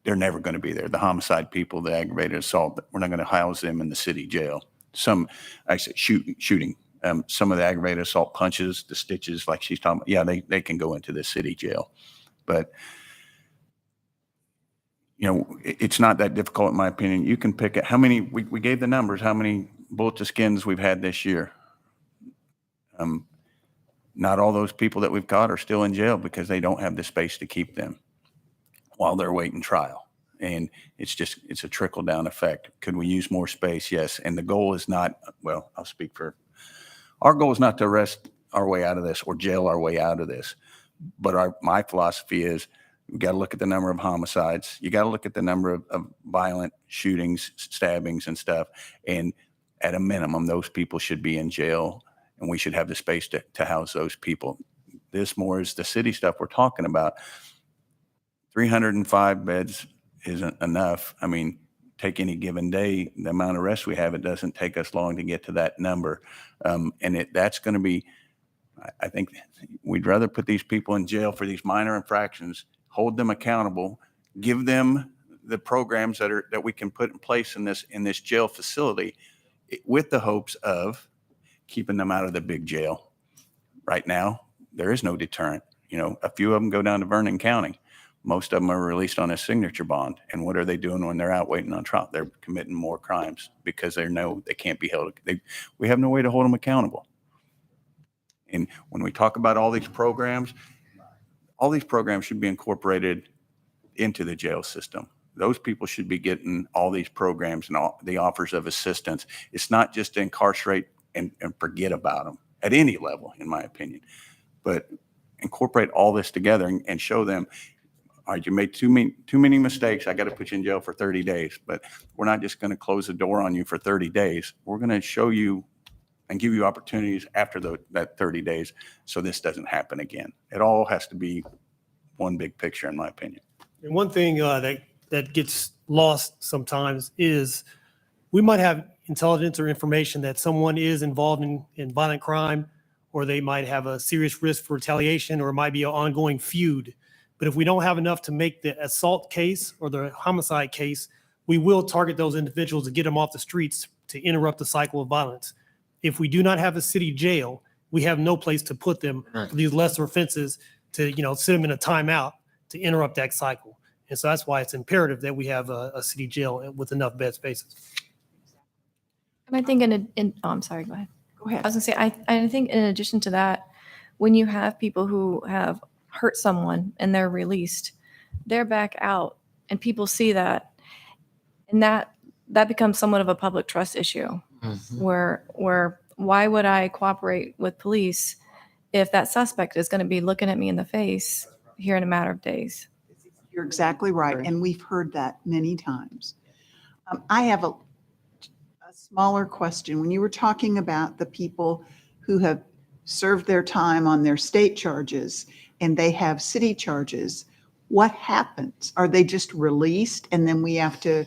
they're never going to be there. The homicide people, the aggravated assault, we're not going to house them in the city jail. Some actually shooting. Some of the aggravated assault punches, the stitches, like she's talking about, yeah, they can go into the city jail. But it's not that difficult, in my opinion. You can pick it. How many, we gave the numbers, how many bullet to skins we've had this year. Not all those people that we've caught are still in jail because they don't have the space to keep them while they're waiting trial. And it's a trickle down effect. Could we use more space? Yes. And the goal is not, well, I'll speak for, our goal is not to arrest our way out of this or jail our way out of this. But my philosophy is we got to look at the number of homicides. You got to look at the number of violent shootings, stabbings and stuff. And at a minimum, those people should be in jail and we should have the space to house those people. This more is the city stuff we're talking about. 305 beds isn't enough. I mean, take any given day, the amount of arrests we have, it doesn't take us long to get to that number. And that's going to be, I think we'd rather put these people in jail for these minor infractions, hold them accountable, give them the programs that we can put in place in this jail facility with the hopes of keeping them out of the big jail. Right now, there is no deterrent. A few of them go down to Vernon County. Most of them are released on a signature bond. And what are they doing when they're out waiting on trial? They're committing more crimes because they know they can't be held. We have no way to hold them accountable. And when we talk about all these programs should be incorporated into the jail system. Those people should be getting all these programs and all the offers of assistance. It's not just to incarcerate and forget about them at any level, in my opinion, but incorporate all this together and show them, all right, you made too many mistakes. I got to put you in jail for 30 days, but we're not just going to close the door on you for 30 days. We're going to show you and give you opportunities after that 30 days so this doesn't happen again. It all has to be one big picture, in my opinion. And one thing that gets lost sometimes is we might have intelligence or information that someone is involved in violent crime, or they might have a serious risk for retaliation, or it might be an ongoing feud. But if we don't have enough to make the assault case or the homicide case, we will target those individuals to get them off the streets to interrupt the cycle of violence. If we do not have a city jail, we have no place to put them for these lesser offenses to, sit them in a timeout to interrupt that cycle. And so that's why it's imperative that we have a city jail with enough bed spaces. And I think I'm sorry, go ahead. Go ahead. I was gonna say, I think in addition to that, when you have people who have hurt someone and they're released, they're back out and people see that. And that becomes somewhat of a public trust issue where why would I cooperate with police if that suspect is going to be looking at me in the face here in a matter of days? You're exactly right. And we've heard that many times. I have a smaller question. When you were talking about the people who have served their time on their state charges and they have city charges, what happens? Are they just released and then we have to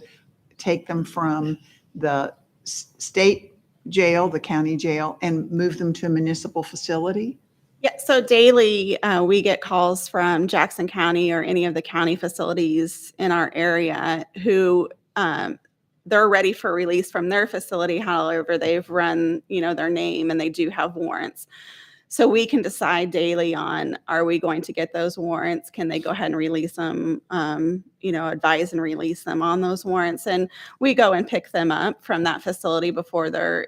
take them from the state jail, the county jail, and move them to a municipal facility? Yeah, so daily we get calls from Jackson County or any of the county facilities in our area who they're ready for release from their facility. However, they've run, their name and they do have warrants. So we can decide daily on, are we going to get those warrants? Can they go ahead and release them, advise and release them on those warrants? And we go and pick them up from that facility before they're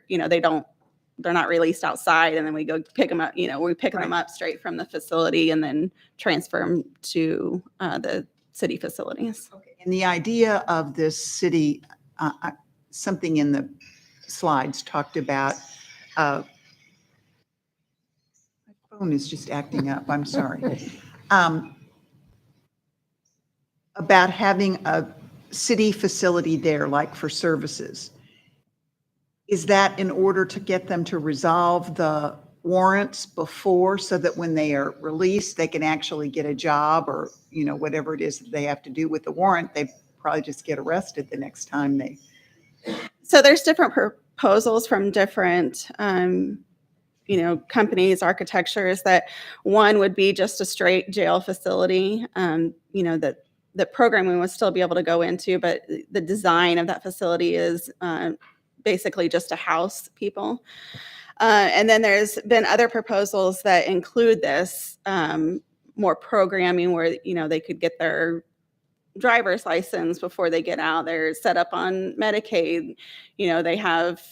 not released outside. And then we go pick them up, we pick them up straight from the facility and then transfer them to the city facilities. Okay. And the idea of this city, something in the slides talked about, my phone is just acting up, I'm sorry. About having a city facility there, like for services. Is that in order to get them to resolve the warrants before so that when they are released, they can actually get a job or, whatever it is that they have to do with the warrant? They probably just get arrested the next time they. So there's different proposals from different, companies, architectures, that one would be just a straight jail facility, that the programming would still be able to go into, but the design of that facility is basically just to house people. And then there's been other proposals that include this more programming where, they could get their driver's license before they get out. They're set up on Medicaid. They have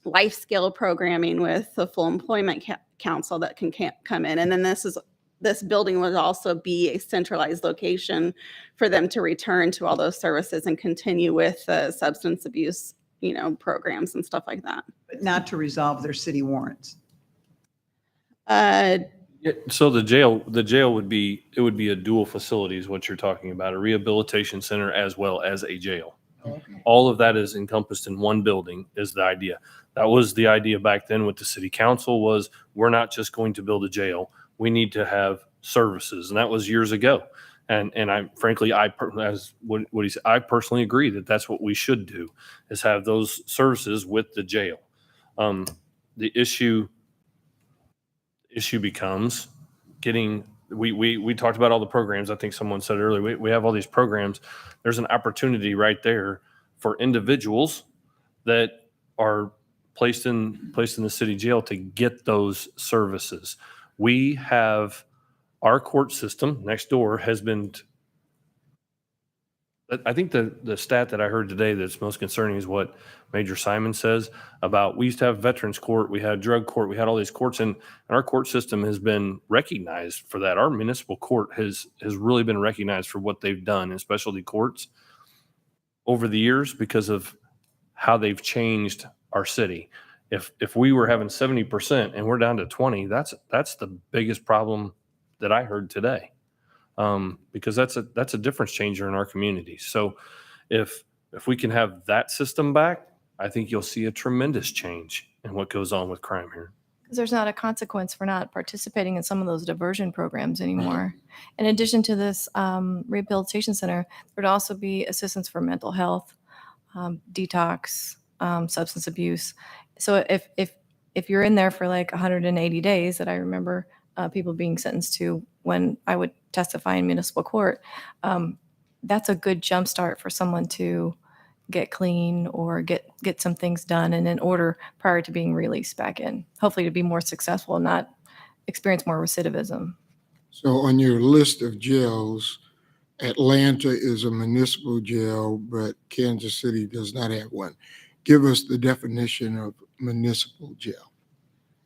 life skill programming with the full employment council that can come in. And then this building would also be a centralized location for them to return to all those services and continue with substance abuse, programs and stuff like that. But not to resolve their city warrants. So the jail would be a dual facility is what you're talking about, a rehabilitation center as well as a jail. Okay. All of that is encompassed in one building is the idea. That was the idea back then with the city council was we're not just going to build a jail. We need to have services. And that was years ago. And I frankly, as what he said, I personally agree that that's what we should do is have those services with the jail. The issue becomes getting, we talked about all the programs. I think someone said earlier, we have all these programs. There's an opportunity right there for individuals that are placed in the city jail to get those services. We have our court system next door has been, I think the stat that I heard today that's most concerning is what Major Simon says about we used to have veterans court, we had drug court, we had all these courts, and our court system has been recognized for that. Our municipal court has really been recognized for what they've done in specialty courts over the years because of how they've changed our city. If we were having 70% and we're down to 20, that's the biggest problem that I heard today. Because that's a difference changer in our community. So if we can have that system back, I think you'll see a tremendous change in what goes on with crime here. Because there's not a consequence for not participating in some of those diversion programs anymore. In addition to this rehabilitation center, there would also be assistance for mental health, detox, substance abuse. So if you're in there for like 180 days that I remember people being sentenced to when I would testify in municipal court, that's a good jumpstart for someone to get clean or get some things done and in order prior to being released back in, hopefully to be more successful and not experience more recidivism. So on your list of jails, Atlanta is a municipal jail, but Kansas City does not have one. Give us the definition of municipal jail.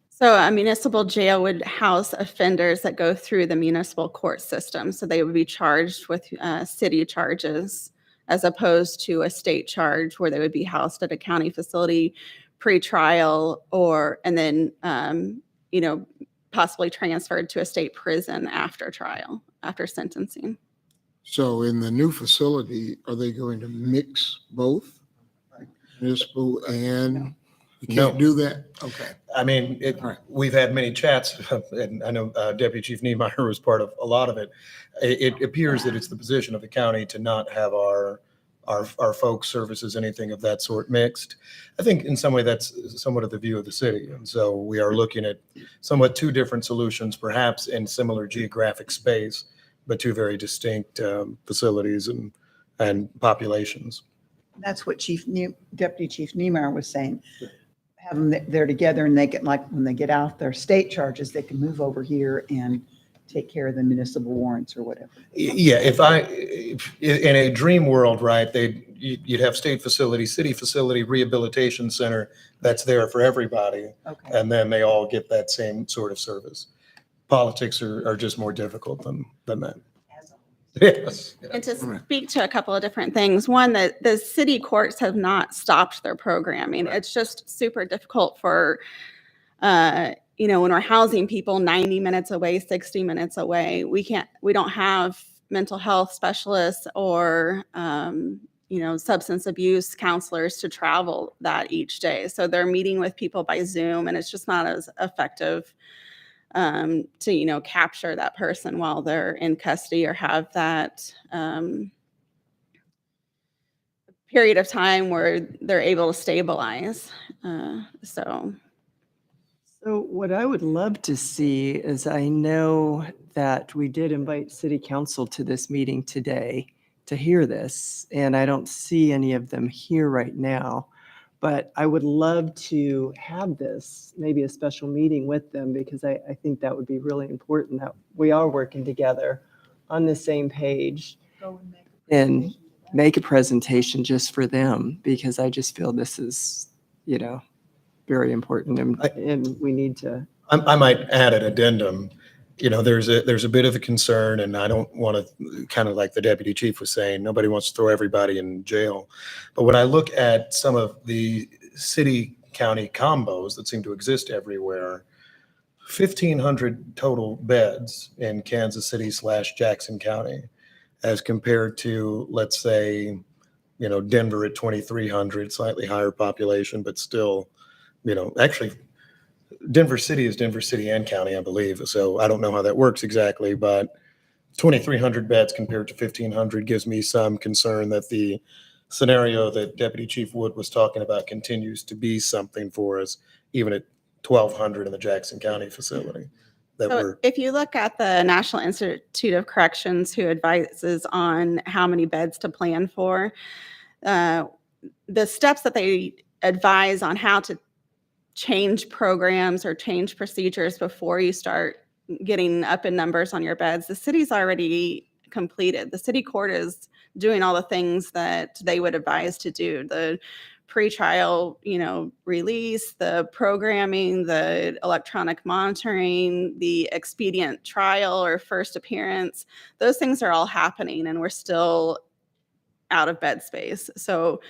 So a municipal jail would house offenders that go through the municipal court system. So they would be charged with city charges as opposed to a state charge where they would be housed at a county facility pre-trial and then, possibly transferred to a state prison after trial, after sentencing. So in the new facility, are they going to mix both municipal and you can't No. do that? Okay. I mean, we've had many chats, and I know Deputy Chief Niemeyer was part of a lot of it. It appears that it's the position of the county to not have our folks services, anything of that sort mixed. I think in some way that's somewhat of the view of the city. And so we are looking at somewhat two different solutions, perhaps in similar geographic space, but two very distinct facilities and populations. That's what Deputy Chief Niemeyer was saying. Have them there together, and they get, like, when they get out their state charges, they can move over here and take care of the municipal warrants or whatever. Yeah, if in a dream world, right, you'd have state facility, city facility, rehabilitation center that's there for everybody. Okay. And then they all get that same sort of service. Politics are just more difficult than that. Yes. And to speak to a couple of different things, one, that the city courts have not stopped their programming. Right. It's just super difficult for, when we're housing people 90 minutes away, 60 minutes away, we don't have mental health specialists or, substance abuse counselors to travel that each day. So they're meeting with people by Zoom, and it's just not as effective to capture that person while they're in custody or have that period of time where they're able to stabilize. So what I would love to see is, I know that we did invite City Council to this meeting today to hear this, and I don't see any of them here right now. But I would love to have this, maybe a special meeting with them, because I think that would be really important that we are working together on the same page and make a presentation just for them, because I just feel this is, very important and we need to. I might add an addendum. There's a bit of a concern, and I don't want to, kind of like the deputy chief was saying, nobody wants to throw everybody in jail. But when I look at some of the city county combos that seem to exist everywhere, 1,500 total beds in Kansas City / Jackson County, as compared to, let's say, Denver at 2,300, slightly higher population, but still, actually, Denver City is Denver City and county, I believe. So I don't know how that works exactly, but 2,300 beds compared to 1,500 gives me some concern that the scenario that Deputy Chief Wood was talking about continues to be something for us, even at 1,200 in the Jackson County facility. If you look at the National Institute of Corrections, who advises on how many beds to plan for, the steps that they advise on how to change programs or change procedures before you start getting up in numbers on your beds, the city's already completed. The city court is doing all the things that they would advise to do. The pre-trial, release, the programming, the electronic monitoring, the expedient trial or first appearance, those things are all happening, and we're still out of bed space. So,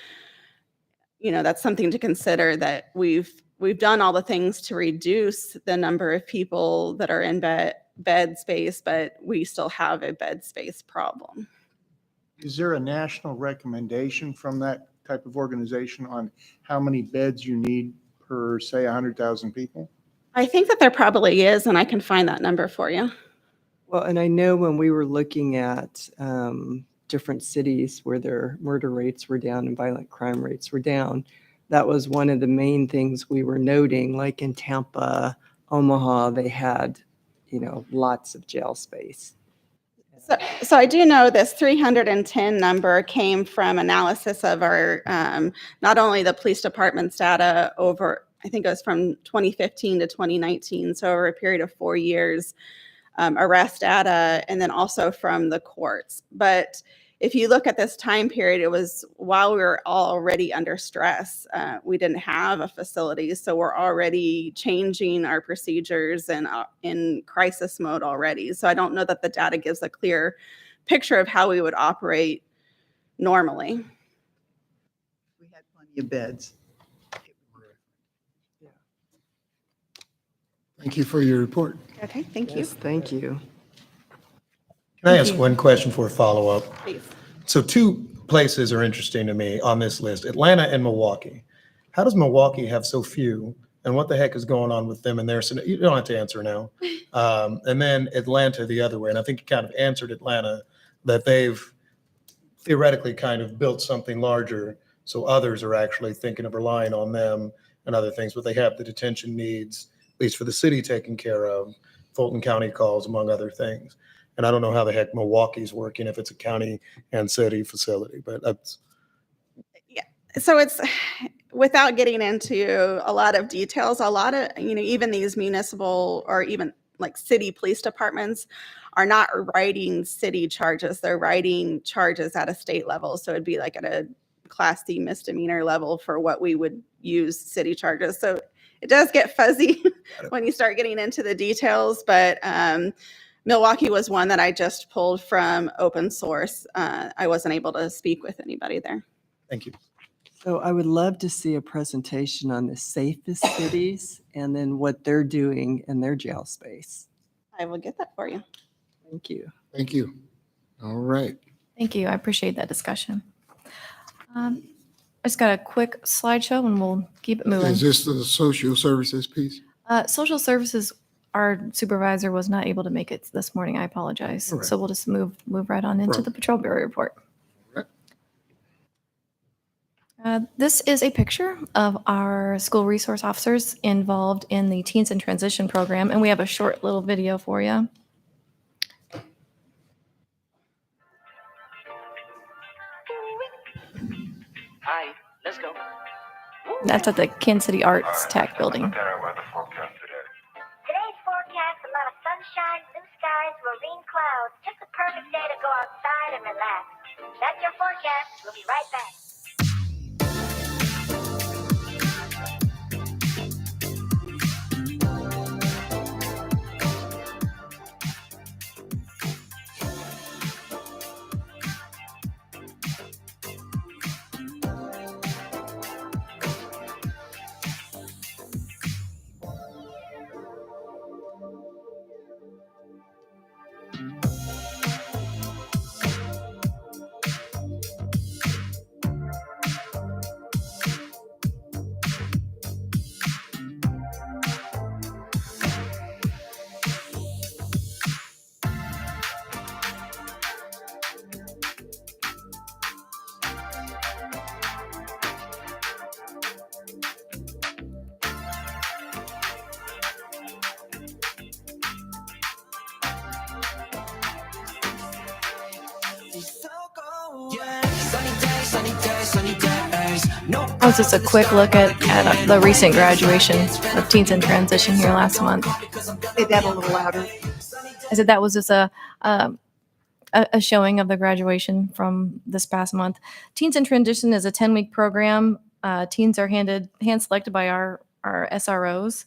that's something to consider, that we've done all the things to reduce the number of people that are in bed space, but we still have a bed space problem. Is there a national recommendation from that type of organization on how many beds you need per, say, 100,000 people? I think that there probably is, and I can find that number for you. Well, and I know when we were looking at different cities where their murder rates were down and violent crime rates were down, that was one of the main things we were noting. Like in Tampa, Omaha, they had, lots of jail space. So I do know this 310 number came from analysis of our, not only the police department's data over, I think it was from 2015 to 2019, so over a period of 4 years, arrest data, and then also from the courts. But if you look at this time period, it was while we were already under stress. We didn't have a facility, so we're already changing our procedures and in crisis mode already. So I don't know that the data gives a clear picture of how we would operate normally. We had plenty of beds. Thank you for your report. Okay, thank you. Yes, thank you. Can I ask one question for a follow-up? Please. So 2 places are interesting to me on this list, Atlanta and Milwaukee. How does Milwaukee have so few? And what the heck is going on with them and their, you don't have to answer now. And then Atlanta the other way. And I think you kind of answered Atlanta, that they've theoretically kind of built something larger. So others are actually thinking of relying on them and other things, but they have the detention needs, at least for the city, taken care of, Fulton County calls, among other things. And I don't know how the heck Milwaukee's working, if it's a county and city facility, but that's. Yeah, so it's, without getting into a lot of details, a lot of, even these municipal or even like city police departments are not writing city charges. They're writing charges at a state level. So it'd be like at a Class C misdemeanor level for what we would use city charges. So it does get fuzzy when you start getting into the details, but Milwaukee was one that I just pulled from open source. I wasn't able to speak with anybody there. Thank you. So I would love to see a presentation on the safest cities and then what they're doing in their jail space. I will get that for you. Thank you. Thank you. All right. Thank you. I appreciate that discussion. I just got a quick slideshow and we'll keep it moving. Is this the social services piece? Social services, our supervisor was not able to make it this morning. I apologize. All right. So we'll just move right on into the patrol bureau report. This is a picture of our school resource officers involved in the Teens in Transition program, and we have a short little video for you. Hi, let's go. That's at the Kansas City Arts Tech building. Today's forecast, a lot of sunshine, blue skies, marine clouds. Just the perfect day to go outside and relax. That's your forecast. We'll be right back. That was just a quick look at the recent graduation of Teens in Transition here last month. Say that a little louder. I said that was just a showing of the graduation from this past month. Teens in Transition is a 10-week program. Teens are hand-selected by our SROs.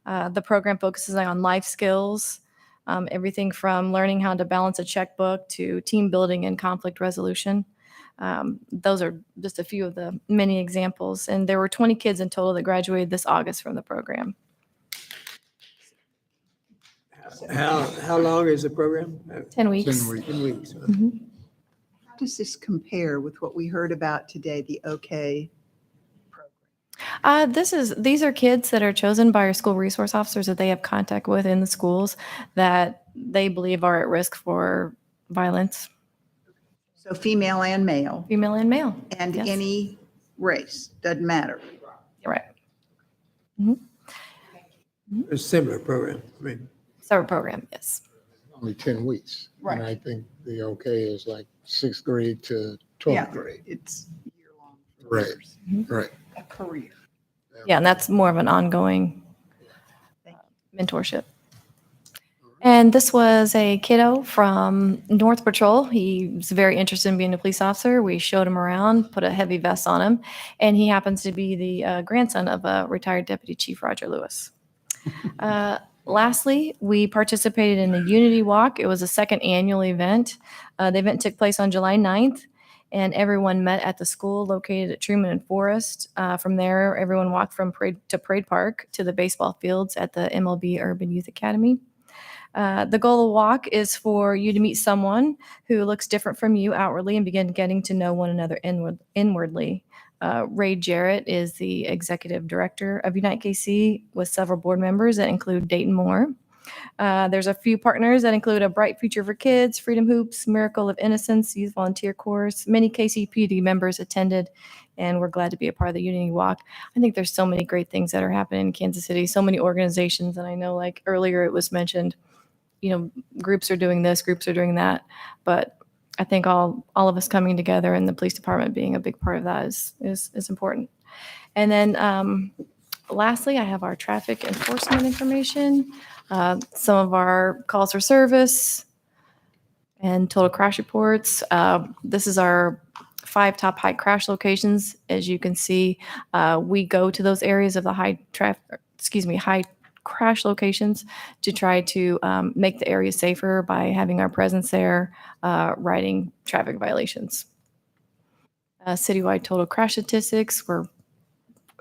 The program focuses on life skills, everything from learning how to balance a checkbook to team building and conflict resolution. Those are just a few of the many examples. And there were 20 kids in total that graduated this August from the program. How long is the program? 10 weeks. 10 weeks. 10 weeks. Mhm. How does this compare with what we heard about today, the OK? These are kids that are chosen by our school resource officers that they have contact with in the schools that they believe are at risk for violence. So female and male. Female and male. And Yes. any race, doesn't matter. You're right. A similar program. I mean, Summer program, yes. only 10 weeks. Right. And I think the okay is like 6th grade to Yeah, 12th grade. it's year-long. Right, years, right. a career. Yeah, and that's more of an ongoing mentorship. And this was a kiddo from North Patrol. He was very interested in being a police officer. We showed him around, put a heavy vest on him, and he happens to be the grandson of a retired Deputy Chief Roger Lewis. Lastly, we participated in the Unity Walk. It was a second annual event. The event took place on July 9th, and everyone met at the school located at Truman and Forest. From there, everyone walked from Parade to Parade Park to the baseball fields at the MLB Urban Youth Academy. The goal of the walk is for you to meet someone who looks different from you outwardly and begin getting to know one another inwardly. Ray Jarrett is the executive director of Unite KC with several board members that include Dayton Moore. There's a few partners that include A Bright Future for Kids, Freedom Hoops, Miracle of Innocence, Youth Volunteer Corps. Many KCPD members attended, and we're glad to be a part of the Unity Walk. I think there's so many great things that are happening in Kansas City, so many organizations, and I know like earlier it was mentioned, groups are doing this, groups are doing that, but I think all of us coming together and the police department being a big part of that is important. And then lastly, I have our traffic enforcement information, some of our calls for service and total crash reports. This is our 5 top high crash locations. As you can see, we go to those areas of the high crash locations to try to make the area safer by having our presence there, writing traffic violations. Citywide total crash statistics were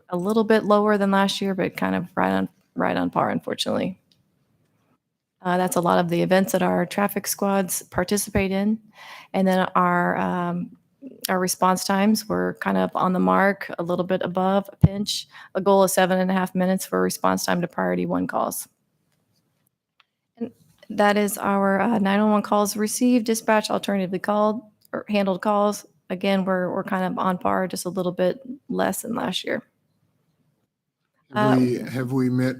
a little bit lower than last year, but kind of right on par, unfortunately. That's a lot of the events that our traffic squads participate in. And then our response times were kind of on the mark, a little bit above a pinch, a goal of 7.5 minutes for response time to priority 1 calls. And that is our 911 calls received, dispatch, alternatively called or handled calls. Again, we're kind of on par, just a little bit less than last year. Have we met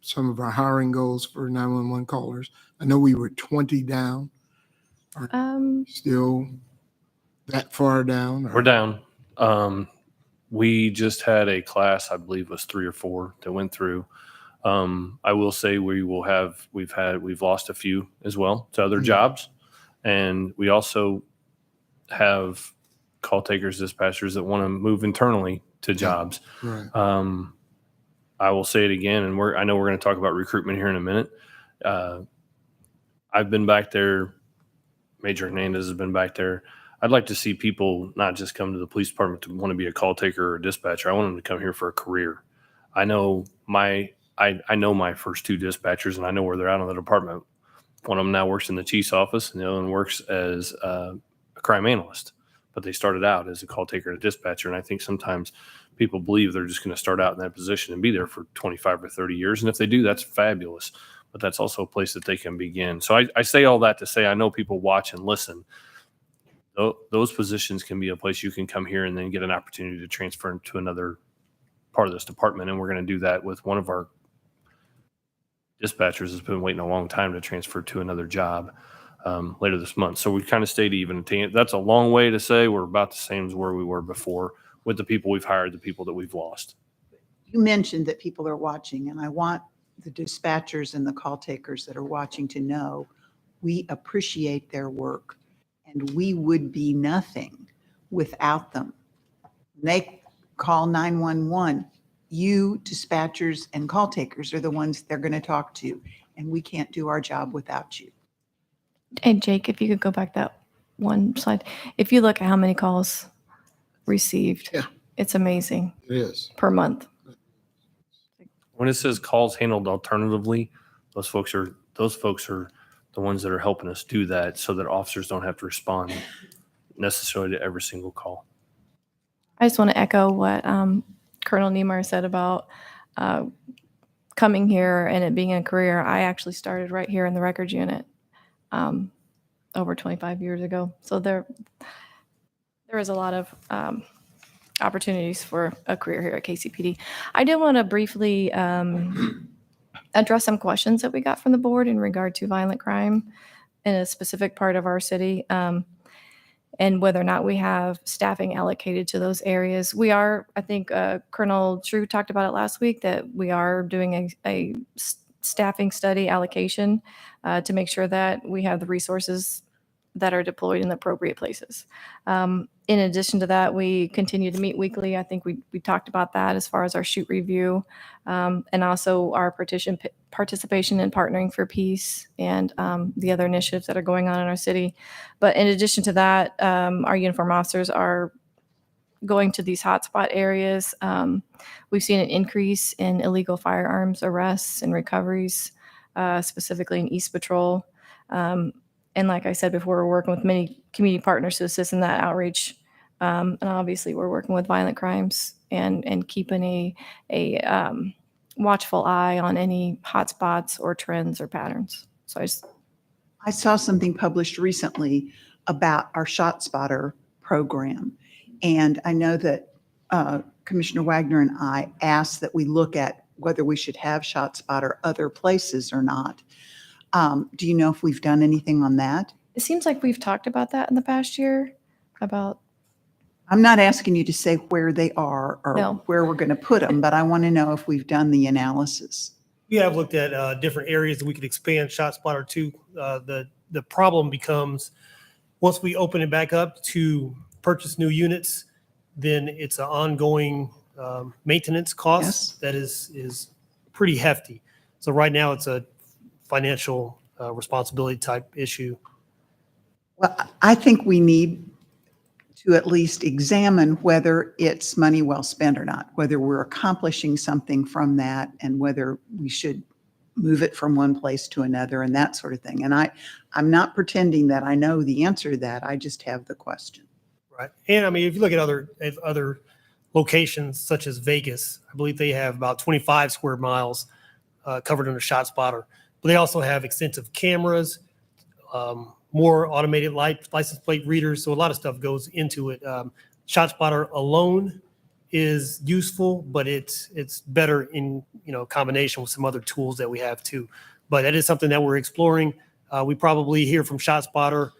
some of our hiring goals for 911 callers? I know we were 20 down. Are still that far down? Or? We're down. We just had a class, I believe it was 3 or 4 that went through. I will say we've lost a few as well to other jobs. And we also have call takers, dispatchers that want to move internally to jobs. Right. I will say it again, and I know we're going to talk about recruitment here in a minute. I've been back there. Major Hernandez has been back there. I'd like to see people not just come to the police department to want to be a call taker or a dispatcher. I want them to come here for a career. I know my first 2 dispatchers, and I know where they're at in the department. One of them now works in the chief's office, and the other one works as a crime analyst. But they started out as a call taker and a dispatcher, and I think sometimes people believe they're just going to start out in that position and be there for 25 or 30 years. And if they do, that's fabulous. But that's also a place that they can begin. So I say all that to say I know people watch and listen. Those positions can be a place you can come here and then get an opportunity to transfer to another part of this department. And we're going to do that with one of our dispatchers has been waiting a long time to transfer to another job later this month. So we kind of stayed even. That's a long way to say we're about the same as where we were before with the people we've hired, the people that we've lost. You mentioned that people are watching, and I want the dispatchers and the call takers that are watching to know we appreciate their work, and we would be nothing without them. When they call 911, you dispatchers and call takers are the ones they're going to talk to, and we can't do our job without you. And Jake, if you could go back that one slide. If you look at how many calls received, it's amazing. It is. Per month. When it says calls handled alternatively, those folks are the ones that are helping us do that so that officers don't have to respond necessarily to every single call. I just want to echo what Colonel Niemeyer said about coming here and it being a career. I actually started right here in the records unit over 25 years ago. So there is a lot of opportunities for a career here at KCPD. I did want to briefly address some questions that we got from the board in regard to violent crime in a specific part of our city, and whether or not we have staffing allocated to those areas. We are, I think Colonel Drew talked about it last week, that we are doing a staffing study allocation to make sure that we have the resources that are deployed in the appropriate places. In addition to that, we continue to meet weekly. I think we talked about that as far as our shoot review, and also our participation in Partnering for Peace and the other initiatives that are going on in our city. But in addition to that, our uniform officers are going to these hotspot areas. We've seen an increase in illegal firearms arrests and recoveries, specifically in East Patrol. And like I said before, we're working with many community partners to assist in that outreach. And obviously, we're working with violent crimes and keeping a watchful eye on any hotspots or trends or patterns. So I saw something published recently about our ShotSpotter program. And I know that Commissioner Wagner and I asked that we look at whether we should have ShotSpotter other places or not. Do you know if we've done anything on that? it seems like we've talked about that in the past year about. I'm not asking you to say where they are or No. where we're going to put them, but I want to know if we've done the analysis. We have looked at different areas that we could expand ShotSpotter to. The problem becomes once we open it back up to purchase new units, then it's an ongoing maintenance cost that is pretty hefty. So right now it's a financial responsibility type issue. Well, I think we need to at least examine whether it's money well spent or not, whether we're accomplishing something from that and whether we should move it from one place to another and that sort of thing. And I'm not pretending that I know the answer to that. I just have the question. Right. And I mean, if you look at other locations such as Vegas, I believe they have about 25 square miles covered under ShotSpotter, but they also have extensive cameras, more automated license plate readers. So a lot of stuff goes into it. ShotSpotter alone is useful, but it's better in combination with some other tools that we have too. But that is something that we're exploring. We probably hear from ShotSpotter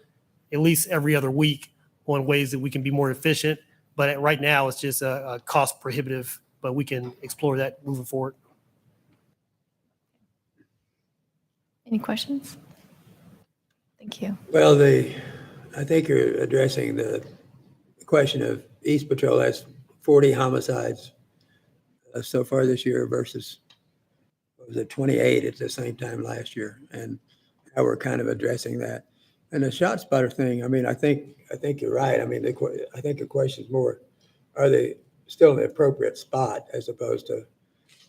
at least every other week on ways that we can be more efficient. But right now it's just a cost prohibitive, but we can explore that moving forward. Any questions? Thank you. Well, I think you're addressing the question of East Patrol has 40 homicides so far this year versus, what was it, 28 at the same time last year, and how we're kind of addressing that. And the ShotSpotter thing, I mean, I think you're right. I mean, I think the question is more, are they still in the appropriate spot as opposed to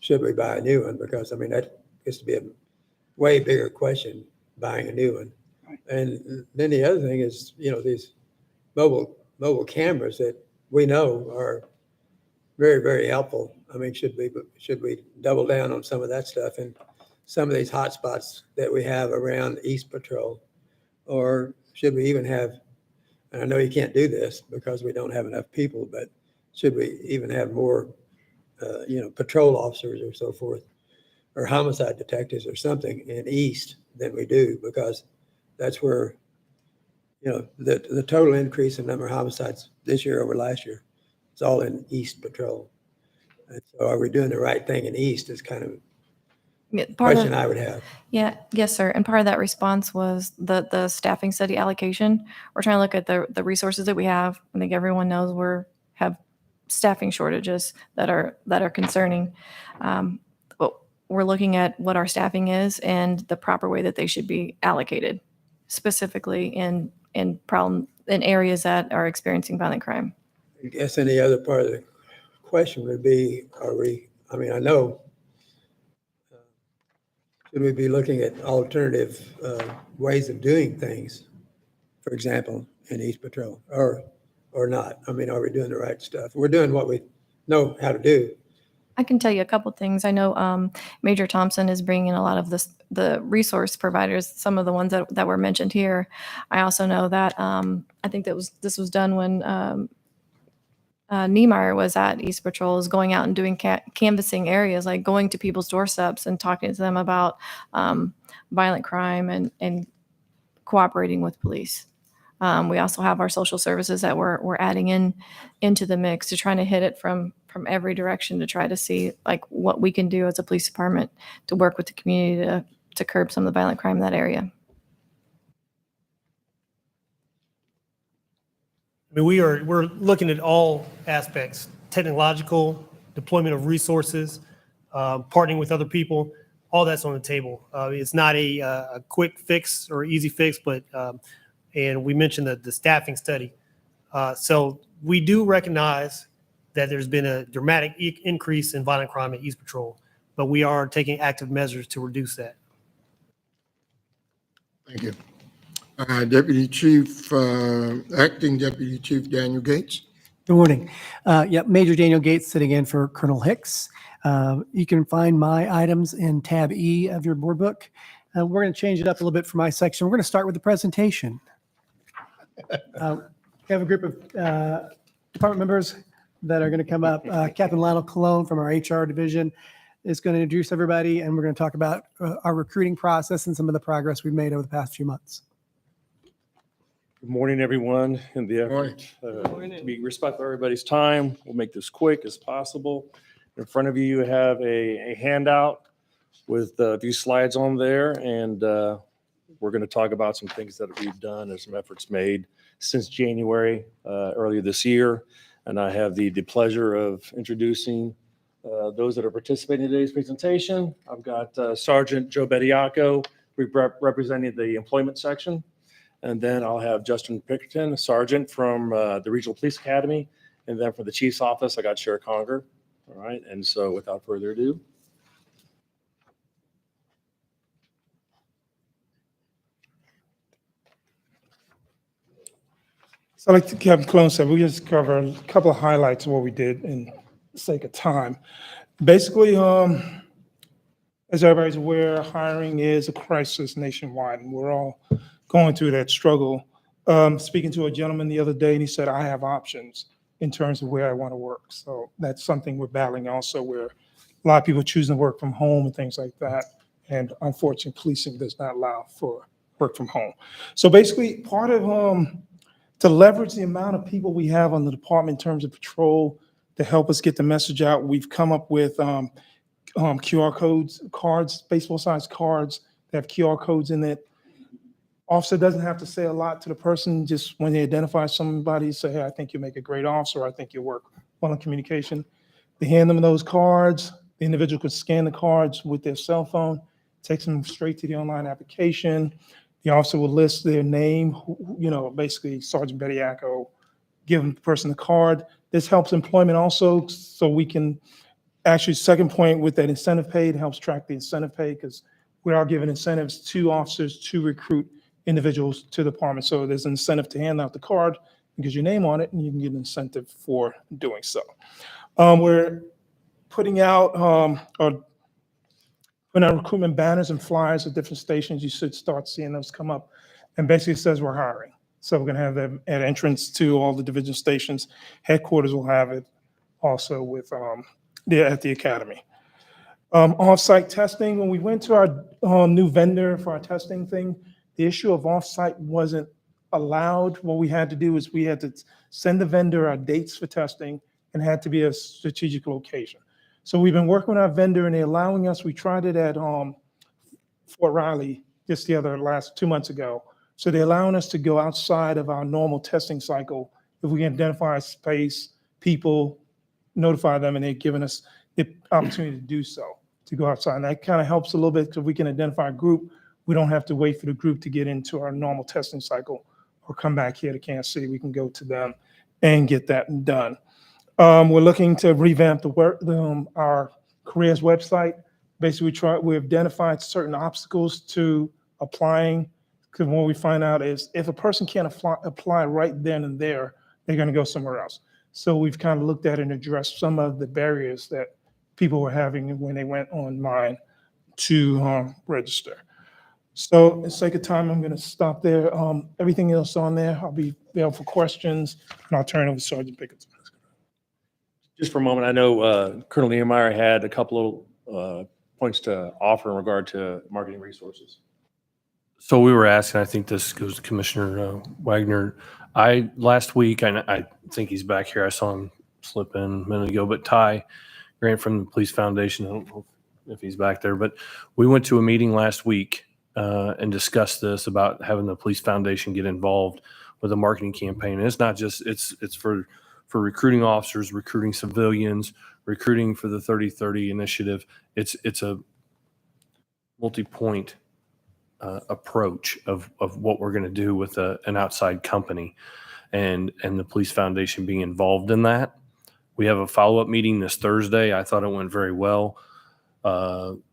should we buy a new one? Because, I mean, that gets to be a way bigger question, buying a new one. And then the other thing is, these mobile cameras that we know are very, very helpful. I mean, should we double down on some of that stuff and some of these hot spots that we have around East Patrol? Or should we even have, and I know you can't do this because we don't have enough people, but should we even have more, patrol officers or so forth, or homicide detectives or something in East than we do? Because that's where, the total increase in number of homicides this year over last year, it's all in East Patrol. And so are we doing the right thing in East is kind of a question I would have. Yeah, yes, sir. And part of that response was the staffing study allocation. We're trying to look at the resources that we have. I think everyone knows we have staffing shortages that are concerning. But we're looking at what our staffing is and the proper way that they should be allocated, specifically in areas that are experiencing violent crime. I guess any other part of the question would be, I know, should we be looking at alternative ways of doing things, for example, in East Patrol, or not? I mean, are we doing the right stuff? We're doing what we know how to do. I can tell you a couple things. I know Major Thompson is bringing in a lot of the resource providers, some of the ones that were mentioned here. I also know that I think this was done when Niemeyer was at East Patrol, is going out and doing canvassing areas, like going to people's doorsteps and talking to them about violent crime and cooperating with police. We also have our social services that we're adding into the mix to trying to hit it from every direction to try to see like what we can do as a police department to work with the community to curb some of the violent crime in that area. I mean, we're looking at all aspects, technological, deployment of resources, partnering with other people, all that's on the table. It's not a quick fix or easy fix, but and we mentioned the staffing study. So we do recognize that there's been a dramatic increase in violent crime at East Patrol, but we are taking active measures to reduce that. Thank you. Deputy Chief, Acting Deputy Chief Daniel Gates. Good morning. Major Daniel Gates sitting in for Colonel Hicks. You can find my items in tab E of your board book. We're going to change it up a little bit for my section. We're going to start with the presentation. We have a group of department members that are going to come up. Captain Lionel Colon from our HR division is going to introduce everybody, and we're going to talk about our recruiting process and some of the progress we've made over the past few months. Good morning, everyone. In the effort to be respectful of everybody's time, we'll make this quick as possible. In front of you, you have a handout with a few slides on there, and we're going to talk about some things that we've done and some efforts made since January earlier this year. And I have the pleasure of introducing those that are participating in today's presentation. I've got Sergeant Joe Bediaco representing the employment section. And then I'll have Justin Pickerton, a sergeant from the Regional Police Academy. And then for the Chief's office, I got Sheriff Conger. All right. And so without further ado. So like Captain Clone said, we just cover a couple of highlights of what we did in the sake of time. Basically, as everybody's aware, hiring is a crisis nationwide, and we're all going through that struggle. Speaking to a gentleman the other day, and he said, I have options in terms of where I want to work. So that's something we're battling also, where a lot of people choosing to work from home and things like that. And unfortunately, policing does not allow for work from home. So basically, part of to leverage the amount of people we have on the department in terms of patrol to help us get the message out, we've come up with QR cards, baseball-sized cards that have QR codes in it. Officer doesn't have to say a lot to the person. Just when they identify somebody, say, hey, I think you make a great officer. I think you work well in communication. They hand them those cards. The individual can scan the cards with their cell phone, takes them straight to the online application. The officer will list their name, basically Sergeant Bediaco, give the person the card. This helps employment also, so we can actually, second point with that incentive pay, it helps track the incentive pay because we are giving incentives to officers to recruit individuals to the department. So there's an incentive to hand out the card because your name on it, and you can get an incentive for doing so. We're putting out recruitment banners and flyers at different stations. You should start seeing those come up, and basically it says we're hiring. So we're going to have them at entrance to all the division stations. Headquarters will have it also with at the academy. Off-site testing. When we went to our new vendor for our testing thing, the issue of off-site wasn't allowed. What we had to do is we had to send the vendor our dates for testing and had to be a strategic location. So we've been working with our vendor, and they're allowing us. We tried it at Fort Riley just last 2 months ago. So they're allowing us to go outside of our normal testing cycle. If we can identify a space, people, notify them, and they're giving us the opportunity to do so, to go outside. And that kind of helps a little bit because we can identify a group. We don't have to wait for the group to get into our normal testing cycle or come back here to Kansas City. We can go to them and get that done. We're looking to revamp our careers website. Basically, we identified certain obstacles to applying, because what we find out is if a person can't apply right then and there, they're going to go somewhere else. So we've kind of looked at and addressed some of the barriers that people were having when they went online to register. So in the sake of time, I'm going to stop there. Everything else on there, I'll be available for questions, and I'll turn it over to Sergeant Pickerton. Just for a moment, I know Colonel Niemeyer had a couple of points to offer in regard to marketing resources. So we were asking, I think this goes to Commissioner Wagner. Last week, I think he's back here. I saw him slip in a minute ago, but Ty Grant from the Police Foundation, I don't know if he's back there, but we went to a meeting last week and discussed this about having the Police Foundation get involved with a marketing campaign. And it's not just, it's for recruiting officers, recruiting civilians, recruiting for the 30-30 initiative. It's a multi-point approach of what we're going to do with an outside company and the Police Foundation being involved in that. We have a follow-up meeting this Thursday. I thought it went very well.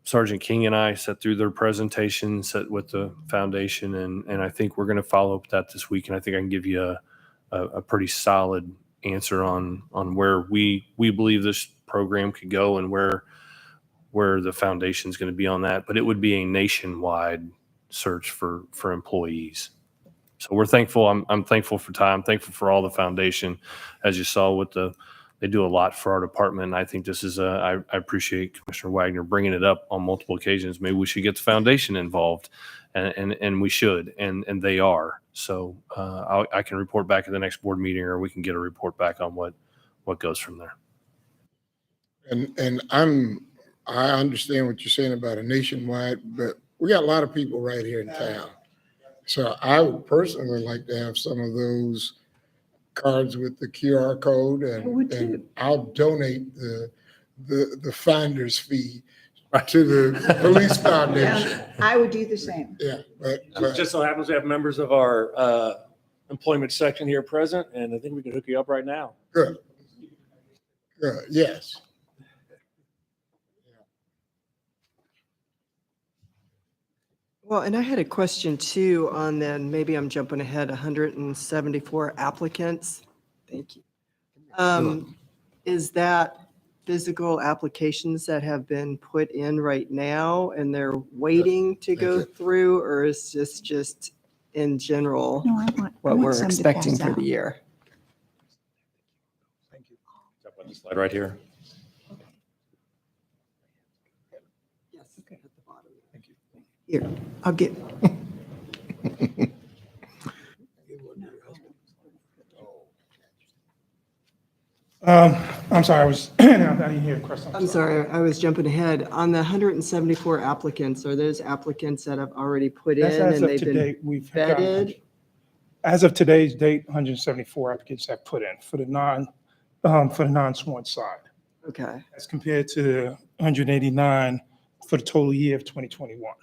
Sergeant King and I sat through their presentation, sat with the foundation, and I think we're going to follow up with that this week. And I think I can give you a pretty solid answer on where we believe this program could go and where the foundation is going to be on that. But it would be a nationwide search for employees. So we're thankful. I'm thankful for Ty. I'm thankful for all the foundation. As you saw with they do a lot for our department. And I think this is I appreciate Commissioner Wagner bringing it up on multiple occasions. Maybe we should get the foundation involved, and we should, and they are. So I can report back at the next board meeting, or we can get a report back on what goes from there. And I understand what you're saying about a nationwide, but we got a lot of people right here in town. So I would personally like to have some of those cards with the QR code, and I'll donate the finder's fee to the police foundation. Yeah, I would do the same. Yeah, but It just so happens we have members of our employment section here present, and I think we can hook you up right now. Good. Good. Yes. Well, and I had a question too on then, maybe I'm jumping ahead, 174 applicants. Thank you. Is that physical applications that have been put in right now and they're waiting to go through, or is this just in general No, I want what we're some to expecting pass for out. the year? Jump on this slide right here. Yes. Okay. At the bottom. Thank you. Here, I'll get. I'm sorry, I didn't hear the question. I'm sorry, I was jumping ahead. On the 174 applicants, are those applicants that have already put in That's as and of they've been today. We've gotten, vetted? as of today's date, 174 applicants have put in for the non-sworn side, Okay. as compared to the 189 for the total year of 2021.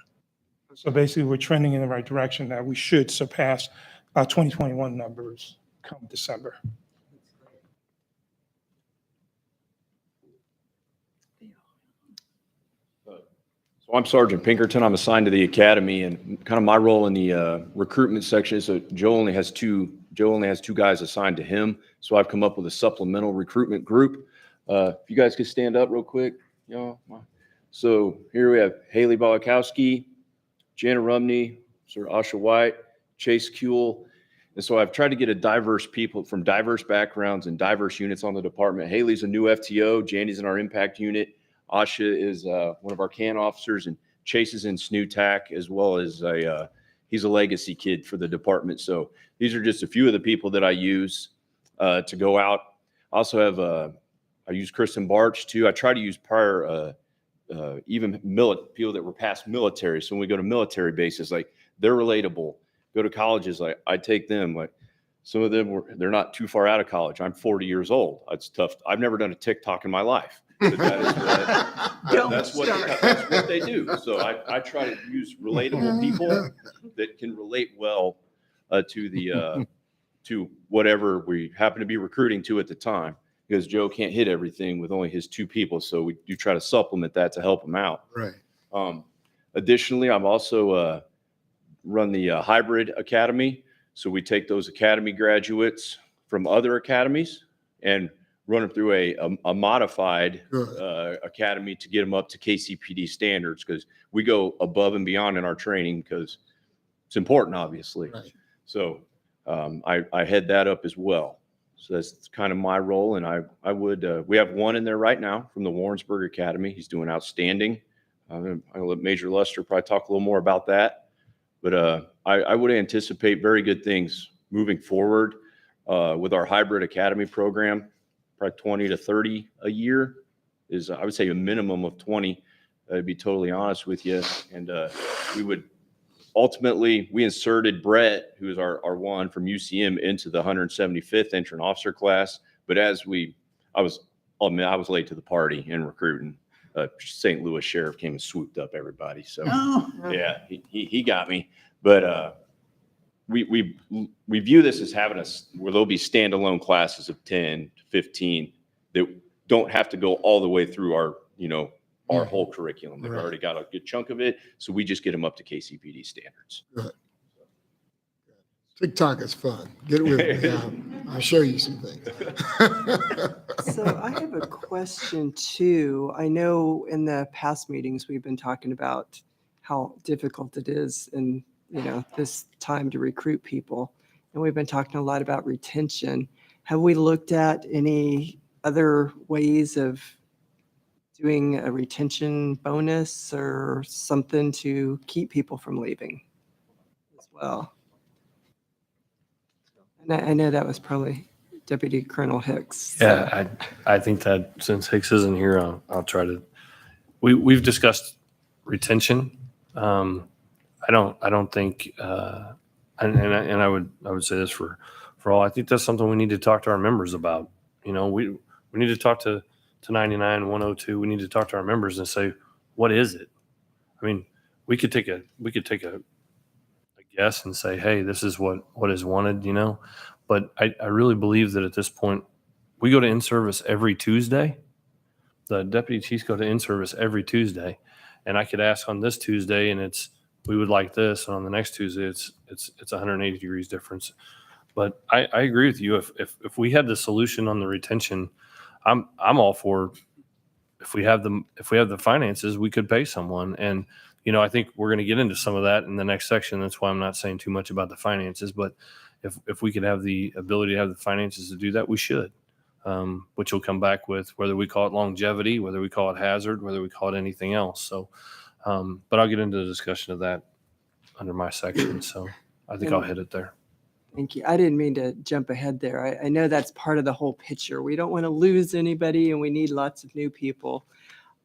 So basically, we're trending in the right direction that we should surpass our 2021 numbers come December. So I'm Sergeant Pinkerton. I'm assigned to the academy, and kind of my role in the recruitment section is that Joe only has two guys assigned to him. So I've come up with a supplemental recruitment group. If you guys could stand up real quick, y'all. So here we have Haley Balakowski, Jana Rumney, Sir Asha White, Chase Kuehl. And so I've tried to get a diverse people from diverse backgrounds and diverse units on the department. Haley's a new FTO. Jani's in our impact unit. Asha is one of our CAN officers, and Chase is in SNU-TAC, as well as he's a legacy kid for the department. So these are just a few of the people that I use to go out. I also have I use Kristen Barch too. I try to use prior even people that were past military. So when we go to military bases, like they're relatable. Go to colleges, like I take them. Like some of them they're not too far out of college. I'm 40 years old. It's tough. I've never done a TikTok in my life. But that's what they do. So I try to use relatable people that can relate well to whatever we happen to be recruiting to at the time, because Joe can't hit everything with only his two people. So we do try to supplement that to help him out. Right. Additionally, I'm also run the hybrid academy. So we take those academy graduates from other academies and run them through a modified academy to get them up to KCPD standards, because we go above and beyond in our training because it's important, obviously. Right. So I head that up as well. So that's kind of my role. And I would, we have one in there right now from the Warrensburg Academy. He's doing outstanding. I'll let Major Luster probably talk a little more about that. But I would anticipate very good things moving forward with our hybrid academy program. Probably 20 to 30 a year is, I would say, a minimum of 20. To be totally honest with you. And we would ultimately, we inserted Brett, who is our one from UCM, into the 175th entrant officer class. But I was late to the party in recruiting. St. Louis sheriff came and swooped up everybody. So yeah, he got me. But we view this as having where there'll be standalone classes of 10 to 15 that don't have to go all the way through our whole curriculum. They've already got a good chunk of it. So we just get them up to KCPD standards. Good. TikTok is fun. Get with me. I'll show you some things. So I have a question too. I know in the past meetings, we've been talking about how difficult it is in, this time to recruit people. And we've been talking a lot about retention. Have we looked at any other ways of doing a retention bonus or something to keep people from leaving as well? And I know that was probably Deputy Colonel Hicks. Yeah, I think that since Hicks isn't here, I'll try to. We've discussed retention. I don't think, and I would say this for all. I think that's something we need to talk to our members about. We need to talk to 99, 102. We need to talk to our members and say, what is it? I mean, we could take a guess and say, hey, this is what is wanted, But I really believe that at this point, we go to in-service every Tuesday. The deputy chiefs go to in-service every Tuesday. And I could ask on this Tuesday, and we would like this. And on the next Tuesday, it's 180 degrees difference. But I agree with you. If we had the solution on the retention, I'm all for. If we have the finances, we could pay someone. And I think we're going to get into some of that in the next section. That's why I'm not saying too much about the finances. But if we could have the ability to have the finances to do that, we should. Which will come back with whether we call it longevity, whether we call it hazard, whether we call it anything else. So, but I'll get into the discussion of that under my section. So I think I'll hit it there. Thank you. I didn't mean to jump ahead there. I know that's part of the whole picture. We don't want to lose anybody, and we need lots of new people.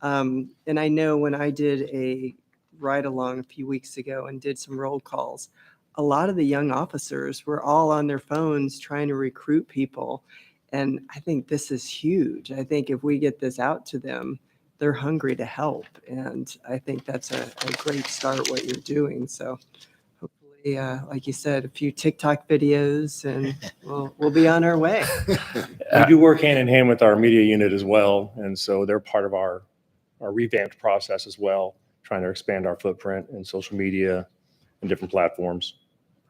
And I know when I did a ride-along a few weeks ago and did some roll calls, a lot of the young officers were all on their phones trying to recruit people. And I think this is huge. I think if we get this out to them, they're hungry to help. And I think that's a great start what you're doing. So hopefully, like you said, a few TikTok videos and we'll be on our way. We do work hand in hand with our media unit as well. And so they're part of our revamped process as well, trying to expand our footprint in social media and different platforms.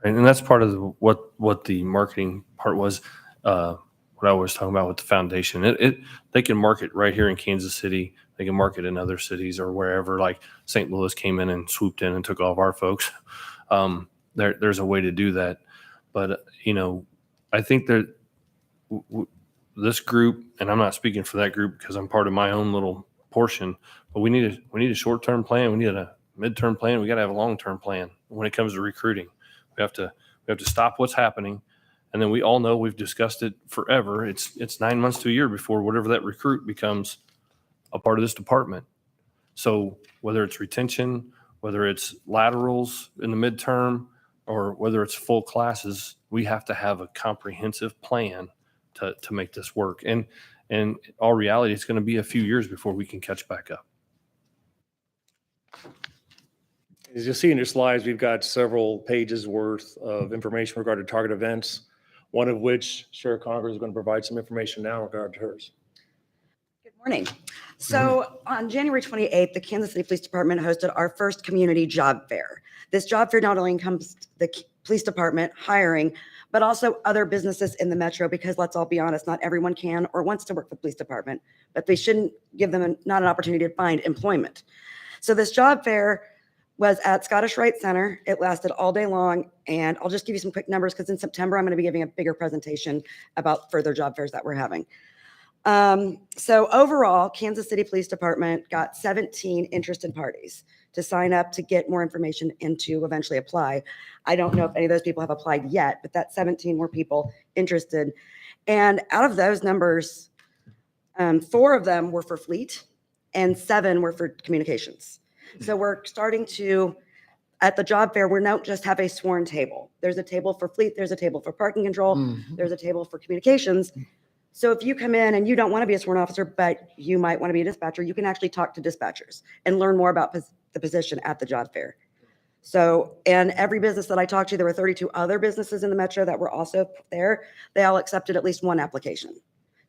And that's part of what the marketing part was. What I was talking about with the foundation, they can market right here in Kansas City. They can market in other cities or wherever. Like St. Louis came in and swooped in and took all of our folks. There's a way to do that, but I think that this group, and I'm not speaking for that group because I'm part of my own little portion. But we need a short-term plan. We need a midterm plan. We got to have a long-term plan when it comes to recruiting. We have to stop what's happening. And then we all know, we've discussed it forever. It's 9 months to a year before whatever that recruit becomes a part of this department. So whether it's retention, whether it's laterals in the midterm, or whether it's full classes, we have to have a comprehensive plan to make this work. And in all reality, it's going to be a few years before we can catch back up. As you'll see in your slides, we've got several pages worth of information regarding target events, one of which Sheriff Conger is going to provide some information now regarding hers. Good morning. So on January 28th, the Kansas City Police Department hosted our first community job fair. This job fair not only encompassed the police department hiring, but also other businesses in the metro, because let's all be honest, not everyone can or wants to work for the police department, but they shouldn't give them not an opportunity to find employment. So this job fair was at Scottish Rite Center. It lasted all day long. And I'll just give you some quick numbers because in September, I'm going to be giving a bigger presentation about further job fairs that we're having. So overall, Kansas City Police Department got 17 interested parties to sign up to get more information and to eventually apply. I don't know if any of those people have applied yet, but that 17 were people interested. And out of those numbers, 4 of them were for fleet and 7 were for communications. So we're starting to, at the job fair, we don't just have a sworn table. There's a table for fleet, there's a table for parking control, there's a table for communications. So if you come in and you don't want to be a sworn officer, but you might want to be a dispatcher, you can actually talk to dispatchers and learn more about the position at the job fair. So, and every business that I talked to, there were 32 other businesses in the metro that were also there. They all accepted at least one application.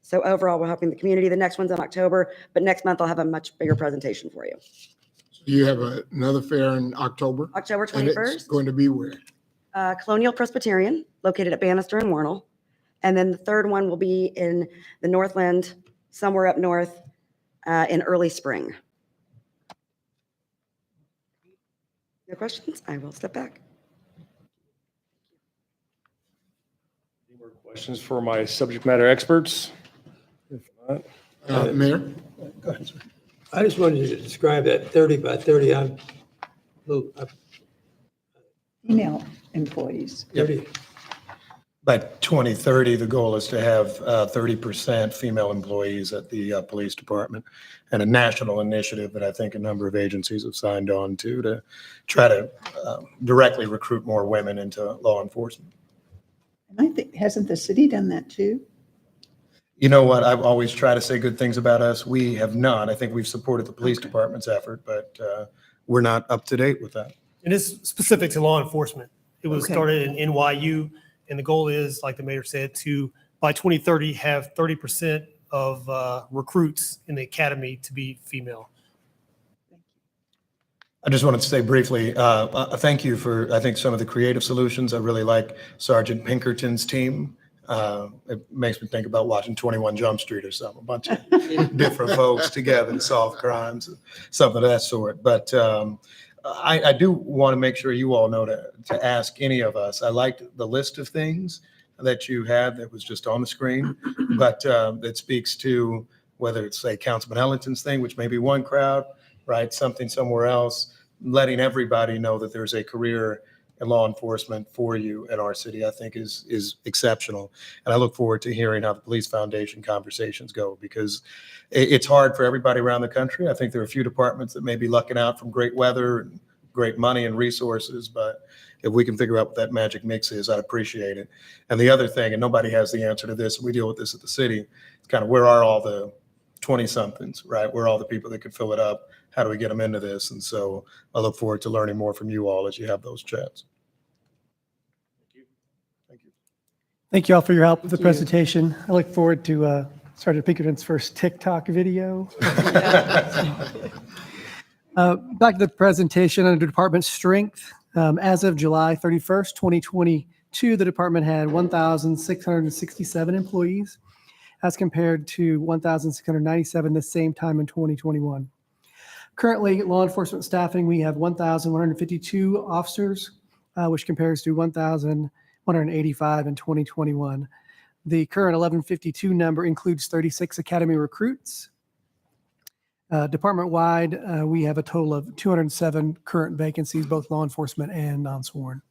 So overall, we're helping the community. The next one's in October, but next month I'll have a much bigger presentation for you. You have another fair in October? October And 21st. it's going to be where? Colonial Presbyterian, located at Bannister and Warnell. And then the third one will be in the Northland, somewhere up north in early spring. No questions? I will step back. Any more questions for my subject matter experts? If not, Mayor? Go ahead, sir. I just wanted you to describe that 30 by 30. I'm Female employees. 30. By 2030, the goal is to have 30% female employees at the police department, and a national initiative that I think a number of agencies have signed on to try to directly recruit more women into law enforcement. And I think, hasn't the city done that too? You know what? I've always tried to say good things about us. We have not. I think we've supported the police department's effort, but we're not up to date with that. And it's specific to law enforcement. It was Okay. started in NYU, and the goal is, like the mayor said, to by 2030 have 30% of recruits in the academy to be female. I just wanted to say briefly, thank you for, I think, some of the creative solutions. I really like Sergeant Pinkerton's team. It makes me think about watching 21 Jump Street or something, a bunch of different folks together to solve crimes, something of that sort. But I do want to make sure you all know to ask any of us. I liked the list of things that you had that was just on the screen, but that speaks to whether it's, say, Councilman Ellington's thing, which may be one crowd, right? Something somewhere else, letting everybody know that there's a career in law enforcement for you in our city, I think is exceptional. And I look forward to hearing how the Police Foundation conversations go, because it's hard for everybody around the country. I think there are a few departments that may be lucking out from great weather and great money and resources, but if we can figure out what that magic mix is, I'd appreciate it. And the other thing, and nobody has the answer to this, we deal with this at the city, it's kind of where are all the 20-somethings, right? Where are all the people that could fill it up? How do we get them into this? And so I look forward to learning more from you all as you have those chats. Thank you all for your help with the presentation. I look forward to Sergeant Pinkerton's first TikTok video. Back to the presentation under department strength. As of July 31st, 2022, the department had 1,667 employees as compared to 1,697 the same time in 2021. Currently, law enforcement staffing, we have 1,152 officers, which compares to 1,185 in 2021. The current 1152 number includes 36 academy recruits. Department-wide, we have a total of 207 current vacancies, both law enforcement and non-sworn.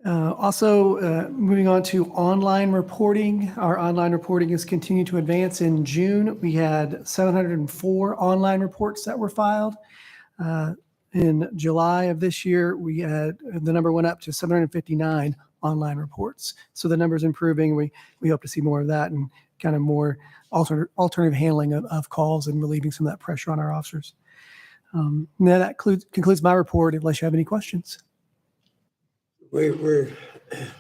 Also, moving on to online reporting. Our online reporting has continued to advance. In June, we had 704 online reports that were filed. In July of this year, we had the number went up to 759 online reports. So the number's improving. We hope to see more of that and kind of more alternative handling of calls and relieving some of that pressure on our officers. Now that concludes my report, unless you have any questions. We're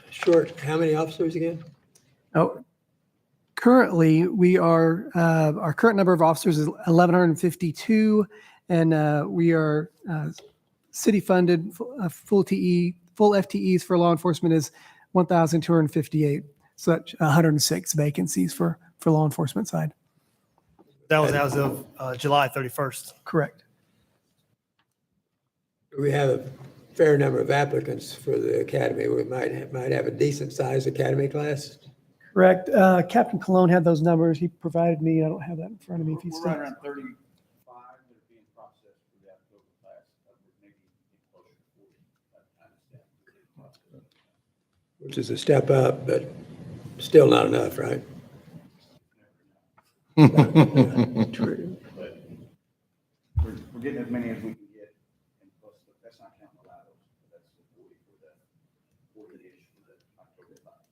short. How many officers again? Oh, currently we are, our current number of officers is 1,152, and we are city funded, full FTEs for law enforcement is 1,258. So that's 106 vacancies for law enforcement side. That was as of July 31st. Correct. We have a fair number of applicants for the academy. We might have a decent sized academy class. Correct. Captain Cologne had those numbers. He provided me. I don't have that in front of me. If he's We're right around 35 that are being processed for the October class. That would maybe be closer to 40 by the time it's done. Which is a step up, but still not enough, right? True. But we're getting as many as we can get, and plus, that's not counting the laterals. That's the 40 for that, 40-ish for the October class.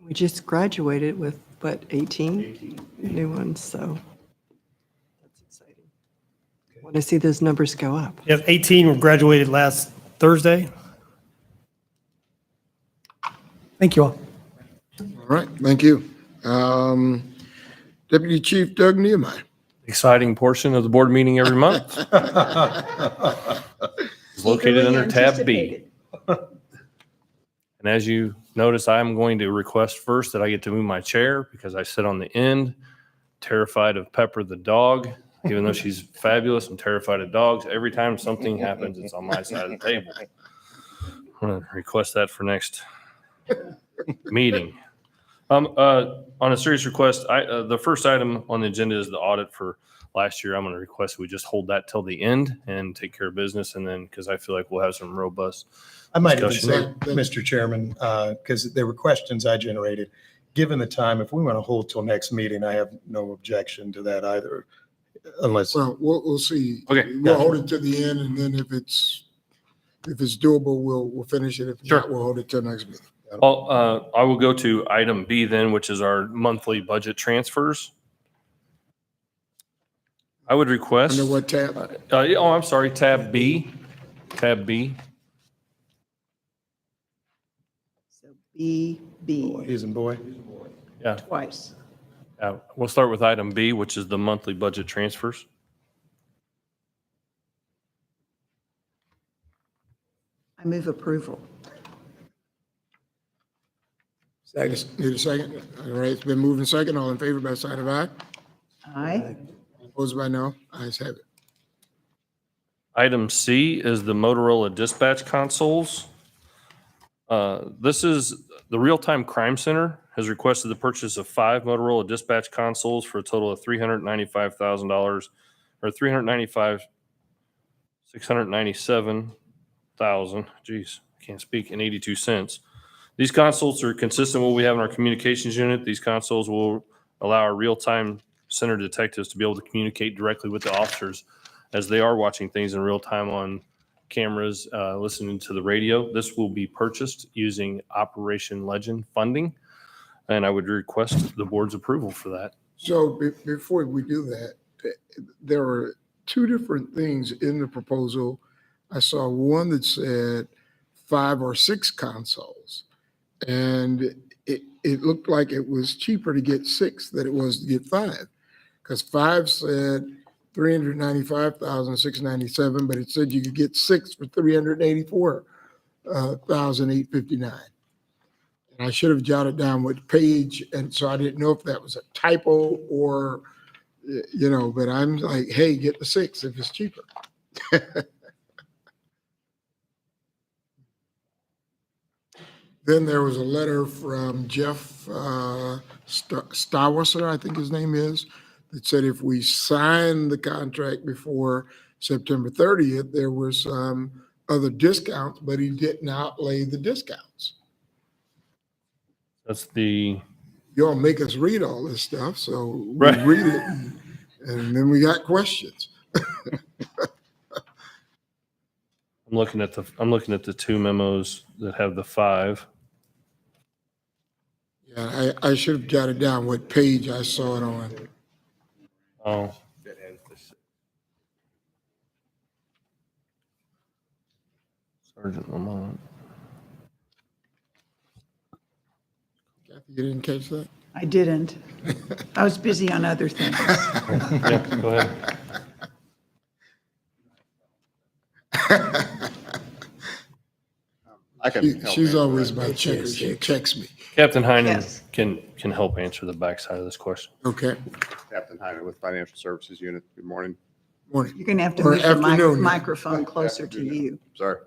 We just graduated with, what, 18 new ones, so that's exciting. Want to see those numbers go up. You have 18 were graduated last Thursday. Thank you all. All right, thank you. Deputy Chief Doug Nehemiah. Exciting portion of the board meeting every month. It's located under tab B. And as you notice, I'm going to request first that I get to move my chair because I sit on the end, terrified of Pepper the dog. Even though she's fabulous, I'm terrified of dogs. Every time something happens, it's on my side of the table. I'm going to request that for next meeting. On a serious request, the first item on the agenda is the audit for last year. I'm going to request we just hold that till the end and take care of business. And then, because I feel like we'll have some robust I might even discussion. say, Mr. Chairman, because there were questions I generated. Given the time, if we want to hold till next meeting, I have no objection to that either, unless. Well, we'll see. Okay, We'll gotcha. hold it to the end, and then if it's doable, we'll finish it. If Sure. not, we'll hold it till next meeting. Well, I will go to item B then, which is our monthly budget transfers. I would request. Under what tab? I'm sorry, tab B. Tab B. So B. He's in boy. Yeah. Twice. We'll start with item B, which is the monthly budget transfers. I move approval. Second. Need a second? All right, it's been moved and second. All in favor by side of aye. Aye. Opposed by no. Ayes have it. Item C is the Motorola dispatch consoles. This is the Real-Time Crime Center has requested the purchase of 5 Motorola dispatch consoles for a total of $395,000 or $697,000. Geez, can't speak, and 82 cents. These consoles are consistent with what we have in our communications unit. These consoles will allow our real-time center detectives to be able to communicate directly with the officers as they are watching things in real time on cameras, listening to the radio. This will be purchased using Operation Legend funding, and I would request the board's approval for that. So before we do that, there are 2 different things in the proposal. I saw one that said 5 or 6 consoles. And it looked like it was cheaper to get 6 than it was to get 5, because 5 said $395,697, but it said you could get 6 for $384,859. And I should have jotted down what page, and so I didn't know if that was a typo or, but I'm like, hey, get the 6 if it's cheaper. Then there was a letter from Jeff Stawasser, I think his name is, that said if we sign the contract before September 30th, there were some other discounts, but he didn't outlay the discounts. That's the. You all make us read all this stuff, so we Right. read it, and then we got questions. I'm looking at the 2 memos that have the 5. Yeah, I should have jotted down what page I saw it on. Oh. Sergeant Lamont. Kathy, you didn't catch that? I didn't. I was busy on other things. Yeah, go ahead. I can help She's answer always that. my checker. She checks me. Captain Heinen Yes. can help answer the backside of this question. Okay. Captain Heiner with Financial Services Unit. Good morning. Morning. You're going to have to Or move the afternoon. microphone closer to you. Sorry.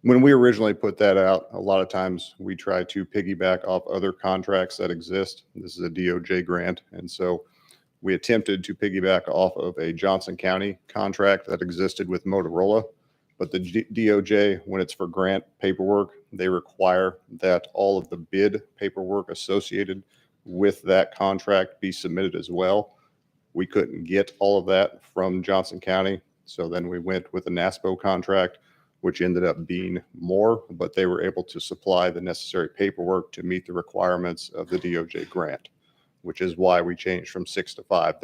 When we originally put that out, a lot of times we try to piggyback off other contracts that exist. This is a DOJ grant. And so we attempted to piggyback off of a Johnson County contract that existed with Motorola. But the DOJ, when it's for grant paperwork, they require that all of the bid paperwork associated with that contract be submitted as well. We couldn't get all of that from Johnson County. So then we went with a NASPO contract, which ended up being more, but they were able to supply the necessary paperwork to meet the requirements of the DOJ grant, which is why we changed from 6 to 5.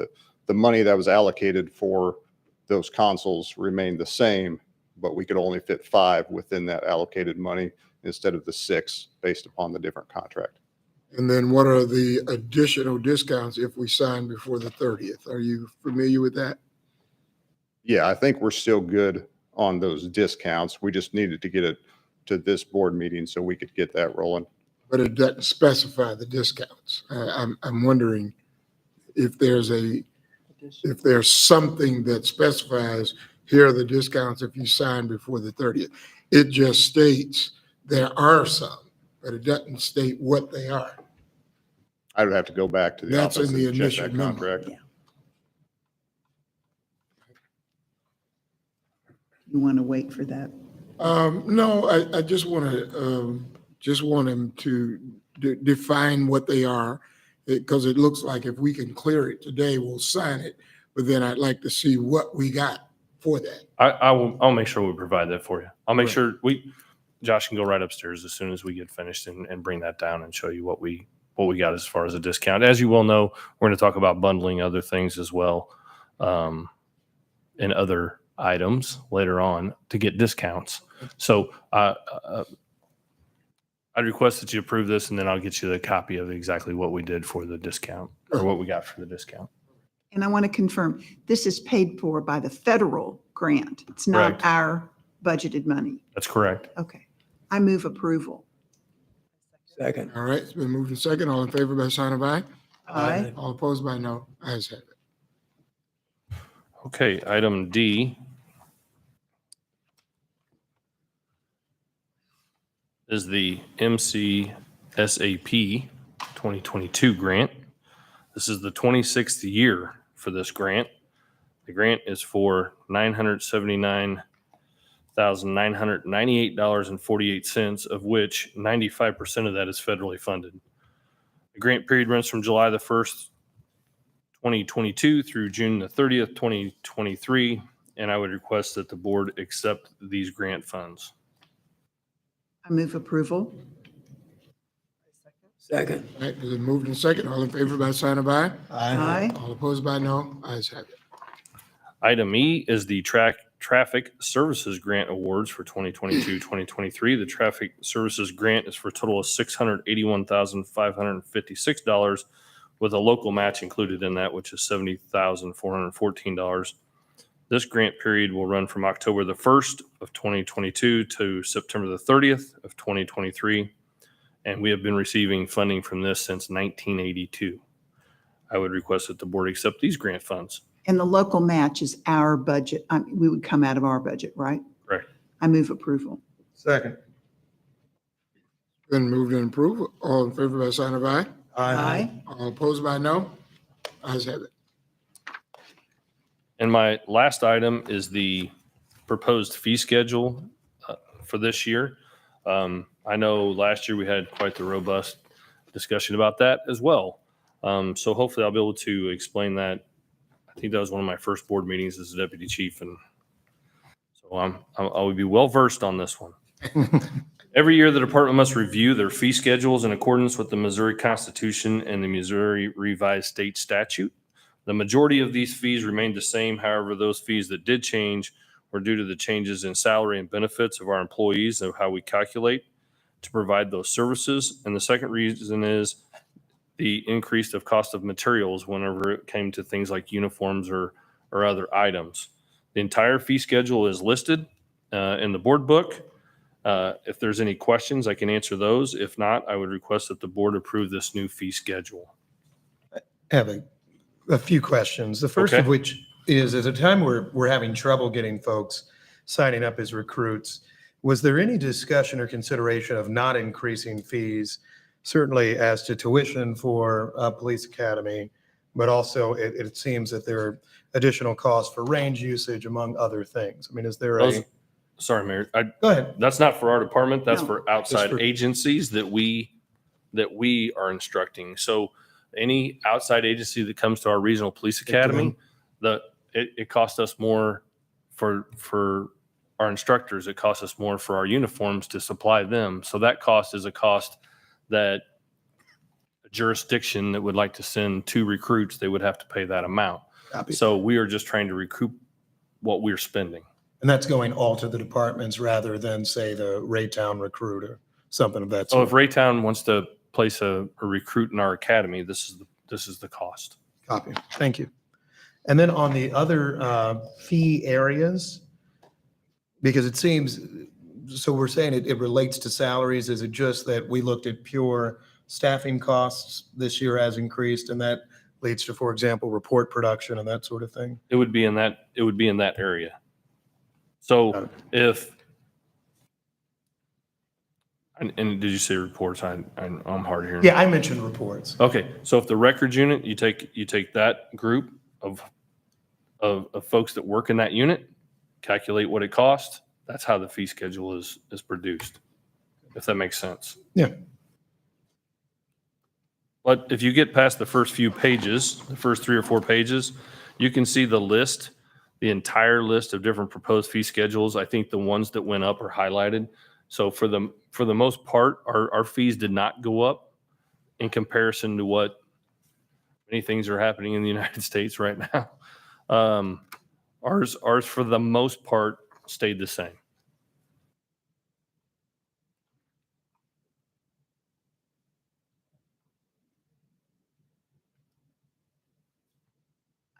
The money that was allocated for those consoles remained the same, but we could only fit 5 within that allocated money instead of the 6 based upon the different contract. And then what are the additional discounts if we sign before the 30th? Are you familiar with that? Yeah, I think we're still good on those discounts. We just needed to get it to this board meeting so we could get that rolling. But it doesn't specify the discounts. I'm wondering if there's something that specifies here are the discounts if you sign before the 30th. It just states there are some, but it doesn't state what they are. I would have to go back to the That's office in the and check initial that memo. contract. You want to wait for that? No, I just want him to define what they are, because it looks like if we can clear it today, we'll sign it. But then I'd like to see what we got for that. I'll make sure we provide that for you. I'll make sure Josh can go right upstairs as soon as we get finished and bring that down and show you what we got as far as a discount. As you well know, we're going to talk about bundling other things as well, and other items later on to get discounts. So I'd request that you approve this, and then I'll get you the copy of exactly what we did for the discount, or what we got for the discount. And I want to confirm, this is paid for by the federal grant. It's not Correct. our budgeted money. That's correct. Okay. I move approval. Second. All right, it's been moved and second. All in favor by sign of aye? Aye. All opposed by no? Ayes have it. Okay, item D is the MCSAP 2022 grant. This is the 26th year for this grant. The grant is for $979,998.48, of which 95% of that is federally funded. The grant period runs from July the 1st, 2022 through June the 30th, 2023, and I would request that the board accept these grant funds. I move approval. Second. All right, it's been moved and second. All in favor by sign of aye? Aye. All opposed by no? Ayes have it. Item E is the Traffic Services Grant Awards for 2022-2023. The Traffic Services Grant is for a total of $681,556, with a local match included in that, which is $70,414. This grant period will run from October the 1st of 2022 to September the 30th of 2023. And we have been receiving funding from this since 1982. I would request that the board accept these grant funds. And the local match is our budget. We would come out of our budget, right? Correct. I move approval. Second. Been moved and approved. All in favor by sign of aye? Aye. All opposed by no? Ayes have it. And my last item is the proposed fee schedule for this year. I know last year we had quite the robust discussion about that as well. So hopefully I'll be able to explain that. I think that was one of my first board meetings as a deputy chief, and so I will be well versed on this one. Every year, the department must review their fee schedules in accordance with the Missouri Constitution and the Missouri Revised State Statute. The majority of these fees remained the same. However, those fees that did change were due to the changes in salary and benefits of our employees and how we calculate to provide those services. And the second reason is the increase of cost of materials whenever it came to things like uniforms or other items. The entire fee schedule is listed in the board book. If there's any questions, I can answer those. If not, I would request that the board approve this new fee schedule. I have a few questions. The first Okay. of which is at a time where we're having trouble getting folks signing up as recruits, was there any discussion or consideration of not increasing fees, certainly as to tuition for police academy, but also it seems that there are additional costs for range usage, among other things. I mean, is there Those, a, sorry, Mayor. go ahead. That's not for our department. That's No. for outside for- agencies that we are instructing. So any outside agency that comes to our regional police academy, it costs us more for our instructors. It costs us more for our uniforms to supply them. So that cost is a cost that a jurisdiction that would like to send 2 recruits, they would have to pay that amount. Copy. So we are just trying to recoup what we're spending. And that's going all to the departments rather than, say, the Raytown recruit or something of that So if sort. Raytown wants to place a recruit in our academy, this is the cost. Copy. Thank you. And then on the other fee areas, because it seems, so we're saying it relates to salaries. Is it just that we looked at pure staffing costs this year has increased and that leads to, for example, report production and that sort of thing? It would be in that area. So if, and did you say reports? I'm hard of hearing. Yeah, I mentioned reports. Okay, so if the records unit, you take that group of folks that work in that unit, calculate what it costs. That's how the fee schedule is produced, if that makes sense. Yeah. But if you get past the first few pages, the first 3 or 4 pages, you can see the list, the entire list of different proposed fee schedules. I think the ones that went up are highlighted. So for the most part, our fees did not go up in comparison to what many things are happening in the United States right now. Ours for the most part stayed the same.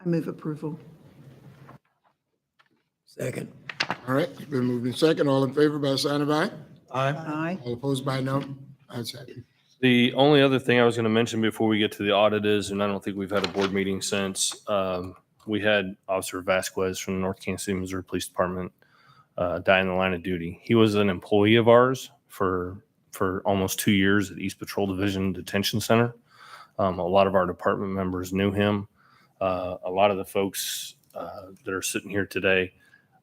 I move approval. Second. All right, it's been moved in second. All in favor by sign of aye? Aye. Aye. All opposed by no? Ayes have it. The only other thing I was going to mention before we get to the audit is, and I don't think we've had a board meeting since, we had Officer Vasquez from the North Kansas City, Missouri Police Department die in the line of duty. He was an employee of ours for almost 2 years at East Patrol Division Detention Center. A lot of our department members knew him. A lot of the folks that are sitting here today,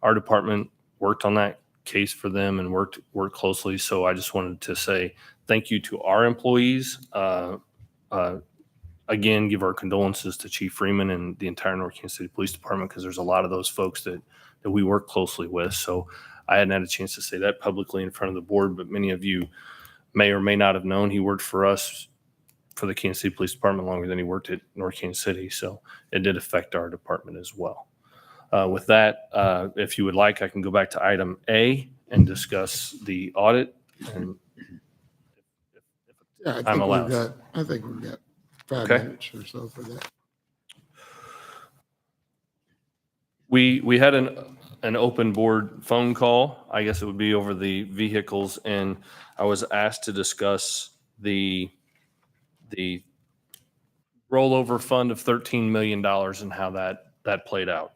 our department worked on that case for them and worked closely. So I just wanted to say thank you to our employees. Again, give our condolences to Chief Freeman and the entire North Kansas City Police Department, because there's a lot of those folks that we work closely with. So I hadn't had a chance to say that publicly in front of the board, but many of you may or may not have known he worked for us, for the Kansas City Police Department, longer than he worked at North Kansas City. So it did affect our department as well. With that, if you would like, I can go back to item A and discuss the audit. And Yeah, I'm allowed. I think we've got 5 Okay. minutes or so for that. We had an open board phone call. I guess it would be over the vehicles, and I was asked to discuss the rollover fund of $13 million and how that played out.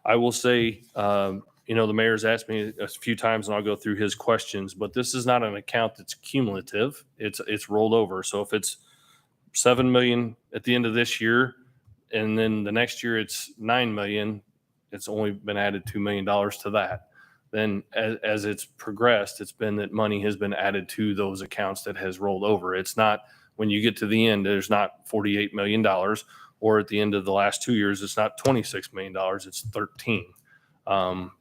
I will say, the mayor's asked me a few times, and I'll go through his questions, but this is not an account that's cumulative. It's rolled over. So if it's $7 million at the end of this year, and then the next year it's $9 million, it's only been added $2 million to that. Then as it's progressed, it's been that money has been added to those accounts that has rolled over. It's not, when you get to the end, there's not $48 million, or at the end of the last 2 years, it's not $26 million, it's 13. The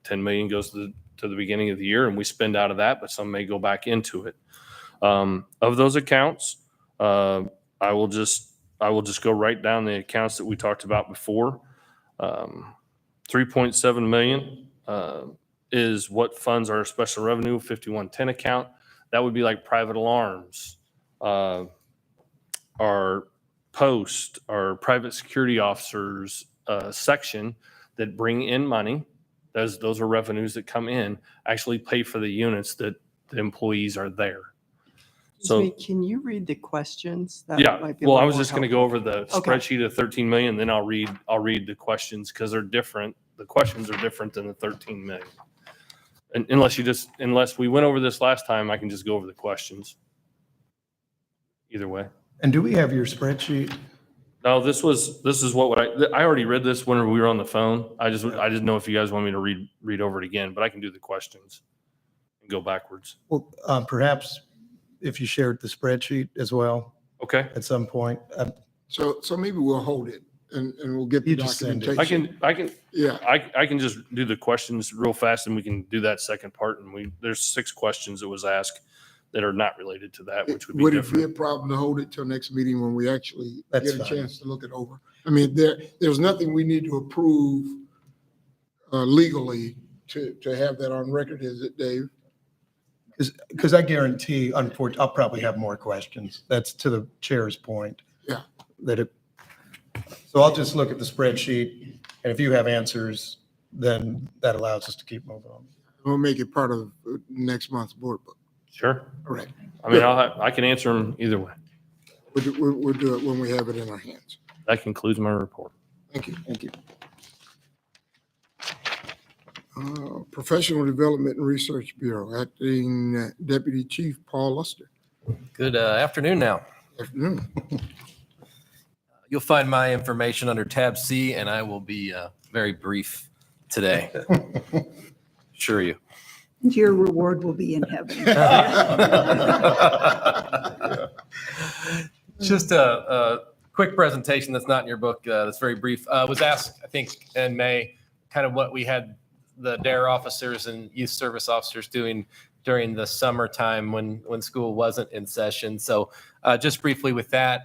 10 million goes to the beginning of the year, and we spend out of that, but some may go back into it. Of those accounts, I will just go right down the accounts that we talked about before. 3.7 million is what funds our special revenue 5110 account. That would be like private alarms, our post, our private security officers section that bring in money. Those are revenues that come in, actually pay for the units that the employees are there. So, Can you read the questions? That yeah, might be a well, I little was more just going to go over the Okay. spreadsheet of 13 million, then I'll read the questions because they're different. The questions are different than the 13 million. And unless we went over this last time, I can just go over the questions. Either way. And do we have your spreadsheet? No, this is what I already read this whenever we were on the phone. I didn't know if you guys want me to read over it again, but I can do the questions and go backwards. Well, perhaps if you shared the spreadsheet as well. Okay. At some point. So maybe we'll hold it and we'll get the You just send it. documentation. I can just do the questions real fast and we can do that second part. And there's 6 questions that was asked that are not related to that, which would be Would it different. be a problem to hold it till next meeting when we actually That's get a fine. chance to look it over? I mean, there's nothing we need to approve legally to have that on record, is it, Dave? Because I guarantee, unfortunately, I'll probably have more questions. That's to the chair's point. Yeah. So I'll just look at the spreadsheet, and if you have answers, then that allows us to keep moving on. We'll make it part of next month's board book. Sure. All right. I mean, I can answer them either way. We'll do it when we have it in our hands. That concludes my report. Thank you. Thank you. Professional Development and Research Bureau, Acting Deputy Chief Paul Luster. Good afternoon now. Afternoon. You'll find my information under tab C, and I will be very brief today. Assure you. Your reward will be in heaven. Just a quick presentation that's not in your book, that's very brief. Was asked, I think, in May, kind of what we had the DARE officers and youth service officers doing during the summertime when school wasn't in session. So just briefly with that,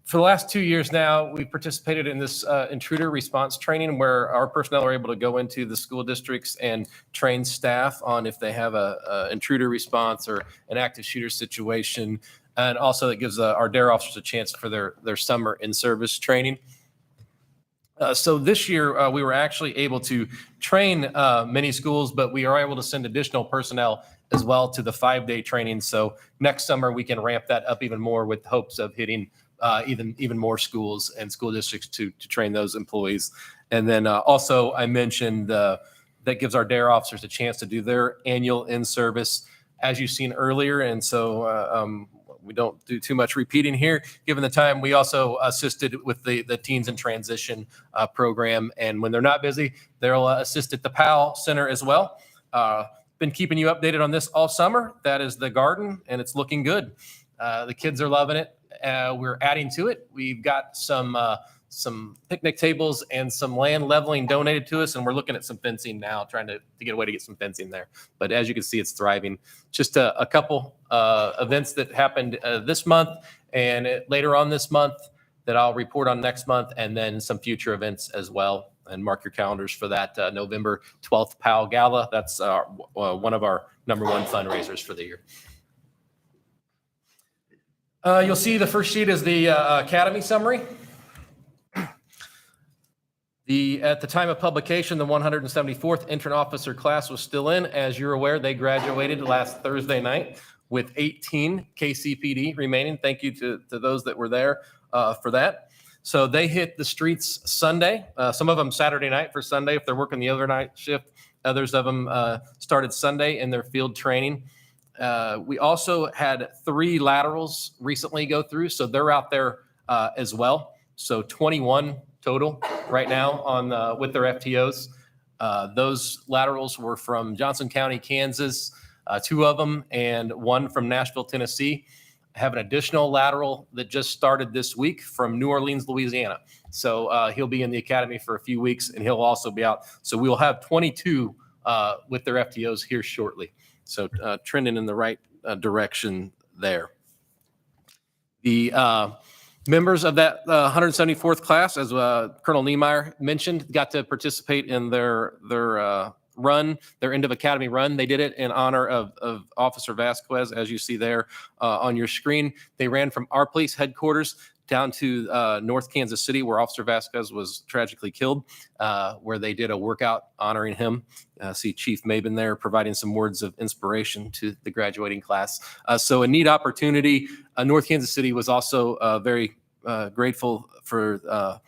for the last 2 years now, we've participated in this intruder response training where our personnel are able to go into the school districts and train staff on if they have a intruder response or an active shooter situation. And also it gives our DARE officers a chance for their summer in-service training. So this year, we were actually able to train many schools, but we are able to send additional personnel as well to the 5-day training. So next summer, we can ramp that up even more with hopes of hitting even more schools and school districts to train those employees. And then also, I mentioned that gives our DARE officers a chance to do their annual in-service, as you've seen earlier. And so we don't do too much repeating here. Given the time, we also assisted with the Teens in Transition program. And when they're not busy, they'll assist at the PAL Center as well. Been keeping you updated on this all summer. That is the garden, and it's looking good. The kids are loving it. We're adding to it. We've got some picnic tables and some land leveling donated to us, and we're looking at some fencing now, trying to get a way to get some fencing there. But as you can see, it's thriving. Just a couple events that happened this month and later on this month that I'll report on next month, and then some future events as well. And mark your calendars for that November 12th PAL Gala. That's one of our #1 fundraisers for the year. You'll see the first sheet is the Academy summary. At the time of publication, the 174th entrant officer class was still in. As you're aware, they graduated last Thursday night with 18 KCPD remaining. Thank you to those that were there for that. So they hit the streets Sunday, some of them Saturday night for Sunday if they're working the other night shift. Others of them started Sunday in their field training. We also had 3 laterals recently go through, so they're out there as well. So 21 total right now on with their FTOs. Those laterals were from Johnson County, Kansas, 2 of them, and 1 from Nashville, Tennessee. I have an additional lateral that just started this week from New Orleans, Louisiana. So he'll be in the academy for a few weeks, and he'll also be out. So we will have 22 with their FTOs here shortly. So trending in the right direction there. The members of that 174th class, as Colonel Niemeyer mentioned, got to participate in their run, their end of academy run. They did it in honor of Officer Vasquez, as you see there on your screen. They ran from our police headquarters down to North Kansas City, where Officer Vasquez was tragically killed, where they did a workout honoring him. See Chief Maben there providing some words of inspiration to the graduating class. So a neat opportunity. North Kansas City was also very grateful for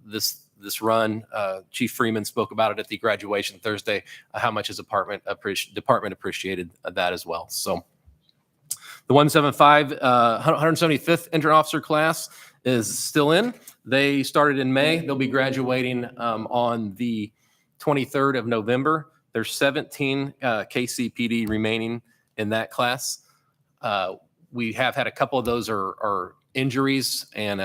this run. Chief Freeman spoke about it at the graduation Thursday, how much his department appreciated that as well. So the 175th intern officer class is still in. They started in May. They'll be graduating on the 23rd of November. There's 17 KCPD remaining in that class. We have had a couple of those are injuries and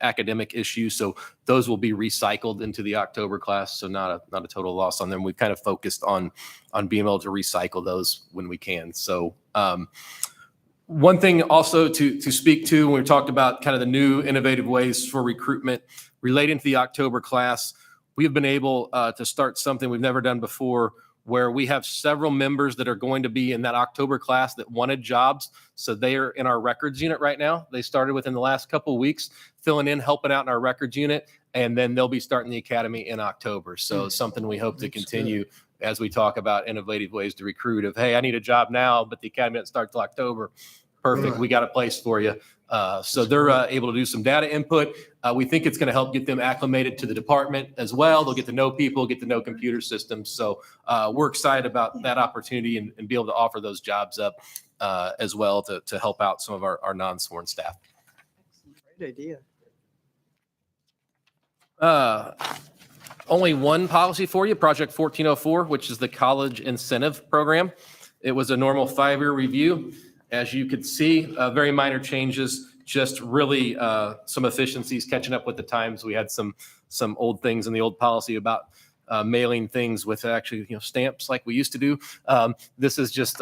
academic issues, so those will be recycled into the October class. So not a total loss on them. We've kind of focused on being able to recycle those when we can. So one thing also to speak to when we talked about kind of the new innovative ways for recruitment relating to the October class, we have been able to start something we've never done before, where we have several members that are going to be in that October class that wanted jobs. So they are in our records unit right now. They started within the last couple of weeks, filling in, helping out in our records unit, and then they'll be starting the academy in October. So something we hope to continue as we talk about innovative ways to recruit of, hey, I need a job now, but the academy doesn't start till October. Perfect. Right. We got a place for you. So they're able to do some data input. We think it's going to help get them acclimated to the department as well. They'll get to know people, get to know computer systems. So we're excited about that opportunity and be able to offer those jobs up as well to help out some of our non-sworn staff. Great idea. Only one policy for you, Project 1404, which is the college incentive program. It was a normal 5-year review. As you could see, very minor changes, just really some efficiencies catching up with the times. We had some old things in the old policy about mailing things with actually stamps like we used to do. This is just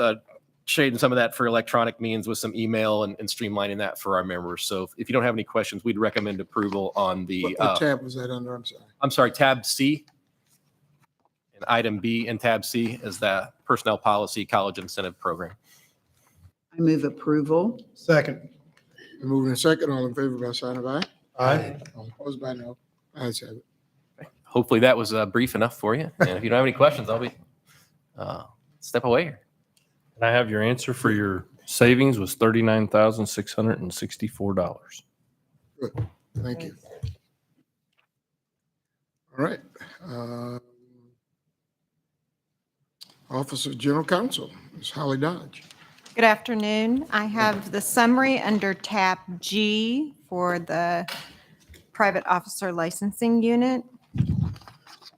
shading some of that for electronic means with some email and streamlining that for our members. So if you don't have any questions, we'd recommend approval on the What tab was that under? I'm sorry. tab C. And item B in tab C is the personnel policy college incentive program. I move approval. Second. Moving in second, all in favor by sign of aye. Aye. All opposed by no. Ayes have it. Hopefully that was brief enough for you. And if you don't have any questions, I'll be step away here. And I have your answer for your savings was $39,664. Good. Thank you. All right. Office of General Counsel, Ms. Holly Dodge. Good afternoon. I have the summary under tab G for the private officer licensing unit.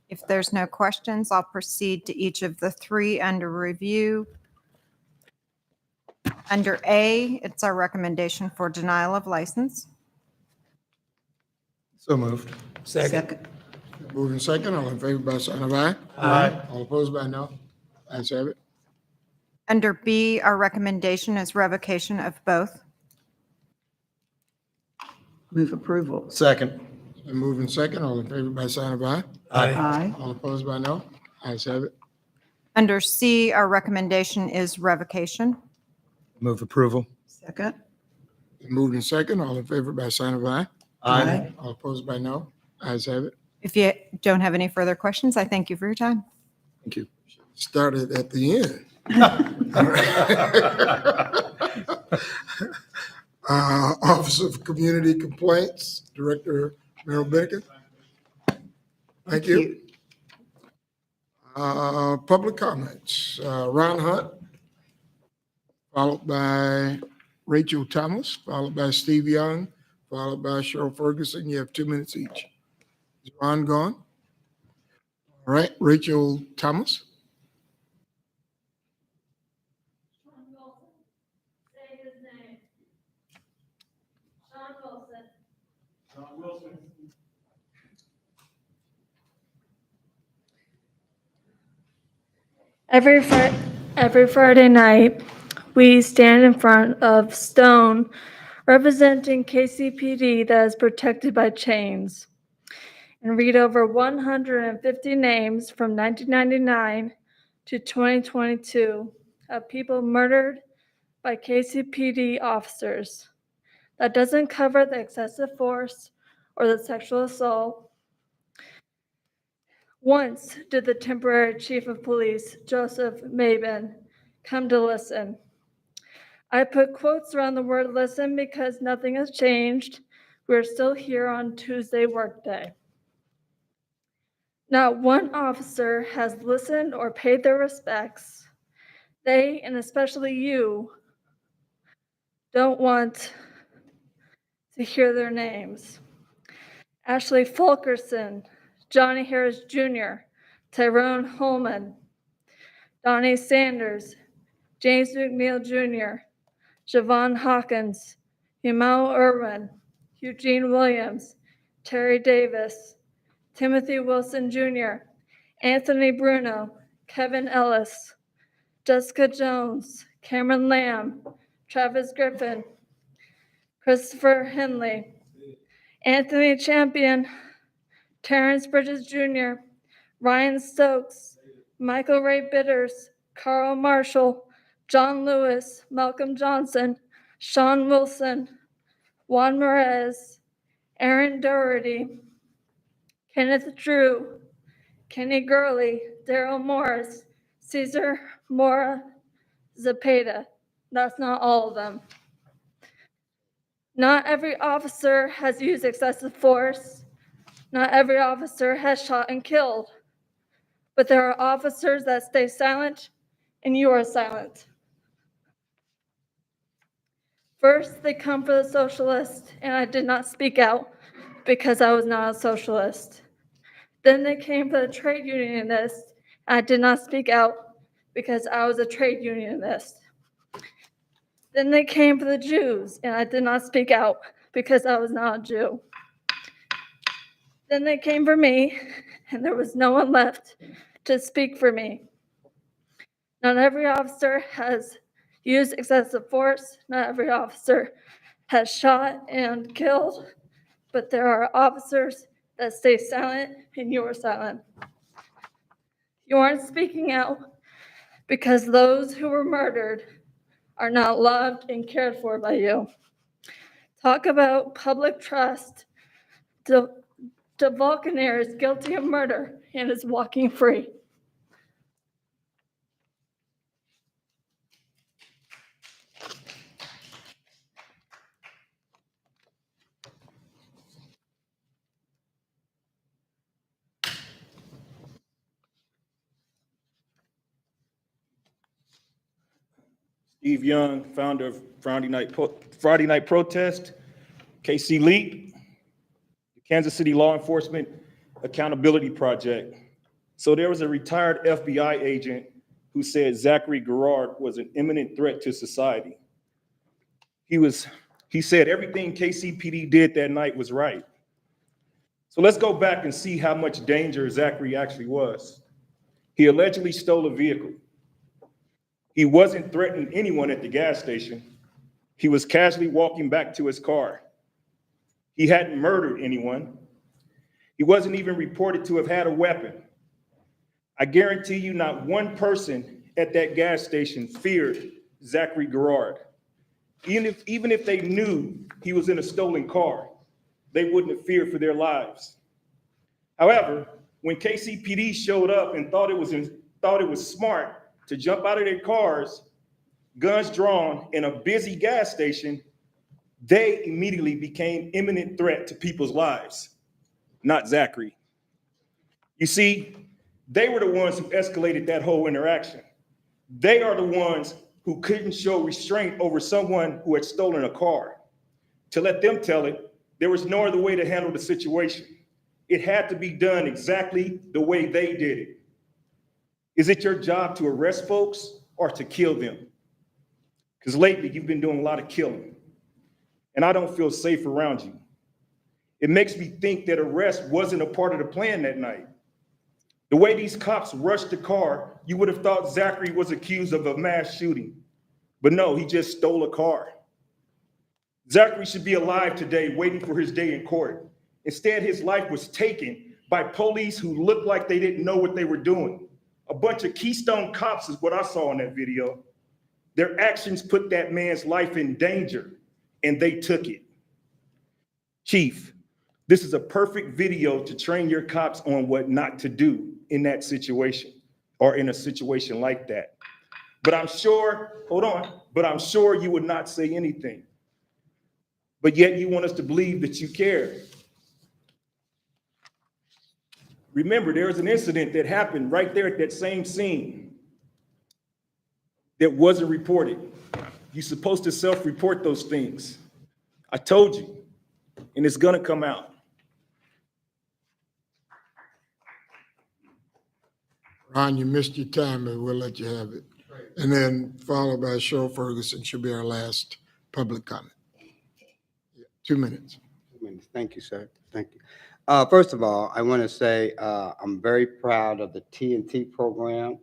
If there's no questions, I'll proceed to each of the 3 under review. Under A, it's our recommendation for denial of license. So moved. Second. Moving second, all in favor by sign of aye. Aye. All opposed by no. Ayes have it. Under B, our recommendation is revocation of both. Move approval. Second. And moving second, all in favor by sign of aye. Aye. All opposed by no. Ayes have it. Under C, our recommendation is revocation. Move approval. Second. And moving second, all in favor by sign of aye. Aye. All opposed by no. Ayes have it. If you don't have any further questions, I thank you for your time. Thank you. Started at the end. Office of Community Complaints, Director Merrill Bennigan. Thank you. Public comments, Ron Hunt, followed by Rachel Thomas, followed by Steve Young, followed by Cheryl Ferguson. You have 2 minutes each. Is Ron gone? All right, Rachel Thomas. Every Friday night, we stand in front of stone representing KCPD that is protected by chains and read over 150 names from 1999 to 2022 of people murdered by KCPD officers. that doesn't cover the excessive force or the sexual assault. Once did the temporary chief of police, Joseph Mabin, come to listen. I put quotes around the word listen because nothing has changed. We're still here on Tuesday workday. Not one officer has listened or paid their respects. They, and especially you, don't want to hear their names. Ashley Fulkerson, Johnny Harris Jr., Tyrone Holman, Donnie Sanders, James McNeil Jr., Javon Hawkins, Humau Irwin, Eugene Williams, Terry Davis, Timothy Wilson Jr., Anthony Bruno, Kevin Ellis, Jessica Jones, Cameron Lamb, Travis Griffin, Christopher Henley, Anthony Champion, Terrence Bridges Jr., Ryan Stokes, Michael Ray Bitters, Carl Marshall, John Lewis, Malcolm Johnson, Sean Wilson, Juan Perez, Aaron Doherty, Kenneth Drew, Kenny Gurley, Daryl Morris, Cesar Mora Zapata. That's not all of them. Not every officer has used excessive force. Not every officer has shot and killed. But there are officers that stay silent, and you are silent. First, they come for the socialist, and I did not speak out because I was not a socialist. Then they came for the trade unionist, and I did not speak out because I was a trade unionist. Then they came for the Jews, and I did not speak out because I was not a Jew. Then they came for me, and there was no one left to speak for me. Not every officer has used excessive force. Not every officer has shot and killed, but there are officers that stay silent, and you are silent. You aren't speaking out because those who were murdered are not loved and cared for by you. Talk about public trust. DeValcanair is guilty of murder and is walking free. Steve Young, founder of Friday Night Protest, KC Leap, the Kansas City Law Enforcement Accountability Project. So there was a retired FBI agent who said Zachary Garrard was an imminent threat to society. He said everything KCPD did that night was right. So let's go back and see how much danger Zachary actually was. He allegedly stole a vehicle. He wasn't threatening anyone at the gas station. He was casually walking back to his car. He hadn't murdered anyone. He wasn't even reported to have had a weapon. I guarantee you not one person at that gas station feared Zachary Garrard. Even if they knew he was in a stolen car, they wouldn't have feared for their lives. However, when KCPD showed up and thought it was smart to jump out of their cars, guns drawn in a busy gas station, they immediately became imminent threat to people's lives, not Zachary. You see, they were the ones who escalated that whole interaction. They are the ones who couldn't show restraint over someone who had stolen a car. To let them tell it, there was no other way to handle the situation. It had to be done exactly the way they did it. Is it your job to arrest folks or to kill them? Because lately you've been doing a lot of killing, and I don't feel safe around you. It makes me think that arrest wasn't a part of the plan that night. The way these cops rushed the car, you would have thought Zachary was accused of a mass shooting. But no, he just stole a car. Zachary should be alive today, waiting for his day in court. Instead, his life was taken by police who looked like they didn't know what they were doing. A bunch of Keystone cops is what I saw in that video. Their actions put that man's life in danger, and they took it. Chief, this is a perfect video to train your cops on what not to do in that situation or in a situation like that. But I'm sure, hold on, but I'm sure you would not say anything. But yet you want us to believe that you care. Remember, there was an incident that happened right there at that same scene that wasn't reported. You're supposed to self-report those things. I told you, and it's gonna come out. Ron, you missed your time, but we'll let you have it. And then followed by Cheryl Ferguson should be our last public comment. 2 minutes. 2 minutes. Thank you, sir. Thank you. First of all, I want to say I'm very proud of the TNT program,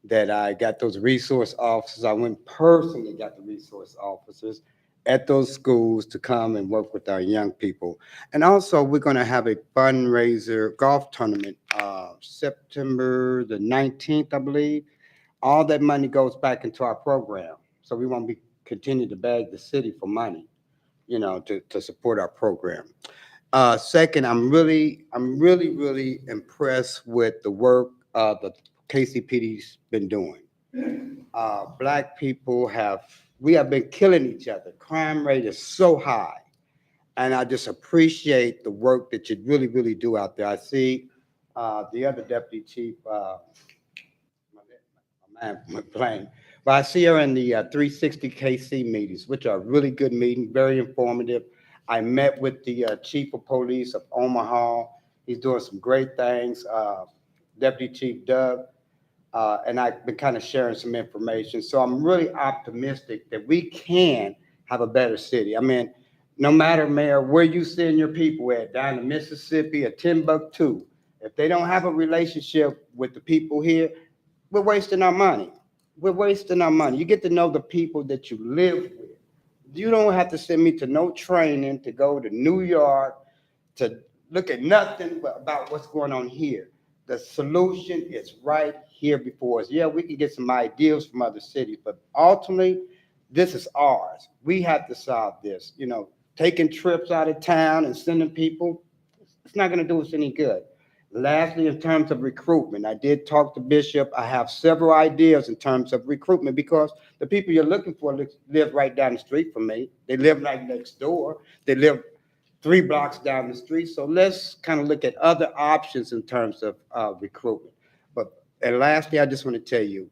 that I got those resource officers. I went personally got the resource officers at those schools to come and work with our young people. And also, we're going to have a fundraiser golf tournament September the 19th, I believe. All that money goes back into our program. So we won't be continue to beg the city for money, you know, to support our program. Second, I'm really impressed with the work the KCPD's been doing. Black people we have been killing each other. Crime rate is so high. And I just appreciate the work that you really do out there. I see the other deputy chief, but I see her in the 360 KC meetings, which are really good meetings, very informative. I met with the chief of police of Omaha. He's doing some great things. Deputy Chief Doug, and I've been kind of sharing some information. So I'm really optimistic that we can have a better city. I mean, no matter, Mayor, where you send your people at, down in Mississippi or Timbuktu, if they don't have a relationship with the people here, we're wasting our money. We're wasting our money. You get to know the people that you live with. You don't have to send me to no training to go to New York to look at nothing about what's going on here. The solution is right here before us. Yeah, we can get some ideas from other cities, but ultimately, this is ours. We have to solve this. You know, taking trips out of town and sending people, it's not going to do us any good. Lastly, in terms of recruitment, I did talk to Bishop. I have several ideas in terms of recruitment because the people you're looking for live right down the street from me. They live right next door. They live 3 blocks down the street. So let's kind of look at other options in terms of recruitment. And lastly, I just want to tell you,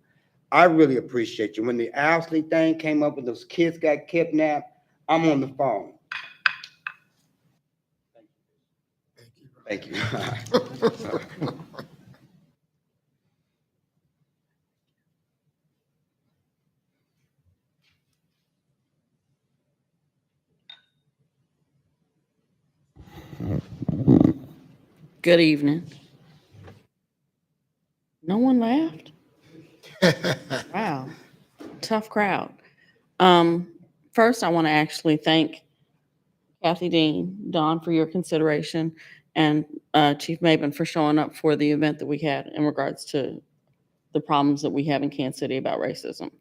I really appreciate you. When the Owsley thing came up and those kids got kidnapped, I'm on the phone. Thank you. Good evening. No one laughed? Wow, tough crowd. First, I want to actually thank Kathy Dean, Dawn, for your consideration, and Chief Maben for showing up for the event that we had in regards to the problems that we have in Kansas City about racism.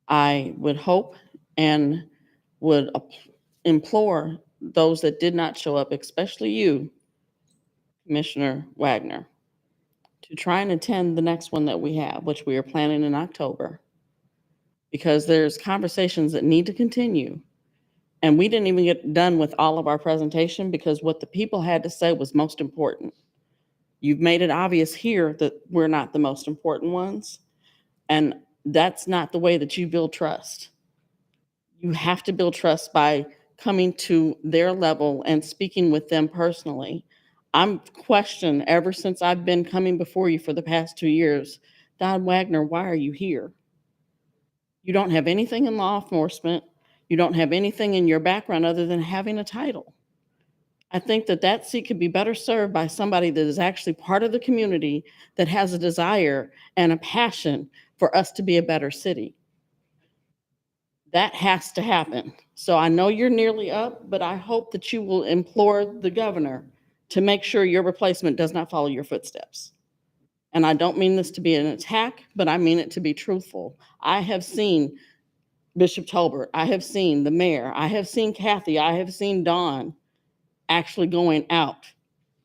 I would hope and would implore those that did not show up, especially you, Commissioner Wagner, to try and attend the next one that we have, which we are planning in October, because there's conversations that need to continue. And we didn't even get done with all of our presentation because what the people had to say was most important. You've made it obvious here that we're not the most important ones. And that's not the way that you build trust. You have to build trust by coming to their level and speaking with them personally. I'm questioned ever since I've been coming before you for the past 2 years. Don Wagner, why are you here? You don't have anything in law enforcement. You don't have anything in your background other than having a title. I think that seat could be better served by somebody that is actually part of the community, that has a desire and a passion for us to be a better city. That has to happen. So I know you're nearly up, but I hope that you will implore the governor to make sure your replacement does not follow your footsteps. And I don't mean this to be an attack, but I mean it to be truthful. I have seen Bishop Tolbert, I have seen the mayor, I have seen Kathy, I have seen Dawn actually going out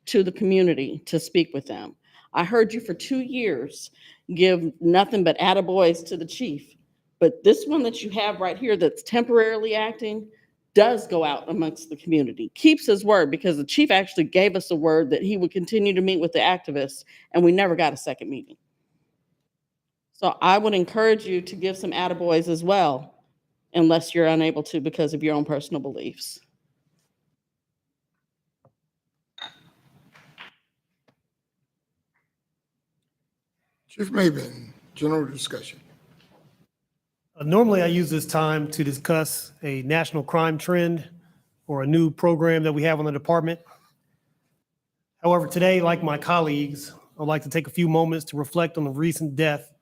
to the community to speak with them. I heard you for 2 years give nothing but attaboys to the chief. But this one that you have right here that's temporarily acting does go out amongst the community, keeps his word, because the chief actually gave us a word that he would continue to meet with the activists, and we never got a second meeting. So I would encourage you to give some attaboys as well, unless you're unable to because of your own personal beliefs. Chief Maven, general discussion. Normally, I use this time to discuss a national crime trend or a new program that we have on the department. However, today, like my colleagues, I'd like to take a few moments to reflect on the recent death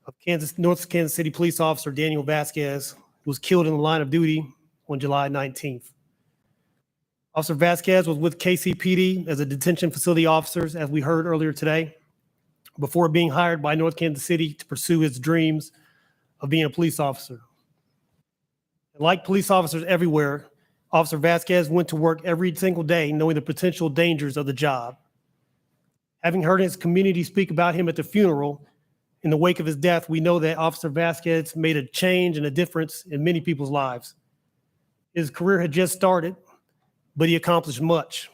of North Kansas City police officer Daniel Vasquez, who was killed in the line of duty on July 19th. Officer Vasquez was with KCPD as a detention facility officer, as we heard earlier today, before being hired by North Kansas City to pursue his dreams of being a police officer. And like police officers everywhere, Officer Vasquez went to work every single day knowing the potential dangers of the job. Having heard his community speak about him at the funeral, in the wake of his death, we know that Officer Vasquez made a change and a difference in many people's lives. His career had just started, but he accomplished much,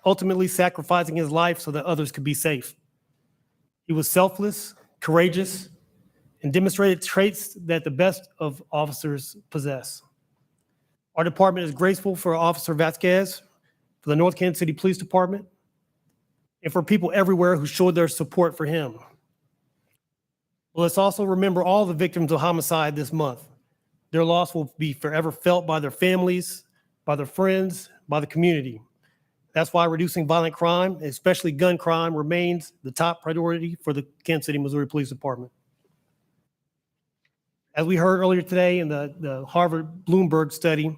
ultimately sacrificing his life so that others could be safe. He was selfless, courageous, and demonstrated traits that the best of officers possess. Our department is grateful for Officer Vasquez, for the North Kansas City Police Department, and for people everywhere who showed their support for him. Well, let's also remember all the victims of homicide this month. Their loss will be forever felt by their families, by their friends, by the community. That's why reducing violent crime, especially gun crime, remains the top priority for the Kansas City, Missouri Police Department. As we heard earlier today in the Harvard Bloomberg study,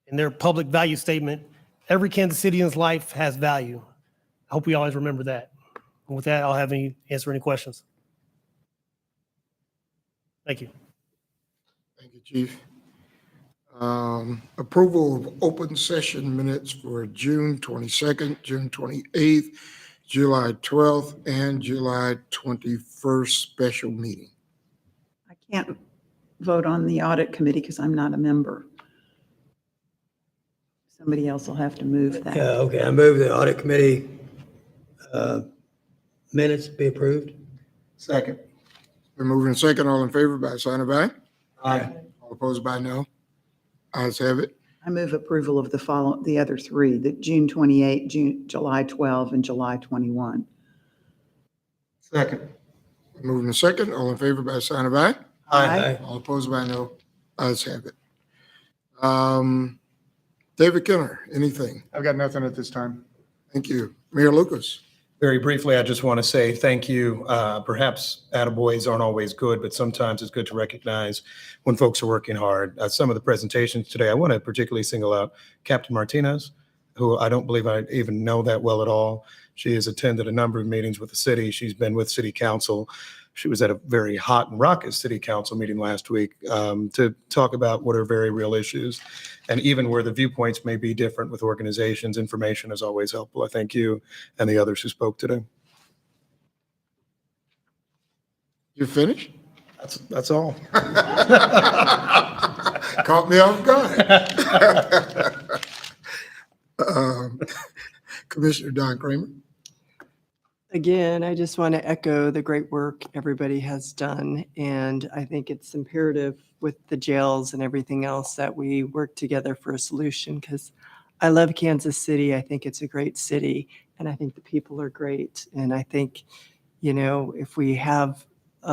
in their public value statement, every Kansas Citian's life has value. I hope we always remember that. And with that, I'll answer any questions. Thank you. Thank you, Chief. Approval of open session minutes for June 22nd, June 28th, July 12th, and July 21st special meeting. I can't vote on the audit committee because I'm not a member. Somebody else will have to move that. Yeah, okay, I move the audit committee minutes be approved. Second. We're moving second. All in favor by sign of aye. Aye. All opposed by no. Ayes have it. I move approval of the other three, the June 28, July 12, and July 21. Second. We're moving second. All in favor by sign of aye. Aye. All opposed by no. Ayes have it. David Kenner, anything? I've got nothing at this time. Thank you. Mayor Lucas. Very briefly, I just want to say thank you. Perhaps attaboys aren't always good, but sometimes it's good to recognize when folks are working hard. Some of the presentations today, I want to particularly single out Captain Martinez, who I don't believe I even know that well at all. She has attended a number of meetings with the city. She's been with city council. She was at a very hot and raucous city council meeting last week to talk about what are very real issues. And even where the viewpoints may be different with organizations, information is always helpful. I thank you and the others who spoke today. You finished? That's all. Caught me off guard. Commissioner Don Kramer. Again, I just want to echo the great work everybody has done. And I think it's imperative with the jails and everything else that we work together for a solution, because I love Kansas City. I think it's a great city, and I think the people are great. And I think, if we have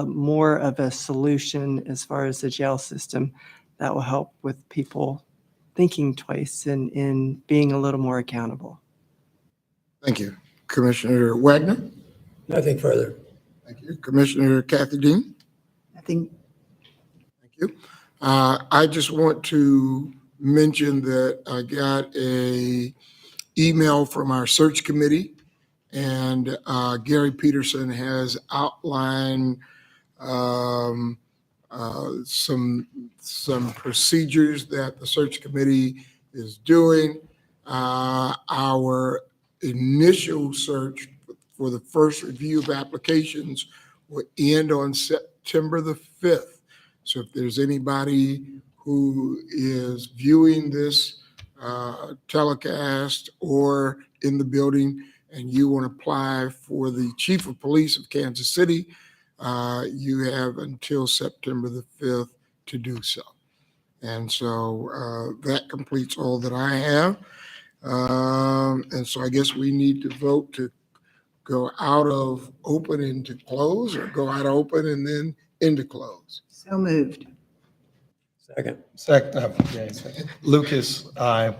more of a solution as far as the jail system, that will help with people thinking twice and being a little more accountable. Thank you. Commissioner Wagner? Nothing further. Thank you. Commissioner Kathy Dean? Nothing. Thank you. I just want to mention that I got a email from our search committee, and Gary Peterson has outlined some procedures that the search committee is doing. Our initial search for the first review of applications will end on September the 5th. So if there's anybody who is viewing this telecast or in the building and you want to apply for the Chief of Police of Kansas City, you have until September the 5th to do so. And so that completes all that I have. And so I guess we need to vote to go out of open into close, or go out of open and then into close. So moved. Second. Lucas, aye.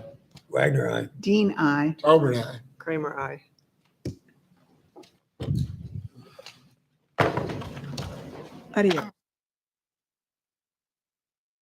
Wagner, aye. Dean, aye. Talbot, aye. Kramer, aye. Adios.